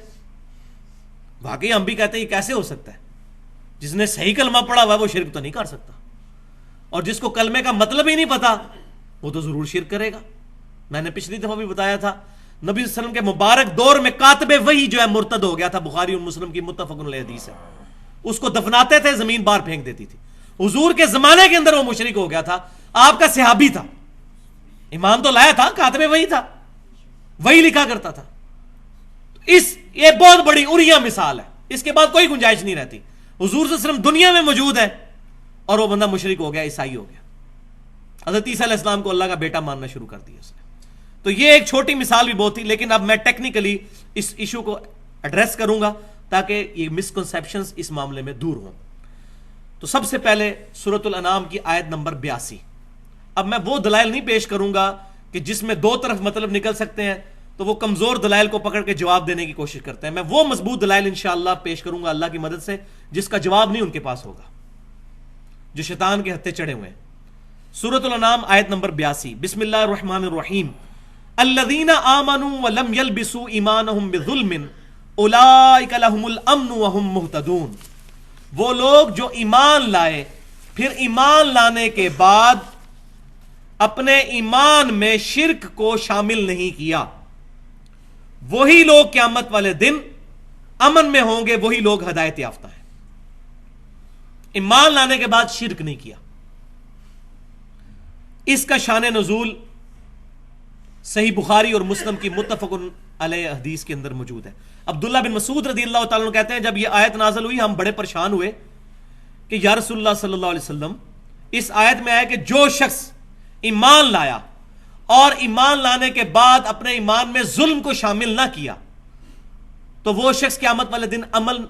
واقعی ہم بھی کہتے ہیں یہ کیسے ہو سکتا ہے؟ جس نے صحیح کلمہ پڑھا ہوا ہے وہ شرک تو نہیں کر سکتا, اور جس کو کلمے کا مطلب ہی نہیں پتا وہ تو ضرور شرک کرے گا. میں نے پچھلی دفعہ بھی بتایا تھا, نبی صلی اللہ علیہ وسلم کے مبارک دور میں کاتب وحی جو ہے مرتد ہو گیا تھا. بخاری اور مسلم کی متفق علیہ حدیث ہے. اس کو دفناتے تھے, زمین باہر پھینک دیتی تھی. حضور کے زمانے کے اندر وہ مشرک ہو گیا تھا, آپ کا صحابی تھا, ایمان تو لایا تھا, کاتب وحی تھا, وہی لکھا کرتا تھا. یہ بہت بڑی اریہ مثال ہے, اس کے بعد کوئی گنجائش نہیں رہتی. حضور صلی اللہ علیہ وسلم دنیا میں موجود ہے اور وہ بندہ مشرک ہو گیا, عیسائی ہو گیا. حضرت عیسیٰ علیہ السلام کو اللہ کا بیٹا ماننا شروع کر دیا اس نے. تو یہ ایک چھوٹی مثال بھی بہت تھی, لیکن اب میں ٹیکنیکلی اس ایشو کو ایڈریس کروں گا تاکہ یہ مسکنسیپشنز اس معاملے میں دور ہوں. تو سب سے پہلے سورۃ الانعام کی آیت نمبر 82. اب میں وہ دلائل نہیں پیش کروں گا کہ جس میں دو طرف مطلب نکل سکتے ہیں, تو وہ کمزور دلائل کو پکڑ کے جواب دینے کی کوشش کرتے ہیں. میں وہ مضبوط دلائل انشاءاللہ پیش کروں گا اللہ کی مدد سے جس کا جواب نہیں ان کے پاس ہوگا, جو شیطان کے ہتھے چڑھے ہوئے ہیں. سورۃ الانعام آیت نمبر 82. بسم اللہ الرحمن الرحیم. الذین آمنوا ولم یلبسوا ایمانہم بظلم اولئک لہم الامن وہم مہتدون. وہ لوگ جو ایمان لائے پھر ایمان لانے کے بعد اپنے ایمان میں شرک کو شامل نہیں کیا, وہی لوگ قیامت والے دن امن میں ہوں گے, وہی لوگ ہدایت یافتہ ہیں. ایمان لانے کے بعد شرک نہیں کیا. اس کا شان نزول صحیح بخاری اور مسلم کی متفق علیہ حدیث کے اندر موجود ہے. عبداللہ بن مسعود رضی اللہ تعالیٰ عنہ کہتے ہیں جب یہ آیت نازل ہوئی ہم بڑے پریشان ہوئے کہ یا رسول اللہ صلی اللہ علیہ وسلم, اس آیت میں آیا کہ جو شخص ایمان لایا اور ایمان لانے کے بعد اپنے ایمان میں ظلم کو شامل نہ کیا تو وہ شخص قیامت والے دن امن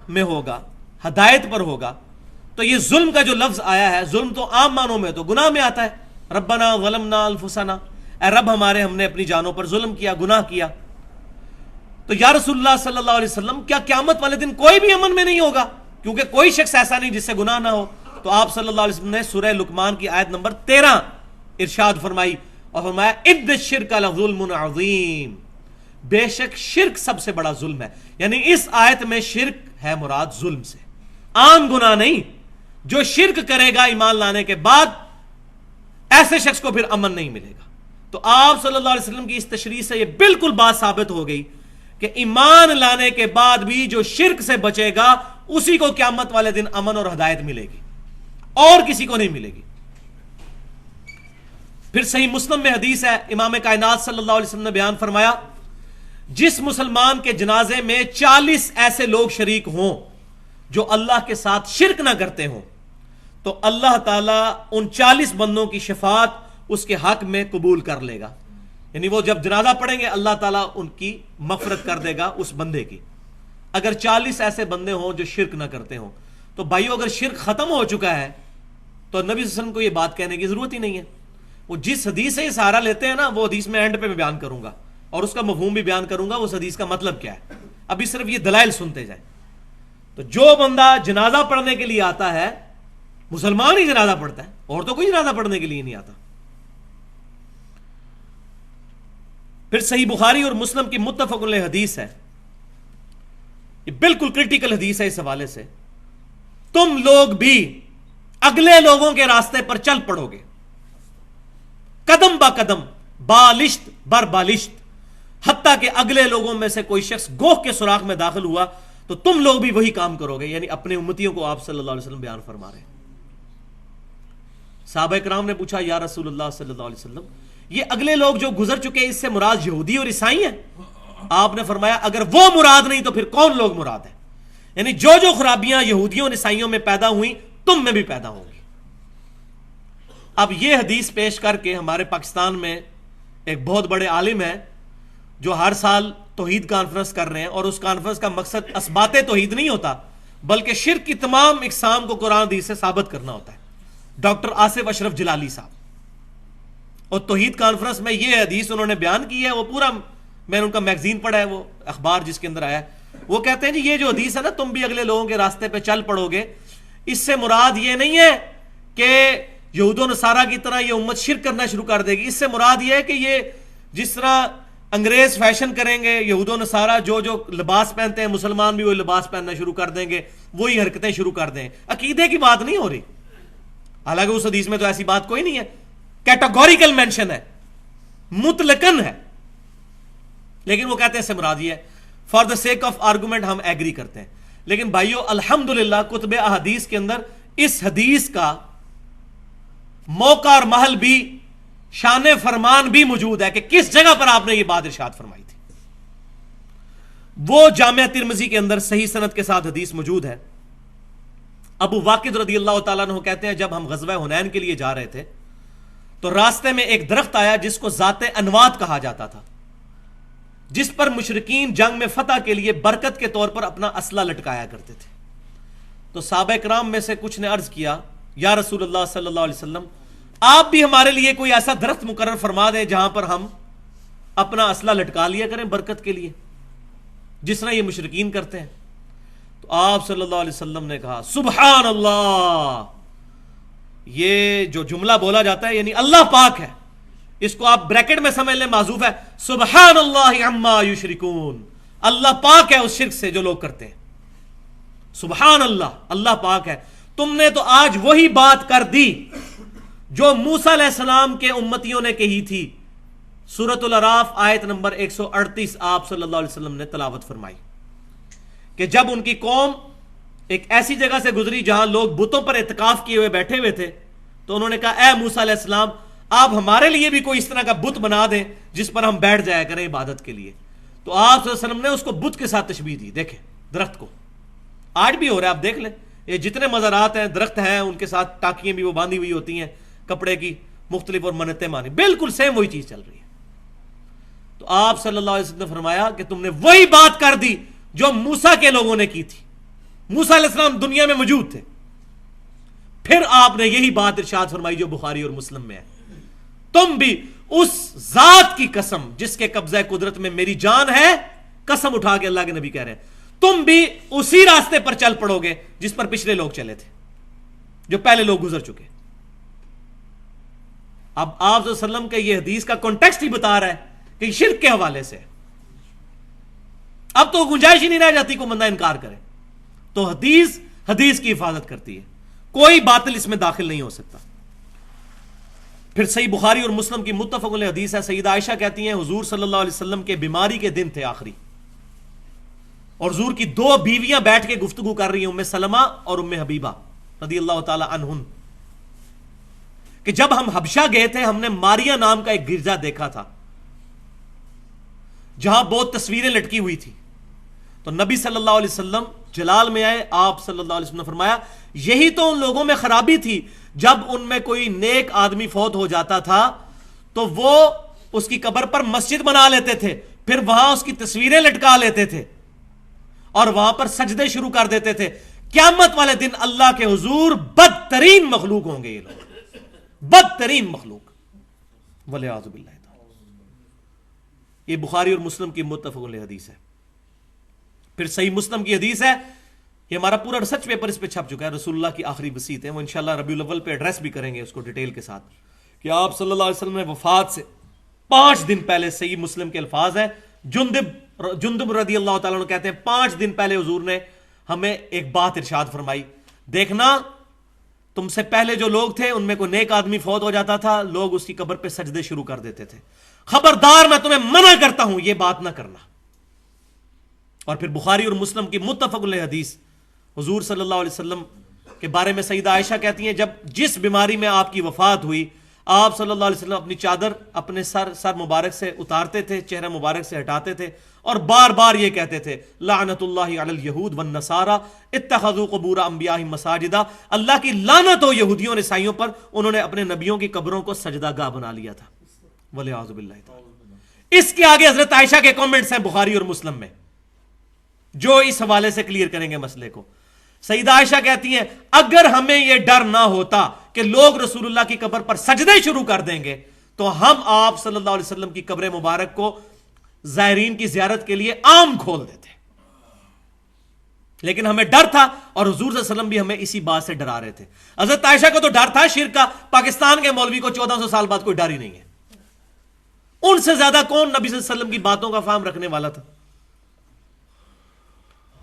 میں ہوگا, ہدایت پر ہوگا, تو یہ ظلم کا جو لفظ آیا ہے, ظلم تو عام معنوں میں تو گناہ میں آتا ہے. ربنا ظلمنا انفسنا, اے رب ہمارے ہم نے اپنی جانوں پر ظلم کیا, گناہ کیا. تو یا رسول اللہ صلی اللہ علیہ وسلم کیا قیامت والے دن کوئی بھی امن میں نہیں ہوگا؟ کیونکہ کوئی شخص ایسا نہیں جس سے گناہ نہ ہو. تو آپ صلی اللہ علیہ وسلم نے سورہ لقمان کی آیت نمبر 13 ارشاد فرمائی اور فرمایا ان الشرک لظلم عظیم, بے شک شرک سب سے بڑا ظلم ہے. یعنی اس آیت میں شرک ہے مراد ظلم سے, عام گناہ نہیں. جو شرک کرے گا ایمان لانے کے بعد, ایسے شخص کو پھر امن نہیں ملے گا. تو آپ صلی اللہ علیہ وسلم کی اس تشریح سے یہ بالکل بات ثابت ہو گئی کہ ایمان لانے کے بعد بھی جو شرک سے بچے گا اسی کو قیامت والے دن امن اور ہدایت ملے گی, اور کسی کو نہیں ملے گی. پھر صحیح مسلم میں حدیث ہے, امام کائنات صلی اللہ علیہ وسلم نے بیان فرمایا, جس مسلمان کے جنازے میں 40 ایسے لوگ شریک ہوں جو اللہ کے ساتھ شرک نہ کرتے ہوں, تو اللہ تعالیٰ ان 40 بندوں کی شفاعت اس کے حق میں قبول کر لے گا. یعنی وہ جب جنازہ پڑھیں گے اللہ تعالیٰ ان کی مغفرت کر دے گا اس بندے کی, اگر 40 ایسے بندے ہوں جو شرک نہ کرتے ہوں. تو بھائیو, اگر شرک ختم ہو چکا ہے تو نبی صلی اللہ علیہ وسلم کو یہ بات کہنے کی ضرورت ہی نہیں ہے. وہ جس حدیث سے یہ سہارا لیتے ہیں نا, وہ حدیث میں اینڈ پہ میں بیان کروں گا اور اس کا مفہوم بھی بیان کروں گا, اس حدیث کا مطلب کیا ہے. ابھی صرف یہ دلائل سنتے جائیں. تو جو بندہ جنازہ پڑھنے کے لیے آتا ہے, مسلمان ہی جنازہ پڑھتا ہے, اور تو کوئی جنازہ پڑھنے کے لیے نہیں آتا. پھر صحیح بخاری اور مسلم کی متفق علیہ حدیث ہے, یہ بالکل کرٹیکل حدیث ہے اس حوالے سے, تم لوگ بھی اگلے لوگوں کے راستے پر چل پڑو گے, قدم با قدم, بالشت بر بالشت, حتیٰ کہ اگلے لوگوں میں سے کوئی شخص گوہ کے سوراخ میں داخل ہوا تو تم لوگ بھی وہی کام کرو گے. یعنی اپنے امتیوں کو آپ صلی اللہ علیہ وسلم بیان فرما رہے ہیں. صحابہ کرام نے پوچھا یا رسول اللہ صلی اللہ علیہ وسلم, یہ اگلے لوگ جو گزر چکے اس سے مراد یہودی اور عیسائی ہیں؟ آپ نے فرمایا اگر وہ مراد نہیں تو پھر کون لوگ مراد ہیں؟ یعنی جو خرابیاں یہودیوں اور عیسائیوں میں پیدا ہوئیں تم میں بھی پیدا ہوں گی. اب یہ حدیث پیش کر کے ہمارے پاکستان میں ایک بہت بڑے عالم ہیں جو ہر سال توحید کانفرنس کر رہے ہیں, اور اس کانفرنس کا مقصد اثبات توحید نہیں ہوتا بلکہ شرک کی تمام اقسام کو قرآن حدیث سے ثابت کرنا ہوتا ہے. ڈاکٹر آصف اشرف جلالی صاحب, اور توحید کانفرنس میں یہ حدیث انہوں نے بیان کی ہے, وہ پورا میں نے ان کا میگزین پڑھا ہے, وہ اخبار جس کے اندر آیا ہے. وہ کہتے ہیں جی یہ جو حدیث ہے نا, تم بھی اگلے لوگوں کے راستے پہ چل پڑو گے, اس سے مراد یہ نہیں ہے کہ یہود و نصارہ کی طرح یہ امت شرک کرنا شروع کر دے گی. اس سے مراد یہ ہے کہ یہ جس طرح انگریز فیشن کریں گے, یہود و نصارہ جو لباس پہنتے ہیں مسلمان بھی وہی لباس پہننا شروع کر دیں گے, وہی حرکتیں شروع کر دیں. عقیدے کی بات نہیں ہو رہی, حالانکہ اس حدیث میں تو ایسی بات کوئی نہیں ہے, کیٹاگوریکل مینشن ہے, مطلقاً ہے. لیکن وہ کہتے ہیں اس سے مراد یہ ہے. For the sake of argument ہم ایگری کرتے ہیں. لیکن بھائیو الحمدللہ کتب احادیث کے اندر اس حدیث کا موقع اور محل بھی, شان فرمان بھی موجود ہے کہ کس جگہ پر آپ نے یہ بات ارشاد فرمائی تھی. وہ جامعہ ترمذی کے اندر صحیح سند کے ساتھ حدیث موجود ہے. ابو واقد رضی اللہ تعالیٰ عنہ کہتے ہیں جب ہم غزوہ حنین کے لیے جا رہے تھے تو راستے میں ایک درخت آیا جس کو ذات انوات کہا جاتا تھا, جس پر مشرکین جنگ میں فتح کے لیے برکت کے طور پر اپنا اسلحہ لٹکایا کرتے تھے. تو صحابہ کرام میں سے کچھ نے عرض کیا یا رسول اللہ صلی اللہ علیہ وسلم, آپ بھی ہمارے لیے کوئی ایسا درخت مقرر فرما دیں جہاں پر ہم اپنا اسلحہ لٹکا لیا کریں برکت کے لیے, جس طرح یہ مشرکین کرتے ہیں. تو آپ صلی اللہ علیہ وسلم نے کہا سبحان اللہ, یہ جو جملہ بولا جاتا ہے یعنی اللہ پاک ہے, اس کو آپ بریکٹ میں سمجھ لیں, معذوف ہے سبحان اللہ عما یشرکون, اللہ پاک ہے اس شرک سے جو لوگ کرتے ہیں. سبحان اللہ, اللہ پاک ہے. تم نے تو آج وہی بات کر دی جو موسیٰ علیہ السلام کے امتیوں نے کہی تھی. سورۃ الاعراف آیت نمبر 138 آپ صلی اللہ علیہ وسلم نے تلاوت فرمائی کہ جب ان کی قوم ایک ایسی جگہ سے گزری جہاں لوگ بتوں پر اعتکاف کیے ہوئے بیٹھے ہوئے تھے, تو انہوں نے کہا اے موسیٰ علیہ السلام, آپ ہمارے لیے بھی کوئی اس طرح کا بت بنا دیں جس پر ہم بیٹھ جایا کریں عبادت کے لیے. تو آپ صلی اللہ علیہ وسلم نے اس کو بت کے ساتھ تشبیہ دی. دیکھیں درخت کو, آج بھی ہو رہا ہے, آپ دیکھ لیں یہ جتنے مزارات ہیں درخت ہیں ان کے ساتھ ٹاکیاں بھی وہ باندھی ہوئی ہوتی ہیں کپڑے کی مختلف اور منتیں مانی, بالکل سیم وہی چیز چل رہی ہے. تو آپ صلی اللہ علیہ وسلم نے فرمایا کہ تم نے وہی بات کر دی جو موسیٰ کے لوگوں نے کی تھی. موسیٰ علیہ السلام دنیا میں موجود تھے. پھر آپ نے یہی بات ارشاد فرمائی جو بخاری اور مسلم میں ہے, تم بھی اس ذات کی قسم جس کے قبضہ قدرت میں میری جان ہے, قسم اٹھا کے اللہ کے نبی کہہ رہے ہیں, تم بھی اسی راستے پر چل پڑو گے جس پر پچھلے لوگ چلے تھے, جو پہلے لوگ گزر چکے. اب آپ صلی اللہ علیہ وسلم کے یہ حدیث کا کانٹیکسٹ ہی بتا رہا ہے کہ شرک کے حوالے سے, اب تو گنجائش ہی نہیں رہ جاتی کوئی بندہ انکار کرے. تو حدیث کی حفاظت کرتی ہے, کوئی باطل اس میں داخل نہیں ہو سکتا. پھر صحیح بخاری اور مسلم کی متفق علیہ حدیث ہے, سیدہ عائشہ کہتی ہیں حضور صلی اللہ علیہ وسلم کے بیماری کے دن تھے آخری, اور حضور کی 2 بیویاں بیٹھ کے گفتگو کر رہی ہیں, ام سلمہ اور ام حبیبہ رضی اللہ تعالی عنہن, کہ جب ہم حبشہ گئے تھے ہم نے ماریا نام کا ایک گرجا دیکھا تھا جہاں بہت تصویریں لٹکی ہوئی تھی. تو نبی صلی اللہ علیہ وسلم جلال میں آئے, آپ صلی اللہ علیہ وسلم نے فرمایا یہی تو ان لوگوں میں خرابی تھی, جب ان میں کوئی نیک آدمی فوت ہو جاتا تھا تو وہ اس کی قبر پر مسجد بنا لیتے تھے, پھر وہاں اس کی تصویریں لٹکا لیتے تھے اور وہاں پر سجدے شروع کر دیتے تھے. قیامت والے دن اللہ کے حضور بدترین مخلوق ہوں گے یہ لوگ, بدترین مخلوق, والعیاذ باللہ. یہ بخاری اور مسلم کی متفق علیہ حدیث ہے. پھر صحیح مسلم کی حدیث ہے, یہ ہمارا پورا ریسرچ پیپر اس پہ چھپ چکا ہے, رسول اللہ کی آخری وصیت ہے, وہ انشاءاللہ ربیع الاول پہ ایڈریس بھی کریں گے اس کو ڈیٹیل کے ساتھ, کہ آپ صلی اللہ علیہ وسلم نے وفات سے 5 دن پہلے, صحیح مسلم کے الفاظ ہیں, جندب رضی اللہ تعالیٰ عنہ کہتے ہیں 5 دن پہلے حضور نے ہمیں ایک بات ارشاد فرمائی, دیکھنا تم سے پہلے جو لوگ تھے ان میں کوئی نیک آدمی فوت ہو جاتا تھا, لوگ اس کی قبر پہ سجدے شروع کر دیتے تھے, خبردار میں تمہیں منع کرتا ہوں یہ بات نہ کرنا. اور پھر بخاری اور مسلم کی متفق علیہ حدیث, حضور صلی اللہ علیہ وسلم کے بارے میں سیدہ عائشہ کہتی ہیں جب جس بیماری میں آپ کی وفات ہوئی, آپ صلی اللہ علیہ وسلم اپنی چادر اپنے سر مبارک سے اتارتے تھے, چہرہ مبارک سے ہٹاتے تھے, اور بار بار یہ کہتے تھے لعنت اللہ علی الیہود والنصارى اتخذوا قبور انبیائہم مساجدا, اللہ کی لعنت ہو یہودیوں اور عیسائیوں پر, انہوں نے اپنے نبیوں کی قبروں کو سجدہ گاہ بنا لیا تھا, والعیاذ باللہ تعالی. اس کے آگے حضرت عائشہ کے کامنٹس ہیں بخاری اور مسلم میں جو اس حوالے سے کلیئر کریں گے مسئلے کو. سیدہ عائشہ کہتی ہیں اگر ہمیں یہ ڈر نہ ہوتا کہ لوگ رسول اللہ کی قبر پر سجدے شروع کر دیں گے تو ہم آپ صلی اللہ علیہ وسلم کی قبر مبارک کو زائرین کی زیارت کے لیے عام کھول دیتے, لیکن ہمیں ڈر تھا, اور حضور صلی اللہ علیہ وسلم بھی ہمیں اسی بات سے ڈرا رہے تھے. حضرت عائشہ کو تو ڈر تھا شرک کا, پاکستان کے مولوی کو 1400 سال بعد کوئی ڈر ہی نہیں ہے. ان سے زیادہ کون نبی صلی اللہ علیہ وسلم کی باتوں کا فہم رکھنے والا تھا.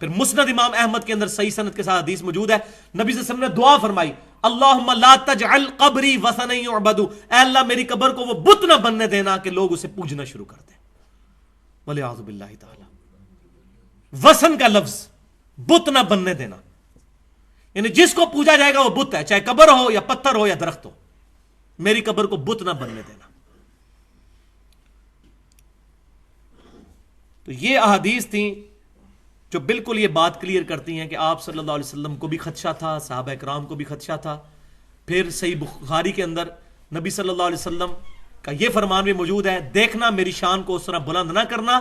پھر مسند امام احمد کے اندر صحیح سند کے ساتھ حدیث موجود ہے, نبی صلی اللہ علیہ وسلم نے دعا فرمائی اللہم لا تجعل قبری وثنا یعبد, اے اللہ میری قبر کو وہ بت نہ بننے دینا کہ لوگ اسے پوجنا شروع کر دیں, والعیاذ باللہ تعالی. وثن کا لفظ بت نہ بننے دینا, یعنی جس کو پوجا جائے گا وہ بت ہے, چاہے قبر ہو یا پتھر ہو یا درخت ہو, میری قبر کو بت نہ بننے دینا. تو یہ احادیث تھیں جو بالکل یہ بات کلیئر کرتی ہیں کہ آپ صلی اللہ علیہ وسلم کو بھی خدشہ تھا, صحابہ کرام کو بھی خدشہ تھا. پھر صحیح بخاری کے اندر نبی صلی اللہ علیہ وسلم کا یہ فرمان بھی موجود ہے, دیکھنا میری شان کو اس طرح بلند نہ کرنا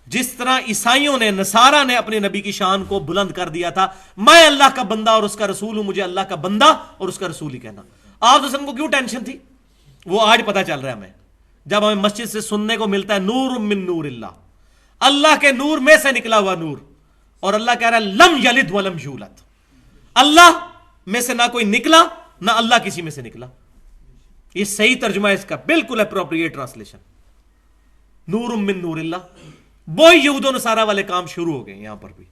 جس طرح عیسائیوں نے, نصارہ نے اپنے نبی کی شان کو بلند کر دیا تھا. میں اللہ کا بندہ اور اس کا رسول ہوں, مجھے اللہ کا بندہ اور اس کا رسول ہی کہنا. آپ صلی اللہ علیہ وسلم کو کیوں ٹینشن تھی, وہ آج پتہ چل رہا ہے ہمیں, جب ہمیں مسجد سے سننے کو ملتا ہے نور من نور اللہ, اللہ کے نور میں سے نکلا ہوا نور, اور اللہ کہہ رہا ہے لم یلد ولم یولد, اللہ میں سے نہ کوئی نکلا نہ اللہ کسی میں سے نکلا. یہ صحیح ترجمہ ہے اس کا, بالکل اپروپریٹ ٹرانسلیشن, نور من نور اللہ. وہی یہود و نصارہ والے کام شروع ہو گئے یہاں پر بھی,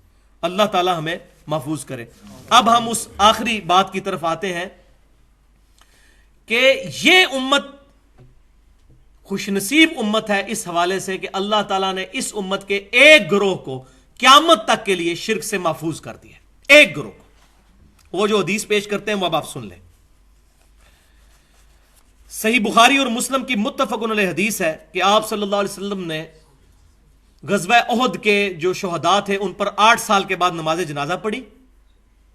اللہ تعالی ہمیں محفوظ کرے. اب ہم اس آخری بات کی طرف آتے ہیں کہ یہ امت خوش نصیب امت ہے اس حوالے سے کہ اللہ تعالیٰ نے اس امت کے ایک گروہ کو قیامت تک کے لیے شرک سے محفوظ کر دیا, ایک گروہ کو. وہ جو حدیث پیش کرتے ہیں وہ اب آپ سن لیں. صحیح بخاری اور مسلم کی متفق علیہ حدیث ہے کہ آپ صلی اللہ علیہ وسلم نے غزوہ احد کے جو شہداء تھے ان پر 8 سال کے بعد نماز جنازہ پڑھی,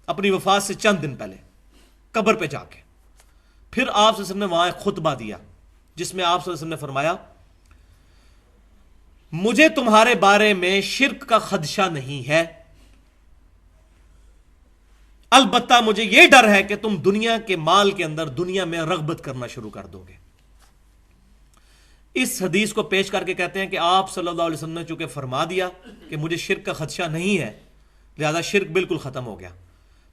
اپنی وفات سے چند دن پہلے قبر پہ جا کے. پھر آپ صلی اللہ علیہ وسلم نے وہاں ایک خطبہ دیا جس میں آپ صلی اللہ علیہ وسلم نے فرمایا مجھے تمہارے بارے میں شرک کا خدشہ نہیں ہے, البتہ مجھے یہ ڈر ہے کہ تم دنیا کے مال کے اندر دنیا میں رغبت کرنا شروع کر دو گے. اس حدیث کو پیش کر کے کہتے ہیں کہ آپ صلی اللہ علیہ وسلم نے چونکہ فرما دیا کہ مجھے شرک کا خدشہ نہیں ہے, لہذا شرک بالکل ختم ہو گیا.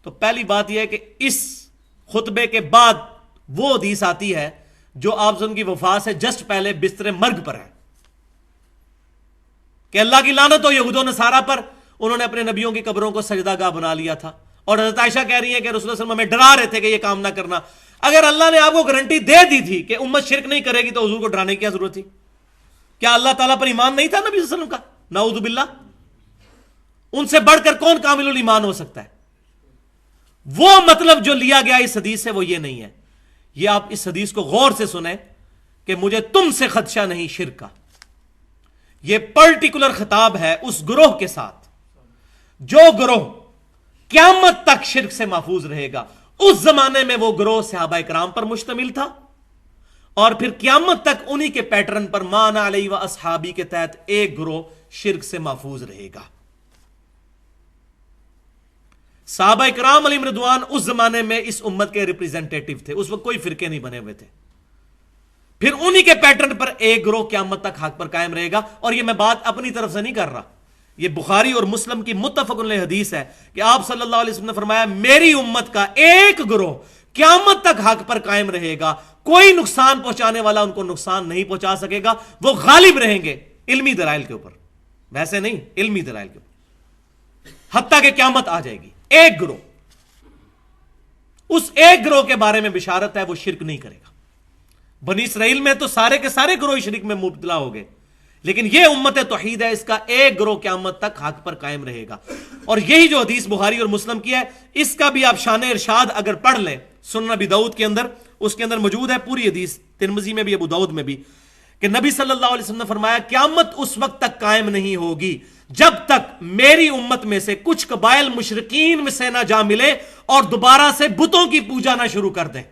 تو پہلی بات یہ ہے کہ اس خطبے کے بعد وہ حدیث آتی ہے جو آپ کی وفات سے جسٹ پہلے بستر مرگ پر ہے کہ اللہ کی لعنت ہو یہود و نصارہ پر, انہوں نے اپنے نبیوں کی قبروں کو سجدہ گاہ بنا لیا تھا. اور حضرت عائشہ کہہ رہی ہے کہ رسول اللہ صلی اللہ علیہ وسلم ہمیں ڈرا رہے تھے کہ یہ کام نہ کرنا. اگر اللہ نے آپ کو گارنٹی دے دی تھی کہ امت شرک نہیں کرے گی تو حضور کو ڈرانے کی کیا ضرورت تھی؟ کیا اللہ تعالیٰ پر ایمان نہیں تھا نبی صلی اللہ علیہ وسلم کا؟ نعوذ باللہ. ان سے بڑھ کر کون کامل الایمان ہو سکتا ہے؟ وہ مطلب جو لیا گیا اس حدیث سے وہ یہ نہیں ہے. یہ آپ اس حدیث کو غور سے سنیں کہ مجھے تم سے خدشہ نہیں شرک کا. یہ پرٹیکولر خطاب ہے اس گروہ کے ساتھ جو گروہ قیامت تک شرک سے محفوظ رہے گا. اس زمانے میں وہ گروہ صحابہ کرام پر مشتمل تھا, اور پھر قیامت تک انہی کے پیٹرن پر مان علیہ و اصحابی کے تحت ایک گروہ شرک سے محفوظ رہے گا. صحابہ کرام علیہم رضوان اس زمانے میں اس امت کے ریپریزنٹیٹو تھے, اس وقت کوئی فرقے نہیں بنے ہوئے تھے. پھر انہی کے پیٹرن پر ایک گروہ قیامت تک حق پر قائم رہے گا. اور یہ میں بات اپنی طرف سے نہیں کر رہا, یہ بخاری اور مسلم کی متفق علیہ حدیث ہے کہ آپ صلی اللہ علیہ وسلم نے فرمایا میری امت کا ایک گروہ قیامت تک حق پر قائم رہے گا, کوئی نقصان پہنچانے والا ان کو نقصان نہیں پہنچا سکے گا, وہ غالب رہیں گے علمی دلائل کے اوپر, ویسے نہیں علمی دلائل کے اوپر, حتیٰ کہ قیامت آ جائے گی. ایک گروہ, اس ایک گروہ کے بارے میں بشارت ہے وہ شرک نہیں کرے گا. بنی اسرائیل میں تو سارے کے سارے گروہ شرک میں مبتلا ہو گئے, لیکن یہ امت توحید ہے, اس کا ایک گروہ قیامت تک حق پر قائم رہے گا. اور یہی جو حدیث بخاری اور مسلم کی ہے, اس کا بھی آپ شان ارشاد اگر پڑھ لیں سنن ابی داؤد کے اندر, اس کے اندر موجود ہے پوری حدیث, ترمذی میں بھی ابو داؤد میں بھی, کہ نبی صلی اللہ علیہ وسلم نے فرمایا قیامت اس وقت تک قائم نہیں ہوگی جب تک میری امت میں سے کچھ قبائل مشرکین میں سے نہ جا ملے اور دوبارہ سے بتوں کی پوجا نہ شروع کر دیں.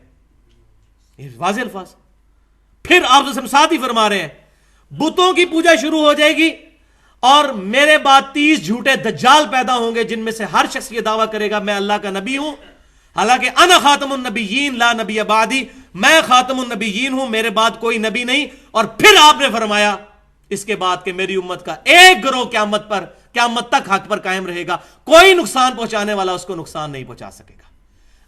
یہ واضح الفاظ. پھر آپ ساتھ ہی فرما رہے ہیں بتوں کی پوجا شروع ہو جائے گی, اور میرے بعد 30 جھوٹے دجال پیدا ہوں گے جن میں سے ہر شخص یہ دعویٰ کرے گا میں اللہ کا نبی ہوں, حالانکہ انا خاتم النبیین لا نبی بعدی, میں خاتم النبیین ہوں, میرے بعد کوئی نبی نہیں. اور پھر آپ نے فرمایا اس کے بعد کہ میری امت کا ایک گروہ قیامت تک حق پر قائم رہے گا, کوئی نقصان پہنچانے والا اس کو نقصان نہیں پہنچا سکے گا.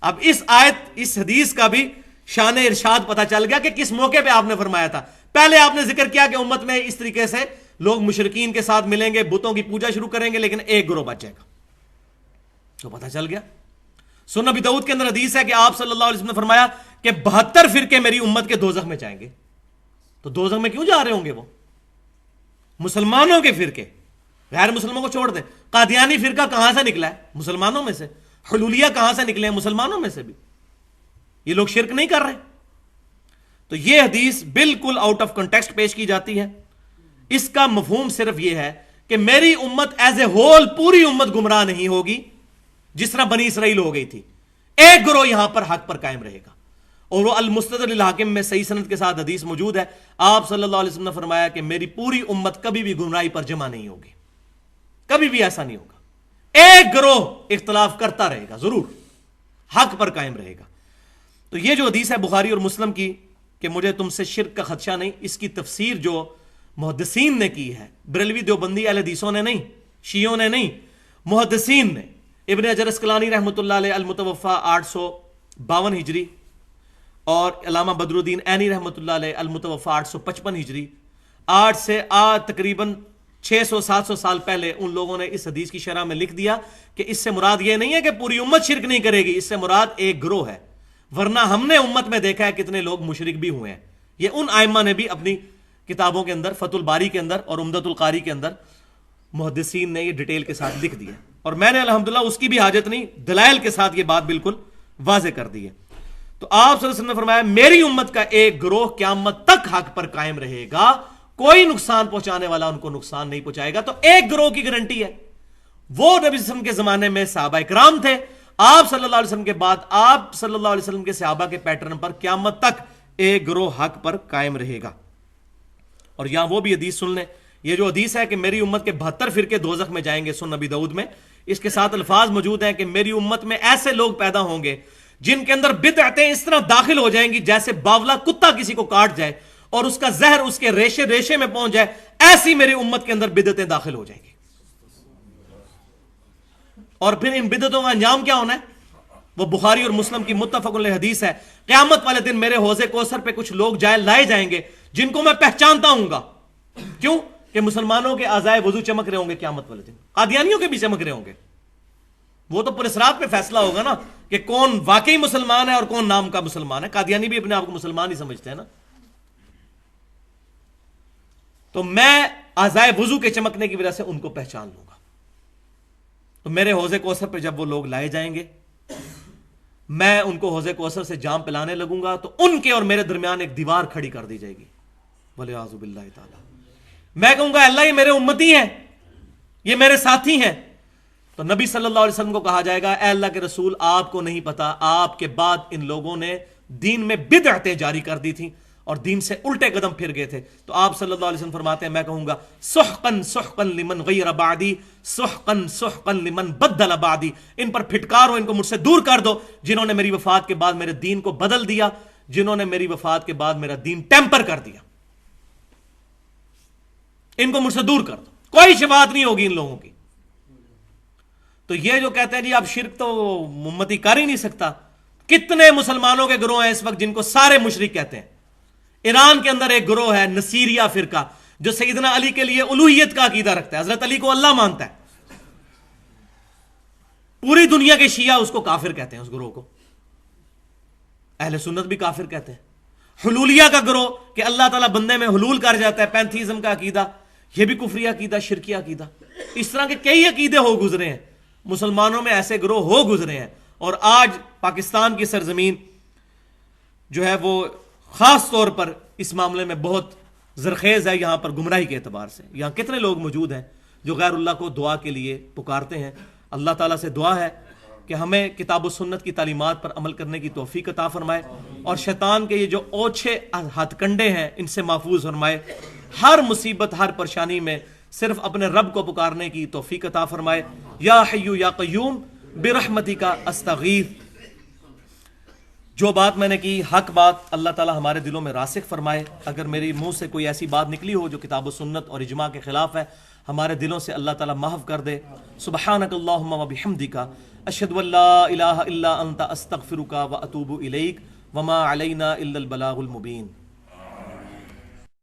اب اس آیت اس حدیث کا بھی شان ارشاد پتہ چل گیا کہ کس موقع پہ آپ نے فرمایا تھا. پہلے آپ نے ذکر کیا کہ امت میں اس طریقے سے لوگ مشرکین کے ساتھ ملیں گے, بتوں کی پوجا شروع کریں گے, لیکن ایک گروہ بچ جائے گا. تو پتہ چل گیا. سنن ابی داؤد کے اندر حدیث ہے کہ آپ صلی اللہ علیہ وسلم نے فرمایا کہ 72 فرقے میری امت کے دوزخ میں جائیں گے. تو دوزخ میں کیوں جا رہے ہوں گے؟ وہ مسلمانوں کے فرقے, غیر مسلموں کو چھوڑ دیں. قادیانی فرقہ کہاں سے نکلا ہے؟ مسلمانوں میں سے. حلولیہ کہاں سے نکلے ہیں؟ مسلمانوں میں سے بھی. یہ لوگ شرک نہیں کر رہے. تو یہ حدیث بالکل آؤٹ آف کنٹیکسٹ پیش کی جاتی ہے. اس کا مفہوم صرف یہ ہے کہ میری امت ایز اے ہول پوری امت گمراہ نہیں ہوگی جس طرح بنی اسرائیل ہو گئی تھی. ایک گروہ یہاں پر حق پر قائم رہے گا. اور وہ المستدرک للحاکم میں صحیح سند کے ساتھ حدیث موجود ہے. آپ صلی اللہ علیہ وسلم نے فرمایا کہ میری پوری امت کبھی بھی گمراہی پر جمع نہیں ہوگی, کبھی بھی ایسا نہیں ہوگا. ایک گروہ اختلاف کرتا رہے گا, ضرور حق پر قائم رہے گا. تو یہ جو حدیث ہے بخاری اور مسلم کی کہ مجھے تم سے شرک کا خدشہ نہیں, اس کی تفسیر جو محدثین نے کی ہے, بریلوی دیوبندی اہل حدیثوں نے نہیں, شیعوں نے نہیں, محدثین نے. ابن حجر اسقلانی رحمۃ اللہ علیہ المتوفا 852 ہجری, اور علامہ بدر الدین عینی رحمۃ اللہ علیہ المتوفا 855 ہجری, آج سے تقریباً 600-700 سال پہلے ان لوگوں نے اس حدیث کی شرح میں لکھ دیا کہ اس سے مراد یہ نہیں ہے کہ پوری امت شرک نہیں کرے گی, اس سے مراد ایک گروہ ہے. ورنہ ہم نے امت میں دیکھا ہے کتنے لوگ مشرک بھی ہوئے ہیں. یہ ان ائمہ نے بھی اپنی کتابوں کے اندر, فتح الباری کے اندر اور عمدۃ القاری کے اندر, محدثین نے یہ ڈیٹیل کے ساتھ لکھ دیا. اور میں نے الحمدللہ اس کی بھی حاجت نہیں, دلائل کے ساتھ یہ بات بالکل واضح کر دی ہے. تو آپ صلی اللہ علیہ وسلم نے فرمایا میری امت کا ایک گروہ قیامت تک حق پر قائم رہے گا, کوئی نقصان پہنچانے والا ان کو نقصان نہیں پہنچائے گا. تو ایک گروہ کی گارنٹی ہے, وہ نبی صلی اللہ علیہ وسلم کے زمانے میں صحابہ کرام تھے. آپ صلی اللہ علیہ وسلم کے بعد آپ صلی اللہ علیہ وسلم کے صحابہ کے پیٹرن پر قیامت تک ایک گروہ حق پر قائم رہے گا. اور یہاں وہ بھی حدیث سن لیں, یہ جو حدیث ہے کہ میری امت کے 72 فرقے دوزخ میں جائیں گے, سنن ابی داؤد میں, اس کے ساتھ الفاظ موجود ہیں کہ میری امت میں ایسے لوگ پیدا ہوں گے جن کے اندر بدعتیں اس طرح داخل ہو جائیں گی جیسے باولا کتا کسی کو کاٹ جائے اور اس کا زہر اس کے ریشے ریشے میں پہنچ جائے، ایسی میری امت کے اندر بدعتیں داخل ہو جائیں گی. اور پھر ان بدعتوں کا انجام کیا ہونا ہے؟ وہ بخاری اور مسلم کی متفق علیہ حدیث ہے، قیامت والے دن میرے حوض کوثر پہ کچھ لوگ لائے جائیں گے جن کو میں پہچانتا ہوں گا. کیوں؟ کہ مسلمانوں کے اعضائے وضو چمک رہے ہوں گے قیامت والے دن، قادیانیوں کے بھی چمک رہے ہوں گے. وہ تو پرسرات پہ فیصلہ ہوگا نا کہ کون واقعی مسلمان ہے اور کون نام کا مسلمان ہے. قادیانی بھی اپنے آپ کو مسلمان ہی سمجھتے ہیں نا. تو میں اعضائے وضو کے چمکنے کی وجہ سے ان کو پہچان لوں گا. تو میرے حوض کوثر پہ جب وہ لوگ لائے جائیں گے، میں ان کو حوض کوثر سے جام پلانے لگوں گا تو ان کے اور میرے درمیان ایک دیوار کھڑی کر دی جائے گی. وَلِعَاذُ بِاللَّهِ تعالی. میں کہوں گا اللہ یہ میرے امتی ہیں، یہ میرے ساتھی ہیں. تو نبی صلی اللہ علیہ وسلم کو کہا جائے گا اے اللہ کے رسول، آپ کو نہیں پتا آپ کے بعد ان لوگوں نے دین میں بدعتیں جاری کر دی تھیں اور دین سے الٹے قدم پھر گئے تھے. تو آپ صلی اللہ علیہ وسلم فرماتے ہیں میں کہوں گا سحقن سحقن لمن غیر بعدی سحقن سحقن لمن بدل بعدی. ان پر پھٹکار ہو، ان کو مجھ سے دور کر دو جنہوں نے میری وفات کے بعد میرے دین کو بدل دیا، جنہوں نے میری وفات کے بعد میرا دین ٹیمپر کر دیا. ان کو مجھ سے دور کر دو، کوئی شفاعت نہیں ہوگی ان لوگوں کی. تو یہ جو کہتے ہیں جی اب شرک تو امتی کر ہی نہیں سکتا، کتنے مسلمانوں کے گروہ ہیں اس وقت جن کو سارے مشرک کہتے ہیں. ایران کے اندر ایک گروہ ہے نصیریہ فرقہ جو سیدنا علی کے لیے الوہیت کا عقیدہ رکھتا ہے، حضرت علی کو اللہ مانتا ہے. پوری دنیا کے شیعہ اس کو کافر کہتے ہیں، اس گروہ کو. اہل سنت بھی کافر کہتے ہیں. حلولیہ کا گروہ کہ اللہ تعالیٰ بندے میں حلول کر جاتا ہے، پینتھیزم کا عقیدہ، یہ بھی کفری عقیدہ، شرکی عقیدہ. اس طرح کے کئی عقیدے ہو گزرے ہیں مسلمانوں میں، ایسے گروہ ہو گزرے ہیں. اور آج پاکستان کی سرزمین جو ہے وہ خاص طور پر اس معاملے میں بہت زرخیز ہے. یہاں پر گمراہی کے اعتبار سے یہاں کتنے لوگ موجود ہیں جو غیر اللہ کو دعا کے لیے پکارتے ہیں. اللہ تعالیٰ سے دعا ہے کہ ہمیں کتاب و سنت کی تعلیمات پر عمل کرنے کی توفیق عطا فرمائے اور شیطان کے یہ جو اوچھے ہتھ کنڈے ہیں ان سے محفوظ فرمائے. ہر مصیبت ہر پریشانی میں صرف اپنے رب کو پکارنے کی توفیق عطا فرمائے. یا حیو یا قیوم برحمتک استغیث. جو بات میں نے کی حق بات، اللہ تعالیٰ ہمارے دلوں میں راسخ فرمائے. اگر میری منہ سے کوئی ایسی بات نکلی ہو جو کتاب و سنت اور اجماع کے خلاف ہے، ہمارے دلوں سے اللہ تعالیٰ محو کر دے. سبحانک اللہم و بحمدک اشہد ان لا الہ الا انت استغفرک و اتوب الیک وما علینا الا البلاغ المبین.